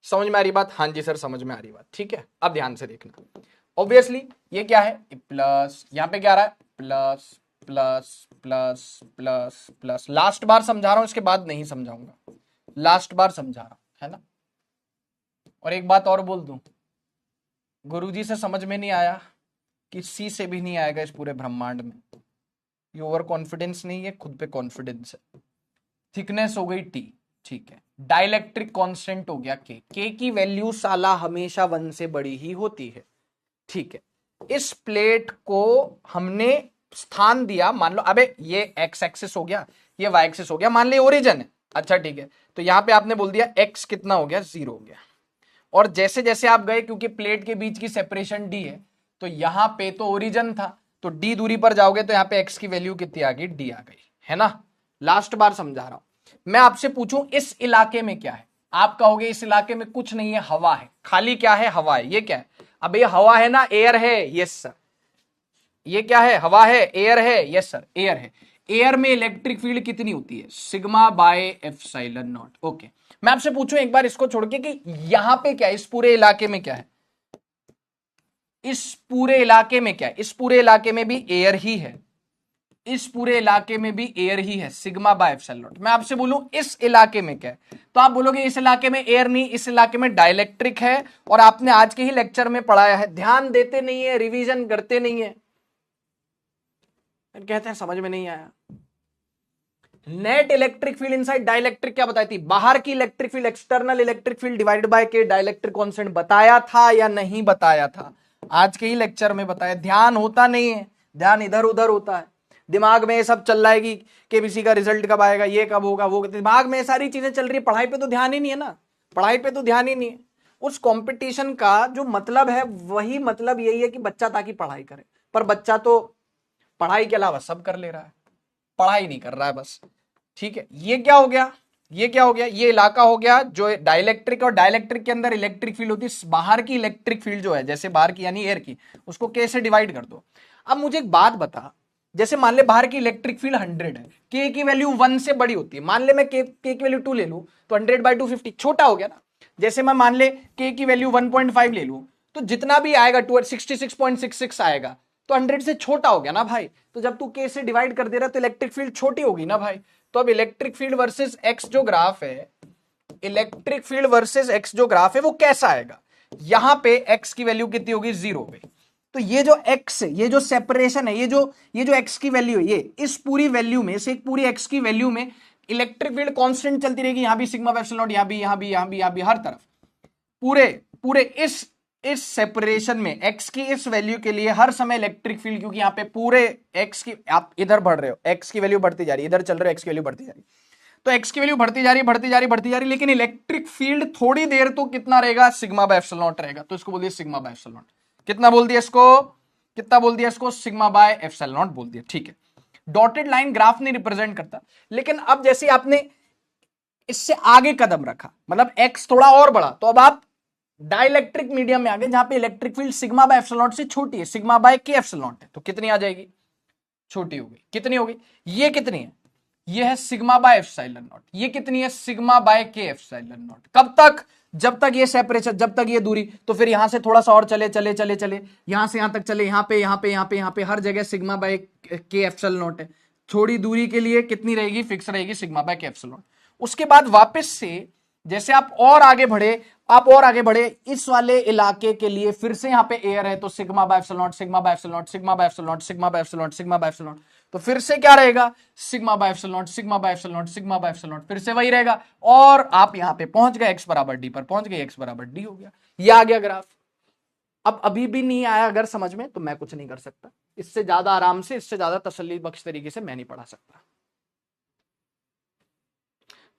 समझ में आ रही बात? हाँ जी सर समझ में आ रही बात। ठीक है, अब ध्यान से देखना। ऑब्वियसली ये क्या है? प्लस, यहां पे क्या आ रहा है? Plus plus plus plus plus. Last बार समझा रहा हूं, इसके बाद नहीं समझाऊंगा, लास्ट बार समझा रहा हूं, है ना। और एक बात और बोल दूं, गुरुजी से समझ में नहीं आया, किसी से भी नहीं आएगा इस पूरे ब्रह्मांड में। ये ओवर कॉन्फिडेंस नहीं है, खुद पे कॉन्फिडेंस है। थिकनेस हो गई टी, ठीक है। डाइलेक्ट्रिक कांस्टेंट हो गया के की वैल्यू साला हमेशा 1 से बड़ी ही होती है, ठीक है। इस प्लेट को हमने स्थान दिया, मान लो, अबे ये एक्स एक्सिस हो गया, ये वाई एक्सिस हो गया, मान लो ओरिजिन है, अच्छा ठीक है। तो यहां पे आपने बोल दिया एक्स कितना हो गया? 0 हो गया। और जैसे जैसे आप गए, क्योंकि प्लेट के बीच की सेपरेशन डी है, तो यहां पे तो ओरिजिन था, तो डी दूरी पर जाओगे तो यहां पे एक्स की वैल्यू कितनी आ गई? डी आ गई, है ना। लास्ट बार समझा रहा हूं। मैं आपसे पूछूं इस इलाके में क्या है? आप कहोगे इस इलाके में कुछ नहीं है, हवा है, खाली क्या है? हवा है। ये क्या है? अब ये हवा है ना, एयर है, यस सर। ये क्या है? हवा है, एयर है, यस सर, एयर है। एयर में इलेक्ट्रिक फील्ड कितनी होती है? Sigma by epsilon not. Okay, मैं आपसे पूछूं एक बार इसको छोड़ के कि यहां पे क्या है, इस पूरे इलाके में क्या है? इस पूरे इलाके में क्या है? इस पूरे इलाके में भी एयर ही है, इस पूरे इलाके में भी एयर ही है, सिग्मा बाय एप्सिलॉन नॉट। मैं आपसे बोलूं इस इलाके में क्या है, तो आप बोलोगे इस इलाके में एयर नहीं, इस इलाके में डाइलेक्ट्रिक है। और आपने आज के ही लेक्चर में पढ़ाया है, ध्यान देते नहीं है, रिवीजन करते नहीं है, कहते हैं समझ में नहीं आया। Net electric field inside dielectric क्या बताई थी? बाहर की electric field, external electric field divided bye के डाइलेक्ट्रिक कांस्टेंट, बताया था या नहीं बताया था? आज के ही लेक्चर में बताया। ध्यान होता नहीं है, ध्यान इधर उधर होता है, दिमाग में ये सब चल रहा है कि केबीसी का रिजल्ट कब आएगा, ये कब होगा, वो, दिमाग में सारी चीजें चल रही है, पढ़ाई पे तो ध्यान ही नहीं है ना, पढ़ाई पे तो ध्यान ही नहीं है। उस कंपटीशन का जो मतलब है, वही मतलब यही है कि बच्चा ताकि पढ़ाई करे, पर बच्चा तो पढ़ाई के अलावा सब कर ले रहा है, पढ़ाई नहीं कर रहा है बस। ठीक है, ये क्या हो गया? ये क्या हो गया? ये इलाका हो गया जो डाइलेक्ट्रिक, और डाइलेक्ट्रिक के अंदर इलेक्ट्रिक फील्ड होती है। बाहर की इलेक्ट्रिक फील्ड जो है, जैसे बाहर की यानी एयर की, उसको के से डिवाइड कर दो। अब मुझे एक बात बता, जैसे मान ले बाहर की इलेक्ट्रिक फील्ड 100 है, के की वैल्यू 1 से बड़ी होती है, मान ले मैं के की वैल्यू 2 ले लूं, तो 100/250 छोटा हो गया ना। जैसे मैं मान ले के की वैल्यू 1.5 ले लूं, तो जितना भी आएगा 66.66 आएगा, तो 100 से छोटा हो गया ना भाई। तो जब तू के से डिवाइड कर दे रहा है, तो इलेक्ट्रिक फील्ड छोटी होगी ना भाई। तो अब इलेक्ट्रिक फील्ड वर्सेस एक्स जो ग्राफ है, इलेक्ट्रिक फील्ड वर्सेस एक्स जो ग्राफ है, वो कैसा आएगा? यहां पे एक्स की वैल्यू कितनी होगी? 0 हो गई। तो ये जो एक्स है, ये जो सेपरेशन है, ये जो एक्स की वैल्यू है, ये इस पूरी वैल्यू में से, एक पूरी एक्स की वैल्यू में इलेक्ट्रिक फील्ड कांस्टेंट चलती रहेगी। यहां भी सिग्मा बाय एप्सिलॉन नॉट, यहां भी, यहां भी, यहां भी, यहां भी, हर तरफ पूरे पूरे इस सेपरेशन में एक्स की इस वैल्यू के लिए हर समय इलेक्ट्रिक फील्ड, क्योंकि यहां पे पूरे एक्स की, आप इधर बढ़ रहे हो, एक्स की वैल्यू बढ़ती जा रही है, इधर चल रहे हो, एक्स की वैल्यू बढ़ती जा रही है, तो एक्स की वैल्यू बढ़ती जा रही बढ़ती जा रही बढ़ती जा रही, लेकिन इलेक्ट्रिक फील्ड थोड़ी देर तो कितना रहेगा, सिग्मा बाय एप्सिलॉन नॉट रहेगा। तो इसको बोल दिया सिग्मा बाय एप्सिलॉन नॉट। कितना बोल दिया इसको, कितना बोल दिया इसको, सिग्मा बाय एप्सिलॉन नॉट बोल दिया। ठीक है, डॉटेड लाइन ग्राफ नहीं रिप्रेजेंट करता, लेकिन अब जैसे आपने इससे आगे कदम रखा, मतलब एक्स थोड़ा और बढ़ा, तो अब आप डाइलेक्ट्रिक मीडियम में आ गए जहां पे electric field sigma by epsilon not से छोटी है, सिग्मा बाय के एप्सिलॉन नॉट है। तो कितनी आ जाएगी, छोटी हो गई। कितनी हो गई, ये कितनी है, ये है सिग्मा बाय एप्सिलॉन नॉट। ये कितनी है, सिग्मा बाय के एप्सिलॉन नॉट। कब तक, जब तक ये सेपरेशन, जब तक ये दूरी। तो फिर यहां से थोड़ा सा और चले चले चले चले, यहां से यहां तक चले, यहां पे यहां पे यहां पे यहां पे हर जगह सिग्मा बाय के एप्सिलॉन नॉट है। थोड़ी दूरी के लिए कितनी रहेगी, फिक्स रहेगी, सिग्मा बाय के एप्सिलॉन नॉट। उसके बाद वापस से जैसे आप और आगे बढ़े, आप और आगे बढ़े इस वाले इलाके के लिए, फिर से यहां पे एयर है, तो sigma by epsilon not, sigma by epsilon not, sigma by epsilon not, sigma by epsilon not, sigma by epsilon naught. तो फिर से क्या रहेगा, sigma by epsilon not, sigma by epsilon not, sigma by epsilon naught, फिर से वही रहेगा। और आप यहां पे पहुंच गए, एक्स बराबर डी पर पहुंच गए, एक्स बराबर डी हो गया। ये आ गया ग्राफ। अब अभी भी नहीं आया अगर समझ में, तो मैं कुछ नहीं कर सकता। इससे ज्यादा आराम से, इससे ज्यादा तसल्ली बख्श तरीके से मैं नहीं पढ़ा सकता।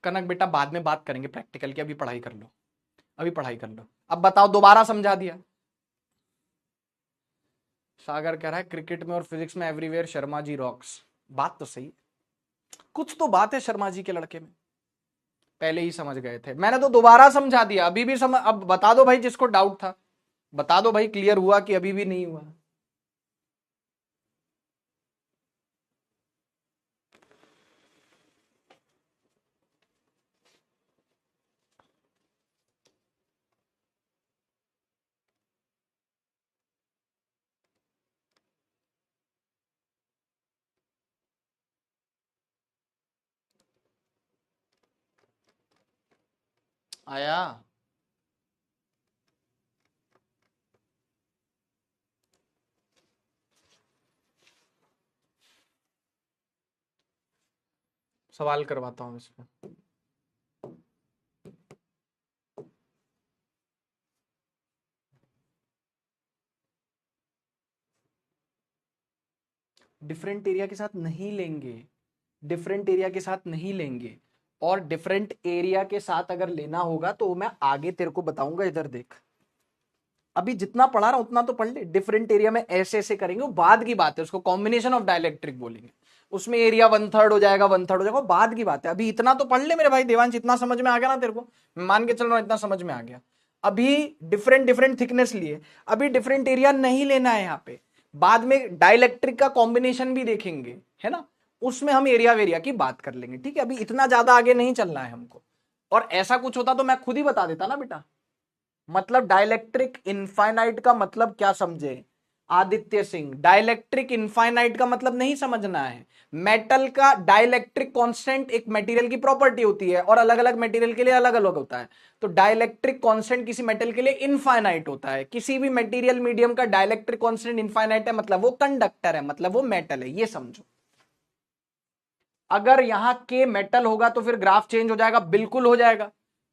कनक बेटा बाद में बात करेंगे प्रैक्टिकल की, अभी पढ़ाई कर लो, अभी पढ़ाई कर लो। अब बताओ, दोबारा समझा दिया। सागर कह रहा है क्रिकेट में और फिजिक्स में एवरीवेयर शर्मा जी रॉक्स। बात तो सही, कुछ तो बात है शर्मा जी के लड़के में, पहले ही समझ गए थे। मैंने तो दोबारा समझा दिया, अभी भी समझ। अब बता दो भाई जिसको डाउट था, बता दो भाई, क्लियर हुआ कि अभी भी नहीं हुआ। आया, सवाल करवाता हूं इसमें। डिफरेंट एरिया के साथ नहीं लेंगे, डिफरेंट एरिया के साथ नहीं लेंगे। और डिफरेंट एरिया के साथ अगर लेना होगा तो मैं आगे तेरे को बताऊंगा। इधर देख, अभी जितना पढ़ा रहा हूं उतना तो पढ़ ले। डिफरेंट एरिया में ऐसे ऐसे करेंगे, वो बाद की बात है, उसको कॉम्बिनेशन ऑफ डाइलेक्ट्रिक बोलेंगे। उसमें एरिया 1/3 हो जाएगा, 1/3 हो जाएगा, वो बाद की बात है। अभी इतना तो पढ़ ले मेरे भाई देवांश, इतना समझ में आ गया ना तेरे को, मैं मान के चल रहा हूं इतना समझ में आ गया। अभी डिफरेंट डिफरेंट थिकनेस लिए, अभी डिफरेंट एरिया नहीं लेना है यहाँ पे। बाद में डाइलेक्ट्रिक का कॉम्बिनेशन भी देखेंगे, है ना, उसमें हम एरिया वेरिया की बात कर लेंगे। ठीक है, अभी इतना ज्यादा आगे नहीं चलना है हमको। और ऐसा कुछ होता तो मैं खुद ही बता देता ना बेटा। मतलब डाइलेक्ट्रिक इनफाइनाइट का मतलब क्या समझे आदित्य सिंह, डाइलेक्ट्रिक इनफाइनाइट का मतलब नहीं समझना है। मेटल का डाइलेक्ट्रिक कांस्टेंट एक मटेरियल की प्रॉपर्टी होती है, और अलग अलग मटेरियल के लिए अलग अलग होता है। तो डाइलेक्ट्रिक कांस्टेंट किसी मेटल के लिए इनफाइनाइट होता है। किसी भी मटेरियल मीडियम का डाइलेक्ट्रिक कांस्टेंट इनफाइनाइट है, मतलब वो कंडक्टर है, मतलब वो मेटल है, ये समझो। अगर यहां के मेटल होगा तो फिर ग्राफ चेंज हो जाएगा, बिल्कुल हो जाएगा,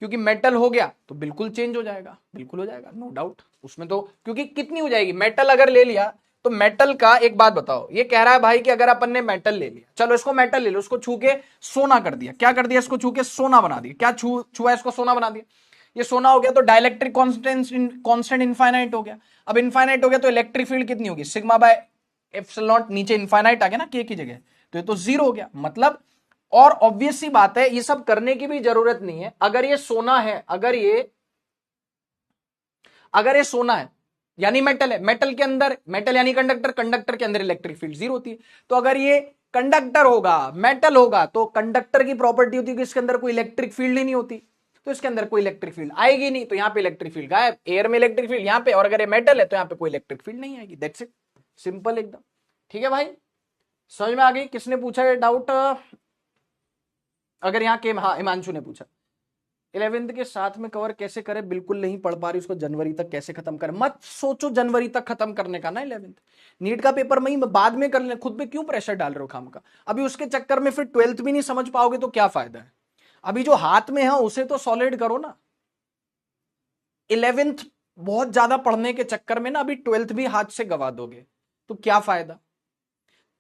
क्योंकि मेटल हो गया तो बिल्कुल चेंज हो जाएगा, बिल्कुल हो जाएगा, नो डाउट उसमें तो। क्योंकि कितनी हो जाएगी, मेटल अगर ले लिया तो मेटल का एक बात बताओ, ये कह रहा है भाई कि अगर अपन ने मेटल ले लिया, चलो इसको मेटल ले लो, उसको छू के सोना कर दिया, क्या कर दिया, इसको छू के सोना बना दिया, क्या छुआ इसको सोना बना दिया, ये सोना हो गया, तो डाइलेक्ट्रिक कांस्टेंट इनफाइनाइट हो गया। अब इनफाइनाइट हो गया तो इलेक्ट्रिक फील्ड कितनी होगी, सिग्मा बाय एप्सिलॉन नॉट, नीचे इनफाइनाइट आ गया ना के की जगह, तो ये तो जीरो हो गया मतलब। और ऑब्वियस सी बात है, ये सब करने की भी जरूरत नहीं है। अगर ये सोना है, अगर ये सोना है यानी मेटल है, मेटल के अंदर, मेटल यानी कंडक्टर, कंडक्टर के अंदर इलेक्ट्रिक फील्ड जीरो होती है। तो अगर ये कंडक्टर होगा, मेटल होगा, तो कंडक्टर की प्रॉपर्टी होती है कि इसके अंदर कोई इलेक्ट्रिक फील्ड ही नहीं होती, तो इसके अंदर कोई इलेक्ट्रिक फील्ड आएगी नहीं, तो यहां पे इलेक्ट्रिक फील्ड गायब, एयर में इलेक्ट्रिक फील्ड यहां पे, और अगर ये मेटल है तो यहां पे कोई इलेक्ट्रिक फील्ड नहीं आएगी। दैट्स इट, सिंपल एकदम। ठीक है भाई, समझ में आ गई। किसने पूछा ये डाउट, अगर यहाँ के, हाँ हिमांशु ने पूछा 11th के साथ में कवर कैसे करें, बिल्कुल नहीं पढ़ पा रही, उसको जनवरी तक कैसे खत्म करें, मत सोचो जनवरी तक खत्म करने का ना। 11th नीट का पेपर में ही बाद में कर ले, खुद पे क्यों प्रेशर डाल रहे हो खाम का। अभी उसके चक्कर में फिर 12th भी नहीं समझ पाओगे तो क्या फायदा है। अभी जो हाथ में है उसे तो सॉलिड करो ना। 11th बहुत ज्यादा पढ़ने के चक्कर में ना अभी 12th भी हाथ से गवा दोगे तो क्या फायदा।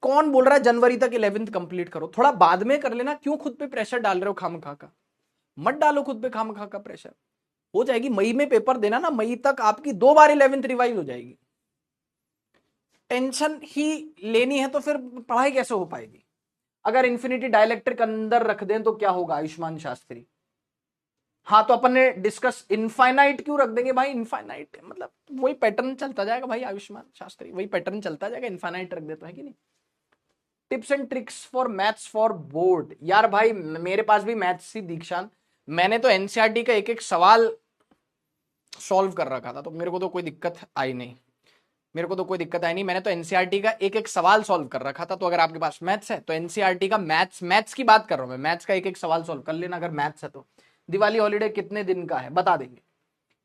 कौन बोल रहा है जनवरी तक 11th कंप्लीट करो? थोड़ा बाद में कर लेना, क्यों खुद पे प्रेशर डाल रहे हो खामखा का? मत डालो खुद पे खामखा का प्रेशर। हो जाएगी, मई में पेपर देना ना, मई तक आपकी 2 बार 11th रिवाइज हो जाएगी। टेंशन ही लेनी है तो फिर पढ़ाई कैसे हो पाएगी? अगर इन्फिनिटी डाइलेक्ट्रिक अंदर रख दें तो क्या होगा आयुष्मान शास्त्री? हाँ तो अपन ने डिस्कस, इनफाइनाइट क्यों रख देंगे भाई? इनफाइनाइट मतलब वही पैटर्न चलता जाएगा भाई आयुष्मान शास्त्री, वही पैटर्न चलता जाएगा, इनफाइनाइट रख देता है कि नहीं। Tips and tricks for maths for board. यार भाई मेरे पास भी मैथ्स ही दीक्षांत, मैंने तो एनसीईआरटी का एक एक सवाल सॉल्व कर रखा था, तो मेरे को तो कोई दिक्कत आई नहीं, मैंने तो एनसीईआरटी का एक एक सवाल सॉल्व कर रखा था। तो अगर आपके पास मैथ्स है तो एनसीईआरटी का मैथ्स की बात कर रहा हूं मैं, मैथ्स का एक एक सवाल सॉल्व कर लेना अगर मैथ्स है तो। दिवाली हॉलीडे कितने दिन का है बता देंगे।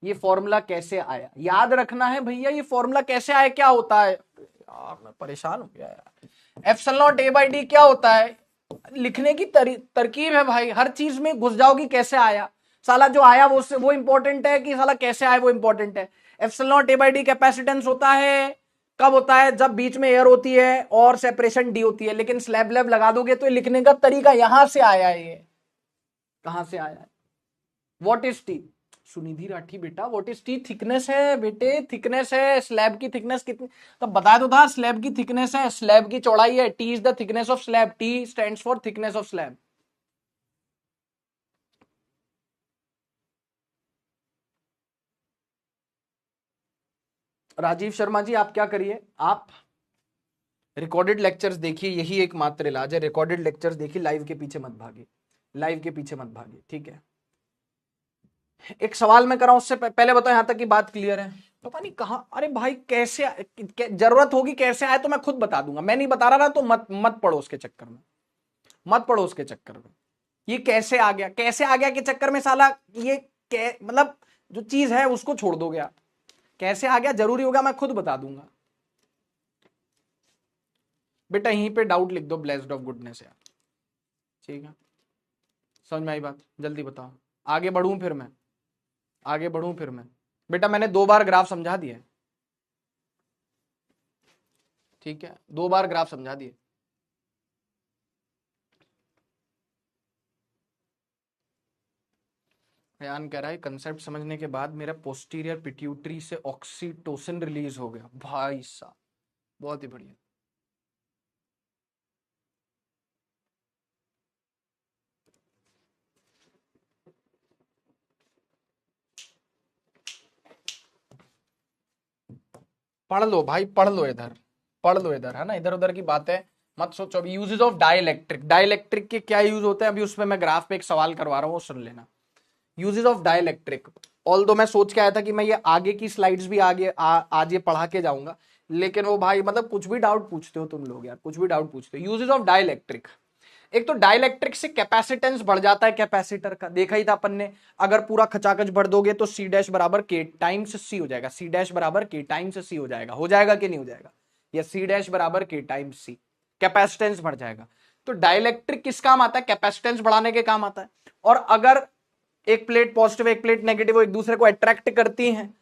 ये फॉर्मूला कैसे आया याद रखना है भैया, ये फॉर्मूला कैसे आया, क्या होता है यार, मैं परेशान हो गया यार। Epsilon naught A by D क्या होता है? लिखने की तरकीब है भाई, हर चीज में घुस जाओगी कैसे आया, साला जो आया वो इंपॉर्टेंट है कि साला कैसे आया वो इंपॉर्टेंट है। Epsilon naught A by D capacitance होता है कब होता है? जब बीच में एयर होती है और सेपरेशन डी होती है। लेकिन स्लैब लैब लगा दोगे तो लिखने का तरीका यहां से आया है, ये कहां से आया है? What is T? Sunidhi Rathi बेटा व्हाट इज टी? थिकनेस है बेटे, थिकनेस है। स्लैब की थिकनेस कितनी तो बता दो था, स्लैब की थिकनेस है, स्लैब की चौड़ाई है। T is the thickness of slab, T stands for thickness of slab. Rajeev Sharma ji आप क्या करिए, आप रिकॉर्डेड लेक्चर्स देखिए, यही एक मात्र इलाज है, रिकॉर्डेड लेक्चर्स देखिए, लाइव के पीछे मत भागिए, लाइव के पीछे मत भागिए, ठीक है। एक सवाल मैं कराऊं उससे पहले बताओ यहां तक की बात क्लियर है? पता नहीं कहां, अरे भाई कैसे जरूरत होगी कैसे आए तो मैं खुद बता दूंगा, मैं नहीं बता रहा ना तो मत मत पढ़ो उसके चक्कर में, मत पढ़ो उसके चक्कर में। ये कैसे आ गया, कैसे आ गया के चक्कर में साला ये मतलब जो चीज है उसको छोड़ दोगे आप। कैसे आ गया जरूरी होगा मैं खुद बता दूंगा बेटा, यहीं पे डाउट लिख दो ब्लेस्ड ऑफ गुडनेस यार, ठीक है। समझ में आई बात? जल्दी बताओ, आगे बढ़ूं फिर मैं, आगे बढ़ूं फिर मैं। बेटा मैंने 2 बार ग्राफ समझा दिए, ठीक है, 2 बार ग्राफ समझा दिए। अयान कह रहा है कंसेप्ट समझने के बाद मेरा पोस्टीरियर पिट्यूटरी से ऑक्सीटोसिन रिलीज हो गया। भाई साहब बहुत ही बढ़िया। पढ़ लो भाई, पढ़ लो इधर, पढ़ लो इधर, है ना, इधर उधर की बातें मत सोचो। अभी यूजेस ऑफ डाइलेक्ट्रिक, डाइलेक्ट्रिक के क्या यूज होते हैं अभी उसमें मैं ग्राफ पे एक सवाल करवा रहा हूँ, वो सुन लेना। यूजेस ऑफ डाइलेक्ट्रिक, ऑल्दो मैं सोच के आया था कि मैं ये आगे की स्लाइड्स भी आगे आज ये पढ़ा के जाऊंगा, लेकिन वो भाई मतलब कुछ भी डाउट पूछते हो तुम लोग यार, कुछ भी डाउट पूछते हो। यूजेस ऑफ डाइलेक्ट्रिक, एक तो डाइलेक्ट्रिक से कैपेसिटेंस बढ़ जाता है कैपेसिटर का, देखा ही था अपन ने। अगर पूरा खचाखच भर दोगे तो सी डैश बराबर के टाइम्स सी हो जाएगा, सी डैश बराबर के टाइम्स सी हो जाएगा कि नहीं हो जाएगा? या सी डैश बराबर के टाइम्स सी, कैपेसिटेंस बढ़ जाएगा। तो डाइलेक्ट्रिक किस काम आता है? कैपेसिटेंस बढ़ाने के काम आता है। और अगर एक प्लेट पॉजिटिव एक प्लेट नेगेटिव वो एक दूसरे को अट्रैक्ट करती हैं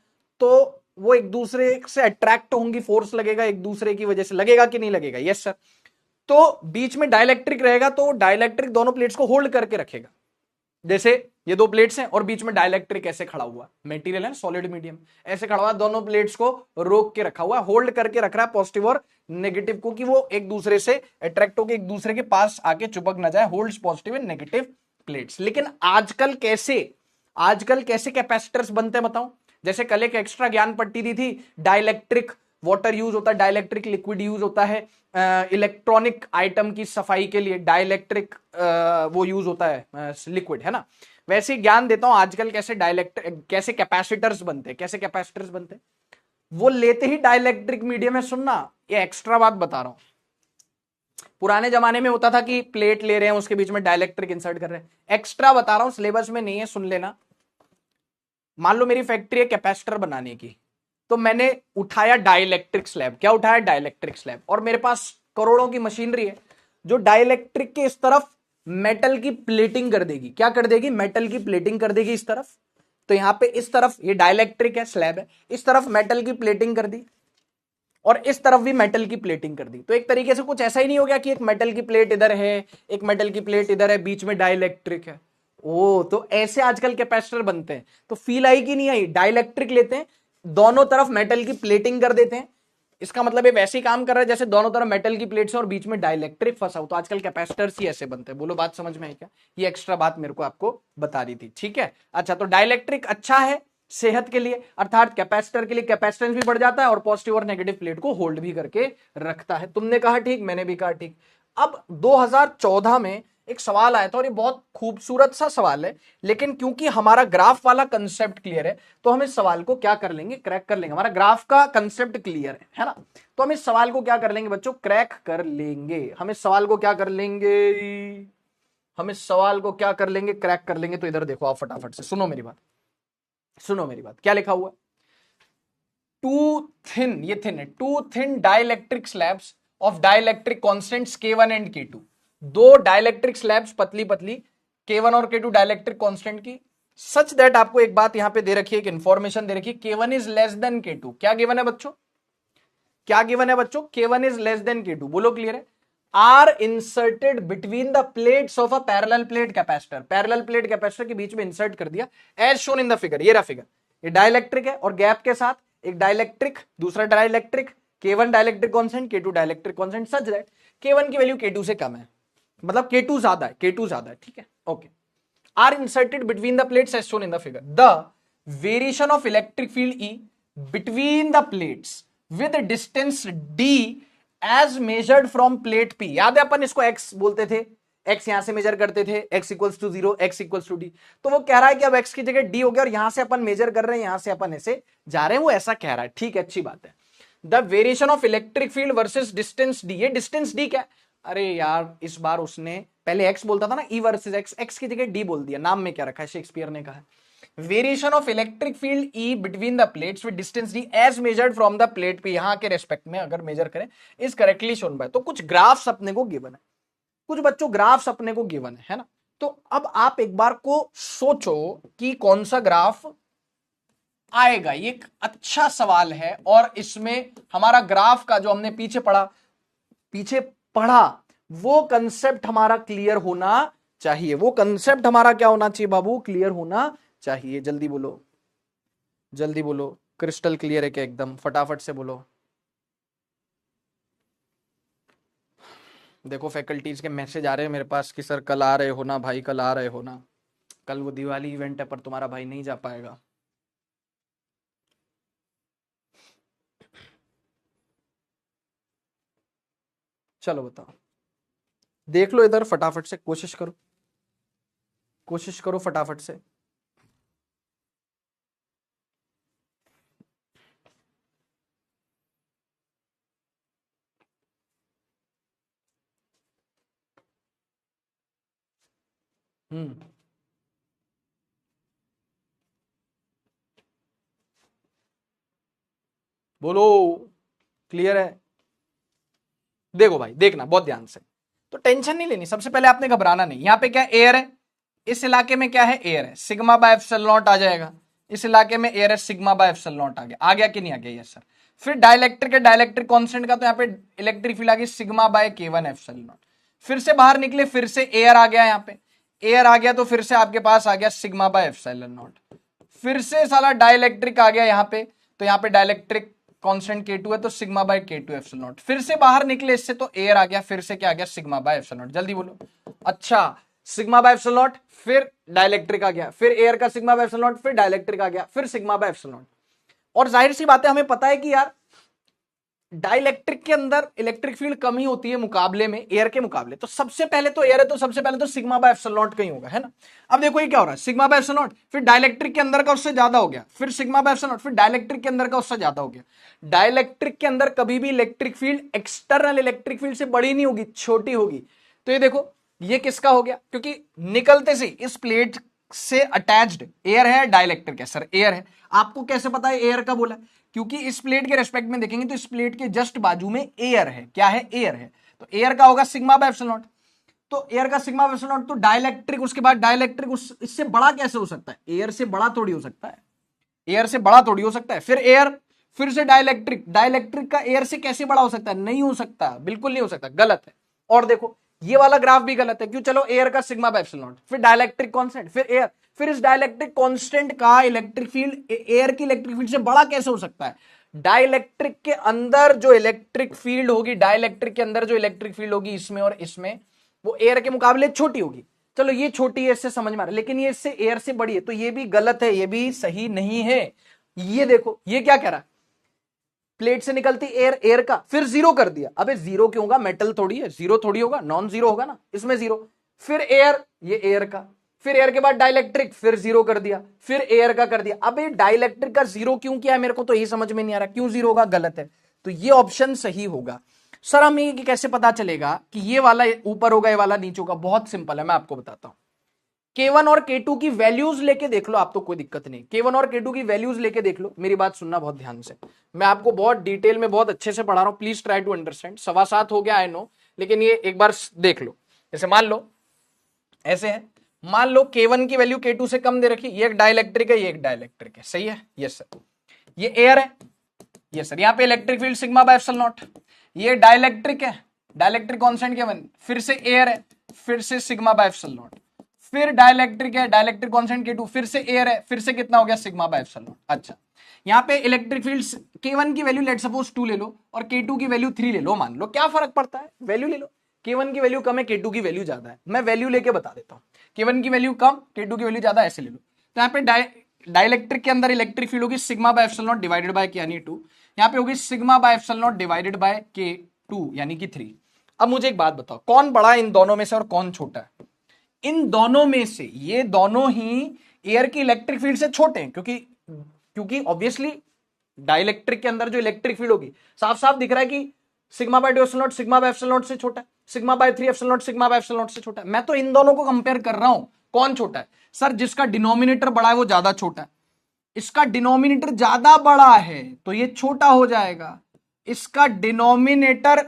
तो वो एक दूसरे से अट्रैक्ट होंगी, फोर्स लगेगा एक दूसरे की वजह से, लगेगा कि नहीं लगेगा? Yes sir. तो बीच में डाइलेक्ट्रिक रहेगा तो डाइलेक्ट्रिक दोनों प्लेट्स को होल्ड करके रखेगा। जैसे ये 2 प्लेट्स हैं और बीच में डाइलेक्ट्रिक ऐसे खड़ा हुआ, मटेरियल है सॉलिड मीडियम, ऐसे खड़ा हुआ, दोनों प्लेट्स को रोक के रखा हुआ, होल्ड करके रख रहा है पॉजिटिव और नेगेटिव को, कि वो एक दूसरे से अट्रैक्ट होकर एक दूसरे के पास आके चिपक ना जाए, holds positive and negative plates. लेकिन आजकल कैसे कैपेसिटर्स बनते हैं बताऊं? जैसे कल एक एक्स्ट्रा ज्ञान पट्टी दी थी, डाइलेक्ट्रिक वाटर यूज होता है, डाइलेक्ट्रिक लिक्विड यूज होता है, इलेक्ट्रॉनिक आइटम की सफाई के लिए डाइलेक्ट्रिक वो यूज होता है लिक्विड, है ना। वैसे ज्ञान देता हूं आजकल कैसे कैपेसिटर्स बनते हैं, कैसे कैपेसिटर्स बनते हैं। वो लेते ही डाइलेक्ट्रिक मीडियम है, सुनना ये एक्स्ट्रा बात बता रहा हूं। पुराने जमाने में होता था कि प्लेट ले रहे हैं उसके बीच में डाइलेक्ट्रिक इंसर्ट कर रहे हैं, एक्स्ट्रा बता रहा हूं, सिलेबस में नहीं है, सुन लेना। मान लो मेरी फैक्ट्री है कैपेसिटर बनाने की, तो मैंने उठाया डाइलेक्ट्रिक स्लैब, क्या उठाया? डाइलेक्ट्रिक स्लैब, और मेरे पास करोड़ों की मशीनरी है जो डाइलेक्ट्रिक के इस तरफ मेटल की प्लेटिंग कर देगी। क्या कर देगी? मेटल की प्लेटिंग कर देगी इस तरफ। तो यहां पे इस तरफ ये डाइलेक्ट्रिक है, स्लैब है, इस तरफ मेटल की प्लेटिंग कर दी, और इस तरफ भी मेटल की प्लेटिंग कर दी। तो एक तरीके से कुछ ऐसा ही नहीं हो गया कि एक मेटल की प्लेट इधर है, एक मेटल की प्लेट इधर है, बीच में डाइलेक्ट्रिक है। ओ, तो ऐसे आजकल कैपेसिटर बनते हैं। तो फील आई कि नहीं आई? डाइलेक्ट्रिक लेते हैं, दोनों तरफ मेटल की प्लेटिंग कर देते हैं, इसका मतलब ये वैसे ही काम कर रहा है जैसे दोनों तरफ मेटल की प्लेट्स और बीच में डाइलेक्ट्रिक फंसा हो। तो आजकल कैपेसिटर्स ही ऐसे बनते हैं। बोलो बात समझ में आई क्या? ये एक्स्ट्रा बात मेरे को आपको बता दी थी, ठीक है। अच्छा, तो डाइलेक्ट्रिक अच्छा है सेहत के लिए, अर्थात कैपेसिटर के लिए कैपेसिटेंस भी बढ़ जाता है और पॉजिटिव और नेगेटिव प्लेट को होल्ड भी करके रखता है। तुमने कहा ठीक, मैंने भी कहा ठीक। अब 2014 में एक सवाल आया था और ये बहुत खूबसूरत सा सवाल है, लेकिन क्योंकि हमारा ग्राफ वाला कंसेप्ट क्लियर है तो हम इस सवाल को क्या कर लेंगे, क्रैक कर लेंगे। हमारा ग्राफ का कंसेप्ट क्लियर है ना? तो हम इस सवाल को क्या कर लेंगे बच्चों, क्रैक कर लेंगे। हम इस सवाल को क्या कर लेंगे, हम इस सवाल को क्या कर लेंगे, क्रैक कर लेंगे। तो इधर देखो आप फटाफट से, सुनो मेरी बात, सुनो मेरी बात। क्या लिखा हुआ है? टू थिन, ये थिन है, two thin dielectric slabs of dielectric constants K1 and K2। दो डाइलेक्ट्रिक स्लैब्स पतली पतली, K1 और K2 डाइलेक्ट्रिक कांस्टेंट की, सच दैट आपको एक बात यहां पे दे रखी है, एक इंफॉर्मेशन दे रखी है, K1 is less than K2। क्या गिवन है बच्चों, क्या गिवन है बच्चों? K1 is less than K2। बोलो क्लियर है? Are inserted between the plates of a parallel plate capacitor. Parallel plate capacitor के बीच में इंसर्ट कर दिया as shown in the figure. ये रहा फिगर, ये डाइलेक्ट्रिक है और गैप के साथ एक डाइलेक्ट्रिक, दूसरा dielectric, K1 dielectric constant, K2 dielectric constant, such that K1 की वैल्यू K2 से कम है, मतलब K2 ज्यादा है, K2 ज्यादा है, ठीक है, okay. Are inserted between the plates as shown in the figure. The variation of electric field E between the plates with distance D as measured from plate P। याद है अपन इसको X बोलते थे, X यहां से मेजर करते थे, X equals to 0, X equals to D। तो वो कह रहा है कि अब X की जगह D हो गया और यहां से अपन मेजर कर रहे हैं, यहां से अपन ऐसे जा रहे हैं, वो ऐसा कह रहा है, ठीक है, अच्छी बात है। The variation of electric field versus distance D। ये डिस्टेंस D क्या है? अरे यार, इस बार उसने पहले X बोलता था ना, E वर्सेस X, X की जगह D बोल दिया। नाम में क्या रखा है, शेक्सपियर ने कहा है variation of electric field E between the plates with distance D as measured from the plate P। यहां के रेस्पेक्ट में अगर मेजर करें इज करेक्टली शोन बाय। तो कुछ ग्राफ्स अपने को गिवन है, कुछ बच्चों ग्राफ्स अपने को गिवन है ना? तो अब आप एक बार को सोचो कि कौन सा ग्राफ आएगा। ये एक अच्छा सवाल है और इसमें हमारा ग्राफ का जो हमने पीछे पढ़ा वो कंसेप्ट हमारा क्लियर होना चाहिए। वो कंसेप्ट हमारा क्या होना चाहिए बाबू, क्लियर होना चाहिए। जल्दी बोलो, जल्दी बोलो, क्रिस्टल क्लियर है क्या एकदम? फटाफट से बोलो। देखो फैकल्टीज के मैसेज आ रहे हैं मेरे पास कि सर कल आ रहे हो ना भाई, कल आ रहे हो ना। कल वो दिवाली इवेंट है पर तुम्हारा भाई नहीं जा पाएगा। चलो बताओ, देख लो इधर फटाफट से, कोशिश करो, कोशिश करो फटाफट से। बोलो, क्लियर है? देखो भाई, देखना बहुत ध्यान से, तो टेंशन नहीं लेनी। सबसे पहले आपने घबराना नहीं। यहां पे क्या एयर है, इस इलाके में क्या है, एयर है, सिग्मा बाय एप्सिलॉन नॉट आ जाएगा। इस इलाके में एयर है, सिग्मा बाय एप्सिलॉन नॉट आ गया कि नहीं आ गया? Yes sir. फिर डाइलेक्ट्रिक है, डाइलेक्ट्रिक कांस्टेंट का तो यहाँ पे इलेक्ट्रिक फील्ड आ गई sigma by K1 epsilon naught. फिर से बाहर निकले, फिर से एयर आ गया, यहाँ पे एयर आ गया तो फिर से आपके पास आ गया सिग्मा बाय एप्सिलॉन नॉट। फिर से साला डाइलेक्ट्रिक आ गया यहाँ पे, तो यहाँ पे डाइलेक्ट्रिक कांस्टेंट K2 है तो sigma by K2 epsilon naught. फिर से बाहर निकले इससे तो एयर आ गया, फिर से क्या आ गया, सिग्मा बाय एप्सिलॉन नॉट। जल्दी बोलो। अच्छा, सिग्मा बाय एप्सिलॉन नॉट, फिर डाइलेक्ट्रिक आ गया, फिर एयर का सिग्मा बाय एप्सिलॉन नॉट, फिर डाइलेक्ट्रिक आ गया, फिर सिग्मा बाय एप्सिलॉन नॉट। और जाहिर सी बात है, हमें पता है कि यार डाइलेक्ट्रिक के अंदर इलेक्ट्रिक फील्ड कम ही होती है मुकाबले में, एयर के मुकाबले। तो सबसे पहले तो एयर है, तो सबसे पहले तो सिग्मा बाय एप्सिलॉन नॉट का ही होगा, है ना? अब देखो ये क्या हो रहा है, सिग्मा बाय एप्सिलॉन नॉट, फिर डाइलेक्ट्रिक के अंदर का उससे ज्यादा हो गया, फिर सिग्मा बाय एप्सिलॉन नॉट, फिर डाइलेक्ट्रिक के अंदर का उससे ज्यादा हो गया। डाइलेक्ट्रिक के अंदर कभी भी electric field external electric field से बड़ी नहीं होगी, छोटी होगी। तो ये देखो, ये किसका हो गया? क्योंकि निकलते से इस प्लेट से अटैच्ड एयर है, डाइलेक्ट्रिक है। सर एयर है, आपको कैसे पता है एयर का बोला? क्योंकि इस प्लेट के रेस्पेक्ट में देखेंगे तो इस प्लेट के जस्ट बाजू में एयर है। क्या है? एयर है। तो एयर का होगा सिग्मा बाय एप्सिलॉन नॉट। तो एयर का सिग्मा बाय एप्सिलॉन नॉट, तो डाइलेक्ट्रिक, उसके बाद डाइलेक्ट्रिक इससे बड़ा कैसे हो सकता है? एयर से बड़ा थोड़ी हो सकता है, एयर से बड़ा थोड़ी हो सकता है। फिर एयर, फिर से डाइलेक्ट्रिक, डाइलेक्ट्रिक का एयर से कैसे बड़ा हो सकता है? नहीं हो सकता, बिल्कुल नहीं हो सकता, गलत है। और देखो ये वाला ग्राफ भी गलत है, क्यों? चलो एयर का सिग्मा बाय एप्सिलॉन नॉट, फिर डाइलेक्ट्रिक कांस्टेंट, फिर एयर, फिर इस डाइलेक्ट्रिक कांस्टेंट का इलेक्ट्रिक फील्ड एयर की इलेक्ट्रिक फील्ड से बड़ा कैसे हो सकता है? डाइलेक्ट्रिक के अंदर जो इलेक्ट्रिक फील्ड होगी, डाइलेक्ट्रिक के अंदर जो इलेक्ट्रिक फील्ड होगी इसमें और इसमें, वो एयर के मुकाबले छोटी होगी। चलो ये छोटी है, इससे समझ में आ रहा है, लेकिन ये इससे एयर से बड़ी है, तो ये भी गलत है, ये भी सही नहीं है। ये देखो ये क्या कह रहा है, प्लेट से निकलती एयर, एयर का फिर जीरो कर दिया। अबे जीरो क्यों होगा, मेटल थोड़ी है, जीरो थोड़ी होगा, नॉन जीरो होगा ना, इसमें जीरो, फिर एयर, ये एयर का, फिर एयर के बाद डाइलेक्ट्रिक, फिर जीरो कर दिया, फिर एयर का कर दिया। अब ये डाइलेक्ट्रिक का जीरो क्यों किया है, मेरे को तो यही समझ में नहीं आ रहा, क्यों जीरो होगा, गलत है। तो ये ऑप्शन सही होगा। सर हमें ये कैसे पता चलेगा कि ये वाला ऊपर होगा, ये वाला नीचे होगा? बहुत सिंपल है, मैं आपको बताता हूं। K1 और K2 की वैल्यूज लेके देख लो, आप तो कोई दिक्कत नहीं, K1 और K2 की वैल्यूज लेके देख लो। मेरी बात सुनना बहुत ध्यान से, मैं आपको बहुत डिटेल में बहुत अच्छे से पढ़ा रहा हूं, प्लीज ट्राई टू अंडरस्टैंड। 7:15 हो गया आई नो, लेकिन ये एक बार देख लो। जैसे मान लो ऐसे है, मान लो K1 की वैल्यू K2 से कम दे रखी, ये एक डाइलेक्ट्रिक है, ये एक डाइलेक्ट्रिक है, सही है? Yes sir. ये एयर है, यस सर। यहाँ पे electric field sigma by epsilon not, ये डाइलेक्ट्रिक है, डाइलेक्ट्रिक कांस्टेंट K1, फिर से एयर है, फिर से सिग्मा बाय एप्सिलॉन नॉट, फिर डाइलेक्ट्रिक है, डाइलेक्ट्रिक कांस्टेंट K2, फिर से एयर है, फिर से कितना हो गया, सिग्मा बाय एप्सिलॉन नॉट। अच्छा, यहाँ पे इलेक्ट्रिक फील्ड K1 की वैल्यू लेट सपोज 2 ले लो और K2 की वैल्यू 3 ले लो, मान लो, क्या फर्क पड़ता है, वैल्यू ले लो। K1 की वैल्यू कम है, K2 की वैल्यू ज्यादा है, मैं वैल्यू लेके बता देता हूँ। K1 की वैल्यू कम, K2 की वैल्यू ज्यादा, ऐसे ले लो। तो यहाँ पे डाइलेक्ट्रिक के अंदर इलेक्ट्रिक फील्ड होगी sigma by epsilon not divided by यानी 2, यहाँ पे होगी sigma by epsilon not divided by K2 यानी कि 3। अब मुझे एक बात बताओ, कौन बड़ा है इन दोनों में से और कौन छोटा है? इन दोनों में से ये दोनों ही एयर की इलेक्ट्रिक फील्ड से छोटे हैं, क्योंकि ऑब्वियसली डाइलेक्ट्रिक के अंदर जो इलेक्ट्रिक फील्ड होगी, साफ साफ दिख रहा है कि sigma bye 2 epsilon not sigma by epsilon not से छोटा है, sigma bye 3 epsilon not sigma by epsilon not से छोटा है। मैं तो इन दोनों को कंपेयर कर रहा हूं, कौन छोटा है? सर जिसका डिनोमिनेटर बड़ा है वो ज्यादा छोटा है, इसका डिनोमिनेटर ज्यादा बड़ा है तो ये छोटा हो जाएगा, इसका डिनोमिनेटर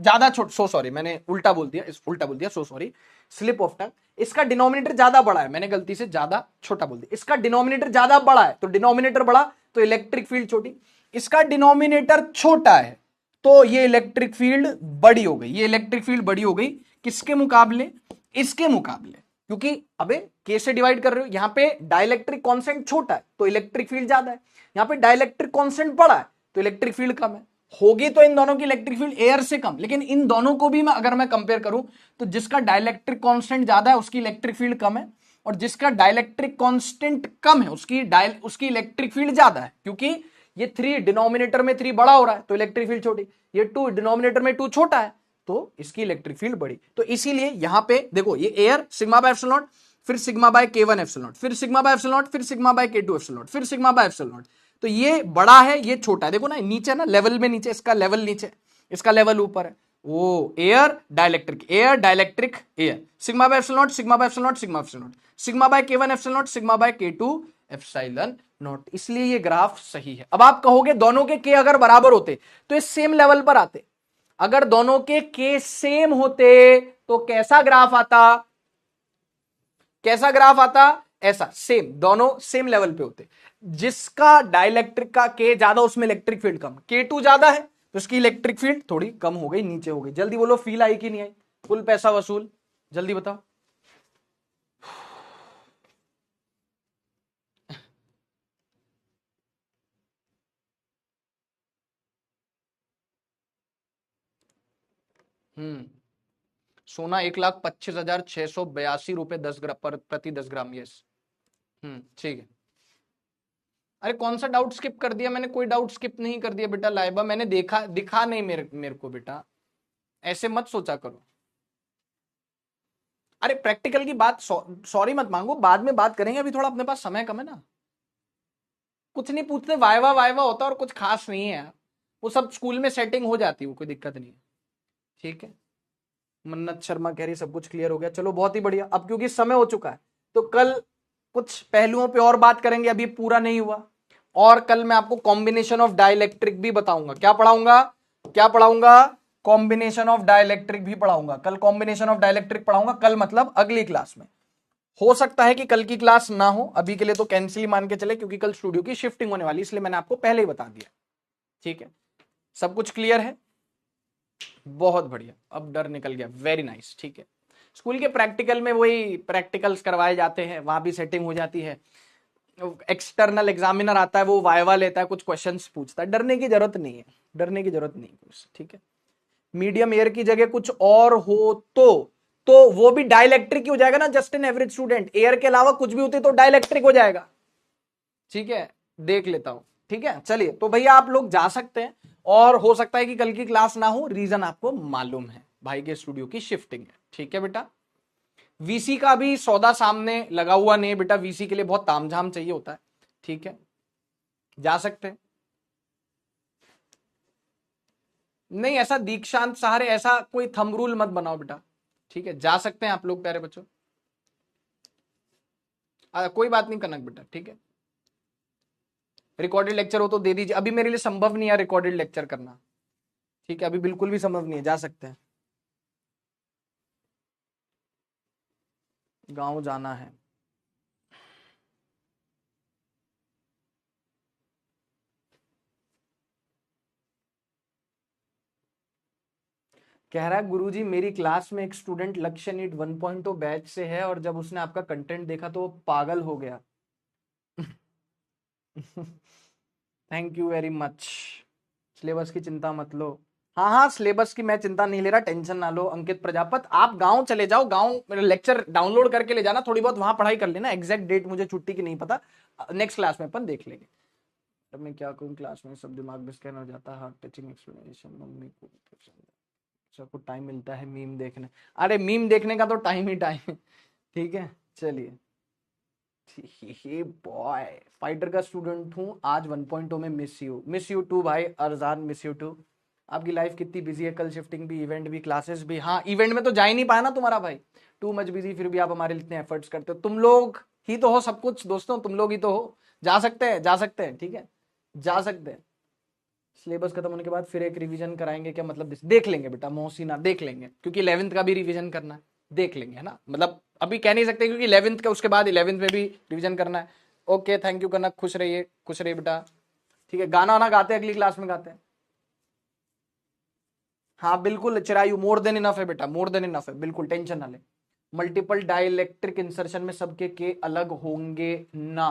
ज्यादा छोटा, सो सॉरी मैंने उल्टा बोल दिया, so sorry, slip of tongue. इसका डिनोमिनेटर ज्यादा बड़ा है, मैंने गलती से ज्यादा छोटा बोल दिया। इसका डिनोमिनेटर ज्यादा बड़ा है तो डिनोमिनेटर बड़ा, तो इलेक्ट्रिक फील्ड छोटी। इसका डिनोमिनेटर छोटा है तो ये इलेक्ट्रिक फील्ड बड़ी हो गई, ये इलेक्ट्रिक फील्ड बड़ी हो गई, किसके मुकाबले? इसके मुकाबले, क्योंकि अबे के से डिवाइड कर रहे हो, यहां पे डाइलेक्ट्रिक कांस्टेंट छोटा है तो इलेक्ट्रिक फील्ड ज्यादा है, यहां पे डाइलेक्ट्रिक कांस्टेंट बड़ा है तो इलेक्ट्रिक फील्ड कम है। होगी तो इन दोनों की इलेक्ट्रिक फील्ड एयर से कम, लेकिन इन दोनों को भी अगर मैं कंपेयर करूं तो जिसका डाइलेक्ट्रिक कांस्टेंट ज्यादा है उसकी इलेक्ट्रिक फील्ड कम है, और जिसका डाइलेक्ट्रिक कांस्टेंट कम है उसकी इलेक्ट्रिक फील्ड ज्यादा है, क्योंकि ये 3 डिनोमिनेटर में 3 बड़ा हो रहा है तो इलेक्ट्रिक फील्ड छोटी, ये 2 डिनोमिनेटर में 2 छोटा है तो इसकी इलेक्ट्रिक फील्ड बड़ी। तो इसीलिए यहां पे देखो, ये air sigma by epsilon naught, फिर sigma by K1 epsilon naught, फिर सिग्मा बाय एप्सिलॉन नॉट, फिर sigma by K2 epsilon naught, फिर सिग्मा बाय एप्सिलॉन नॉट। तो ये बड़ा है, ये छोटा है, देखो ना नीचे ना लेवल में, नीचे इसका लेवल नीचे, इसका लेवल ऊपर है। वो air dielectric, air dielectric, air, sigma by epsilon not, sigma by epsilon not, sigma epsilon not, sigma by K1 epsilon not, sigma by K2 epsilon not. इसलिए ये ग्राफ सही है। अब आप कहोगे दोनों के के अगर बराबर होते तो ये सेम लेवल पर आते, अगर दोनों के सेम होते तो कैसा ग्राफ आता? कैसा ग्राफ आता? ऐसा, सेम, दोनों सेम लेवल पे होते। जिसका डाइलेक्ट्रिक का के ज्यादा उसमें इलेक्ट्रिक फील्ड कम, K2 ज्यादा है तो उसकी इलेक्ट्रिक फील्ड थोड़ी कम हो गई, नीचे हो गई। जल्दी बोलो, फील आई कि नहीं आई? फुल पैसा वसूल, जल्दी बताओ। सोना 1,25,682 रुपए प्रति 10 ग्राम। यस, ठीक है। अरे कौन सा डाउट स्किप कर दिया मैंने? कोई डाउट स्किप नहीं कर दिया बेटा लाइबा, मैंने दिखा नहीं मेरे को बेटा, ऐसे मत सोचा करो। अरे प्रैक्टिकल की बात सॉरी मत मांगो, बाद में बात करेंगे, अभी थोड़ा अपने पास समय कम है ना। कुछ नहीं पूछते, वाइवा वाइवा होता और कुछ खास नहीं है, वो सब स्कूल में सेटिंग हो जाती है, वो कोई दिक्कत नहीं है, ठीक है। मन्नत शर्मा कह रही सब कुछ क्लियर हो गया, चलो बहुत ही बढ़िया। अब क्योंकि समय हो चुका है तो कल कुछ पहलुओं पे और बात करेंगे, अभी पूरा नहीं हुआ। और कल मैं आपको कॉम्बिनेशन ऑफ डाइलेक्ट्रिक भी बताऊंगा। क्या पढ़ाऊंगा? कॉम्बिनेशन ऑफ डाइलेक्ट्रिक भी पढ़ाऊंगा कल, कॉम्बिनेशन ऑफ डाइलेक्ट्रिक पढ़ाऊंगा कल, मतलब अगली क्लास में। हो सकता है कि कल की क्लास ना हो, अभी के लिए तो कैंसिल ही मान के चले, क्योंकि कल स्टूडियो की शिफ्टिंग होने वाली, इसलिए मैंने आपको पहले ही बता दिया। ठीक है, सब कुछ क्लियर है? बहुत बढ़िया, अब डर निकल गया, वेरी नाइस। ठीक है, स्कूल के प्रैक्टिकल में वही प्रैक्टिकल्स करवाए जाते हैं, वहां भी सेटिंग हो जाती है। एक्सटर्नल एग्जामिनर आता है, वो वाइवा लेता है, कुछ क्वेश्चंस पूछता है, डरने की जरूरत नहीं है, डरने की जरूरत नहीं है। ठीक है, मीडियम एयर की जगह कुछ और हो तो वो भी डाइलेक्ट्रिक ही हो जाएगा ना। Just an average student, air के अलावा कुछ भी होती तो डाइलेक्ट्रिक हो जाएगा। ठीक है, देख लेता हूं। ठीक है, चलिए, तो भैया आप लोग जा सकते हैं, और हो सकता है कि कल की क्लास ना हो, रीजन आपको मालूम है, भाई के स्टूडियो की शिफ्टिंग है। ठीक है बेटा, वीसी का भी सौदा सामने लगा हुआ नहीं है बेटा, वीसी के लिए बहुत तामझाम चाहिए होता है। ठीक है, जा सकते हैं। नहीं, ऐसा दीक्षांत सहारे ऐसा कोई थंब रूल मत बनाओ बेटा। ठीक है, जा सकते हैं आप लोग प्यारे बच्चों, कोई बात नहीं कनक बेटा। ठीक है, रिकॉर्डेड लेक्चर हो तो दे दीजिए, अभी मेरे लिए संभव नहीं है रिकॉर्डेड लेक्चर करना। ठीक है, अभी बिल्कुल भी संभव नहीं है, जा सकते हैं, गांव जाना है। कह रहा है गुरुजी मेरी क्लास में एक स्टूडेंट लक्ष्य नीट 1.0 बैच से है, और जब उसने आपका कंटेंट देखा तो वो पागल हो गया। Thank you very much. Syllabus की चिंता मत लो। हाँ हाँ, सिलेबस की मैं चिंता नहीं ले रहा, टेंशन ना लो अंकित प्रजापत। आप गांव चले जाओ, गांव लेक्चर डाउनलोड करके ले जाना, थोड़ी बहुत वहां पढ़ाई कर लेना। एग्जैक्ट डेट मुझे छुट्टी की नहीं पता, नेक्स्ट क्लास में अपन देख लेंगे। तब मैं क्या करूँ, क्लास में सब दिमाग में स्कैन हो जाता है, हार्ट टचिंग एक्सप्लेनेशन, मम्मी को सबको टाइम मिलता है मीम देखने। अरे मीम देखने का तो टाइम ही टाइम है। ठीक है, चलिए। बॉय, फाइटर का स्टूडेंट हूँ आज 1.0 में, मिस यू टू भाई अरजान, मिस यू टू। आपकी लाइफ कितनी बिजी है, कल शिफ्टिंग भी, इवेंट भी, क्लासेस भी। हाँ, इवेंट में तो जा ही नहीं पाया ना तुम्हारा भाई, टू मच बिजी, फिर भी आप हमारे लिए इतने एफर्ट्स करते हो। तुम लोग ही तो हो सब कुछ दोस्तों, तुम लोग ही तो हो। जा सकते हैं, जा सकते हैं, ठीक है, जा सकते हैं। सिलेबस खत्म होने के बाद फिर एक रिवीजन कराएंगे क्या, मतलब देख लेंगे बेटा मोहसिना, देख लेंगे, क्योंकि 11th का भी रिवीजन करना है, देख लेंगे, है ना। मतलब अभी कह नहीं सकते, क्योंकि 11th का, उसके बाद 11th में भी रिवीजन करना है। ओके, थैंक यू कनक, खुश रहिए बेटा। ठीक है, गाना वाना गाते हैं, अगली क्लास में गाते हैं। हाँ बिल्कुल चिरायु, मोर देन इनफ है बेटा, मोर देन इनफ है, बिल्कुल टेंशन ना ले। मल्टीपल डाइलेक्ट्रिक इंसर्शन में सबके के अलग होंगे ना।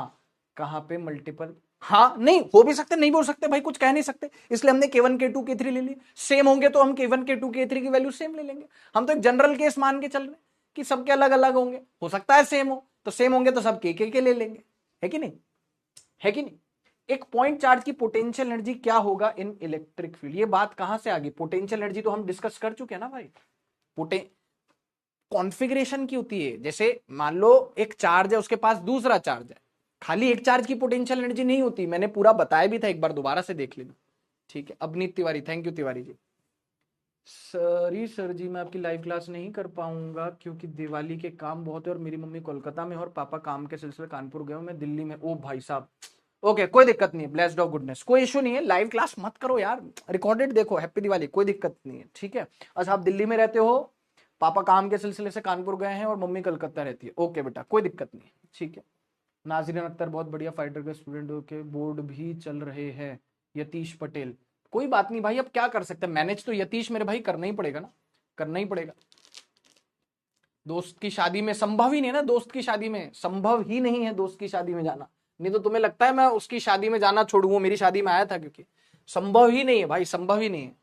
कहाँ पे मल्टीपल? हाँ, नहीं हो भी सकते, नहीं बोल सकते भाई, कुछ कह नहीं सकते, इसलिए हमने K1 K2 K3 ले लिए। सेम होंगे तो हम K1 K2 K3 की वैल्यू सेम ले लेंगे। हम तो एक जनरल केस मान के चल रहे हैं कि सबके अलग अलग होंगे, हो सकता है सेम हो, तो सेम होंगे तो सब के ले लेंगे, है कि नहीं, है कि नहीं। एक पॉइंट चार्ज की पोटेंशियल एनर्जी क्या होगा इन इलेक्ट्रिक फील्ड, ये बात कहां से आ गई? पोटेंशियल एनर्जी तो हम डिस्कस कर चुके हैं ना भाई। पोटे कॉन्फ़िगरेशन की होती है, जैसे मान लो एक चार्ज है, उसके पास दूसरा चार्ज है, खाली एक चार्ज की पोटेंशियल एनर्जी नहीं होती, मैंने पूरा बताया भी था, एक बार दोबारा से देख लेना। ठीक है, Avneet Tiwari, thank you Tiwari ji. Sorry sir ji, मैं आपकी लाइव क्लास नहीं कर पाऊंगा क्योंकि दिवाली के काम बहुत है, और मेरी मम्मी कोलकाता में है और पापा काम के सिलसिले कानपुर गए, मैं दिल्ली में। ओ भाई साहब, ओके, कोई दिक्कत नहीं है, ब्लेस्ड ऑफ गुडनेस, कोई इशू नहीं है, लाइव क्लास मत करो यार, रिकॉर्डेड देखो, हैप्पी दिवाली, कोई दिक्कत नहीं है। ठीक है, अच्छा आप दिल्ली में रहते हो, पापा काम के सिलसिले से कानपुर गए हैं, और मम्मी कलकत्ता रहती है। ओके बेटा, कोई दिक्कत नहीं है, ठीक है। नाजरीन अख्तर बहुत बढ़िया, फाइटर के स्टूडेंट के बोर्ड भी चल रहे हैं। यतीश पटेल, कोई बात नहीं भाई, अब क्या कर सकते हैं, मैनेज तो यतीश मेरे भाई करना ही पड़ेगा ना, करना ही पड़ेगा। दोस्त की शादी में संभव ही नहीं है ना, दोस्त की शादी में संभव ही नहीं है दोस्त की शादी में जाना। नहीं तो तुम्हें लगता है मैं उसकी शादी में जाना छोड़ू, वो मेरी शादी में आया था, क्योंकि संभव ही नहीं है भाई, संभव ही नहीं है।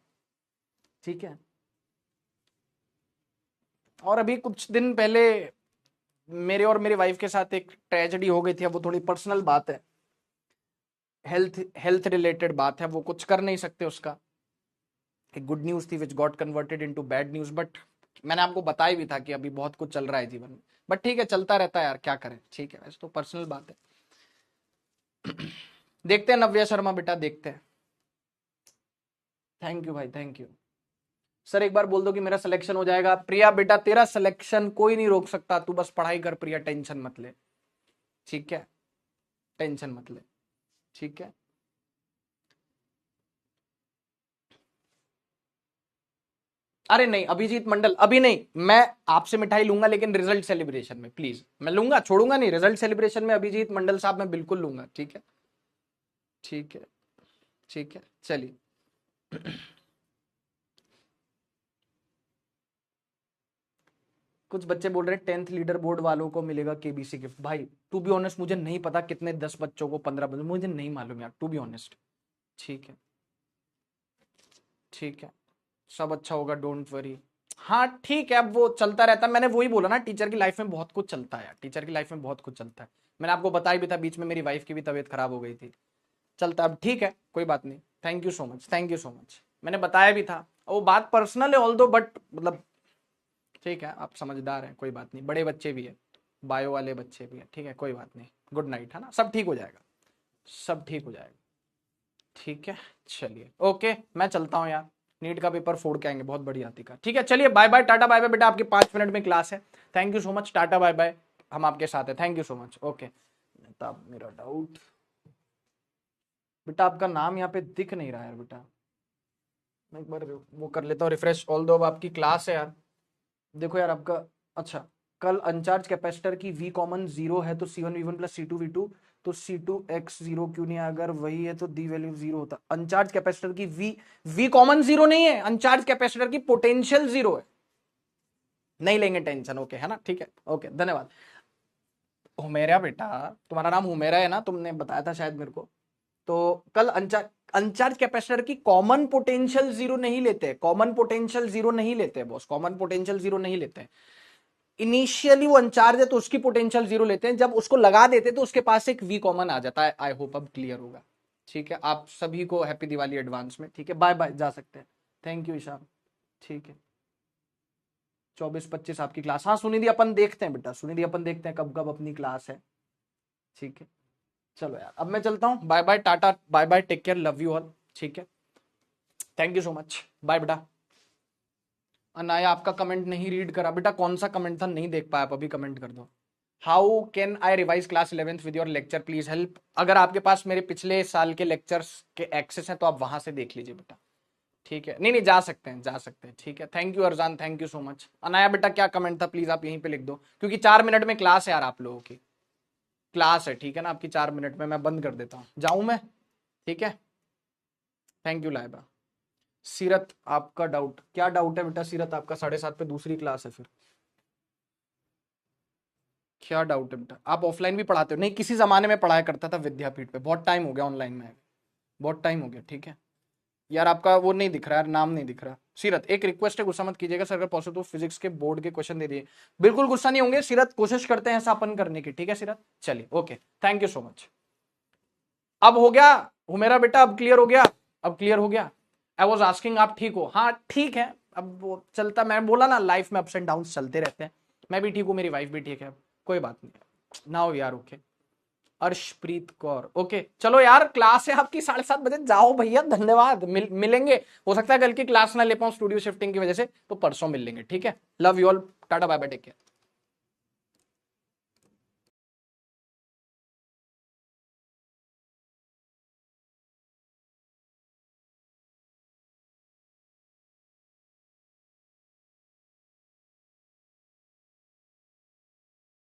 ठीक है, और अभी कुछ दिन पहले मेरे और मेरी वाइफ के साथ एक ट्रेजेडी हो गई थी, अब वो थोड़ी पर्सनल बात है, हेल्थ हेल्थ रिलेटेड बात है, वो कुछ कर नहीं सकते उसका। एक गुड न्यूज थी which got converted into bad news, but मैंने आपको बताया भी था कि अभी बहुत कुछ चल रहा है जीवन में, बट ठीक है, चलता रहता है यार, क्या करें। ठीक है, वैसे तो पर्सनल बात है। देखते हैं नव्या शर्मा बेटा, देखते हैं। थैंक यू भाई, थैंक यू। सर एक बार बोल दो कि मेरा सिलेक्शन हो जाएगा। प्रिया बेटा, तेरा सिलेक्शन कोई नहीं रोक सकता, तू बस पढ़ाई कर प्रिया, टेंशन मत ले। ठीक है, टेंशन मत ले। ठीक है, अरे नहीं अभिजीत मंडल अभी नहीं, मैं आपसे मिठाई लूंगा लेकिन रिजल्ट सेलिब्रेशन में, प्लीज मैं लूंगा, छोड़ूंगा नहीं, रिजल्ट सेलिब्रेशन में अभिजीत मंडल साहब मैं बिल्कुल लूंगा। ठीक है ठीक है ठीक है चलिए। कुछ बच्चे बोल रहे हैं 10th लीडर बोर्ड वालों को मिलेगा केबीसी गिफ्ट। भाई टू बी ऑनेस्ट मुझे नहीं पता कितने 10 बच्चों को 15 बच्चों, मुझे नहीं मालूम यार टू बी ऑनेस्ट। ठीक है ठीक है सब अच्छा होगा डोंट वरी। हाँ ठीक है अब वो चलता रहता है, मैंने वही बोला ना टीचर की लाइफ में बहुत कुछ चलता है यार, टीचर की लाइफ में बहुत कुछ चलता है। मैंने आपको बताया भी था बीच में मेरी वाइफ की भी तबीयत खराब हो गई थी, चलता है अब ठीक है कोई बात नहीं। Thank you so much thank you so much, मैंने बताया भी था वो बात पर्सनल है ऑल दो बट मतलब ठीक है आप समझदार हैं कोई बात नहीं, बड़े बच्चे भी है, बायो वाले बच्चे भी है, ठीक है कोई बात नहीं, गुड नाइट है ना, सब ठीक हो जाएगा सब ठीक हो जाएगा। ठीक है चलिए ओके मैं चलता हूँ यार, नीट का पेपर फोड़ के आएंगे बहुत बढ़िया का। ठीक है चलिए बाय बाय टाटा बाय बाय बेटा, आपके 5 मिनट में क्लास है। थैंक यू सो मच टाटा बाय बाय, हम आपके साथ हैं, thank you so much okay. तब मेरा डाउट बेटा आपका नाम यहाँ पे दिख नहीं रहा है बेटा, मैं एक बार वो कर लेता हूँ रिफ्रेश, ऑल दो अब आपकी क्लास है यार। देखो यार आपका अच्छा कल अनचार्ज कैपेसिटर की वी कॉमन 0 है तो C1V1 प्लस C2V2, तो C2x 0 क्यों नहीं है, अगर वही है तो दी वैल्यू 0 होता। अनचार्ज कैपेसिटर की वी कॉमन 0 नहीं है, अनचार्ज कैपेसिटर की पोटेंशियल 0 है, नहीं लेंगे टेंशन ओके है ना, ठीक है ओके धन्यवाद। हुमेरा बेटा तुम्हारा नाम हुमेरा है ना, तुमने बताया था शायद मेरे को। तो कल अनचार्ज कैपेसिटर की कॉमन पोटेंशियल 0 नहीं लेते, कॉमन पोटेंशियल 0 नहीं लेते बॉस, कॉमन पोटेंशियल 0 नहीं लेते। इनिशियली वो अनचार्ज है तो उसकी पोटेंशियल 0 लेते हैं, जब उसको लगा देते तो उसके पास एक वी कॉमन आ जाता है। आई होप अब क्लियर होगा। ठीक है आप सभी को हैप्पी दिवाली एडवांस में। ठीक है बाय बाय जा सकते हैं, थैंक यू ईशान। ठीक है 24-25 आपकी क्लास, हाँ सुनिधि अपन देखते हैं बेटा, सुनिधि अपन देखते हैं कब कब अपनी क्लास है। ठीक है चलो यार अब मैं चलता हूँ, बाय बाय टाटा bye bye take care love you all. ठीक है thank you so much bye बेटा। अनाया आपका कमेंट नहीं रीड करा बेटा, कौन सा कमेंट था नहीं देख पाया आप, अभी कमेंट कर दो। How can I revise class 11th with your lecture please help. अगर आपके पास मेरे पिछले साल के लेक्चर्स के एक्सेस हैं तो आप वहां से देख लीजिए बेटा। ठीक है नहीं नहीं जा सकते हैं जा सकते हैं। ठीक है thank you Arjan thank you so much. Anaya बेटा क्या कमेंट था प्लीज आप यहीं पे लिख दो, क्योंकि 4 मिनट में क्लास है यार, आप लोगों की क्लास है ठीक है ना आपकी, 4 मिनट में मैं बंद कर देता हूँ, जाऊं मैं। ठीक है थैंक यू लाइबा। सीरत आपका डाउट क्या डाउट है बेटा, सीरत आपका 7:30 पे दूसरी क्लास है फिर क्या डाउट है बेटा। आप ऑफलाइन भी पढ़ाते हो? नहीं किसी जमाने में पढ़ाया करता था विद्यापीठ पे, बहुत टाइम हो गया ऑनलाइन में, बहुत टाइम हो गया। ठीक है यार आपका वो नहीं दिख रहा है, नाम नहीं दिख रहा। सीरत एक रिक्वेस्ट है, गुस्सा मत कीजिएगा सर, अगर पॉसिबल तो फिजिक्स के बोर्ड के क्वेश्चन दे दिए। बिल्कुल गुस्सा नहीं होंगे सीरत, कोशिश करते हैं ऐसा अपन करने की। ठीक है सीरत चलिए okay thank you so much. अब हो गया मेरा बेटा, अब क्लियर हो गया, अब क्लियर हो गया। आई वॉज आस्किंग आप ठीक हो? हाँ ठीक है, अब वो चलता, मैं बोला ना लाइफ में अप्स एंड डाउन चलते रहते हैं, मैं भी ठीक हूँ मेरी वाइफ भी ठीक है, कोई बात नहीं now we are okay. Arshpreet Kaur okay चलो यार क्लास है आपकी 7:30 बजे, जाओ भैया धन्यवाद, मिलेंगे। हो सकता है कल की क्लास ना ले पाऊं स्टूडियो शिफ्टिंग की वजह से, तो परसों मिल लेंगे। ठीक है लव यू ऑल टाटा बाय बाय टेक केयर।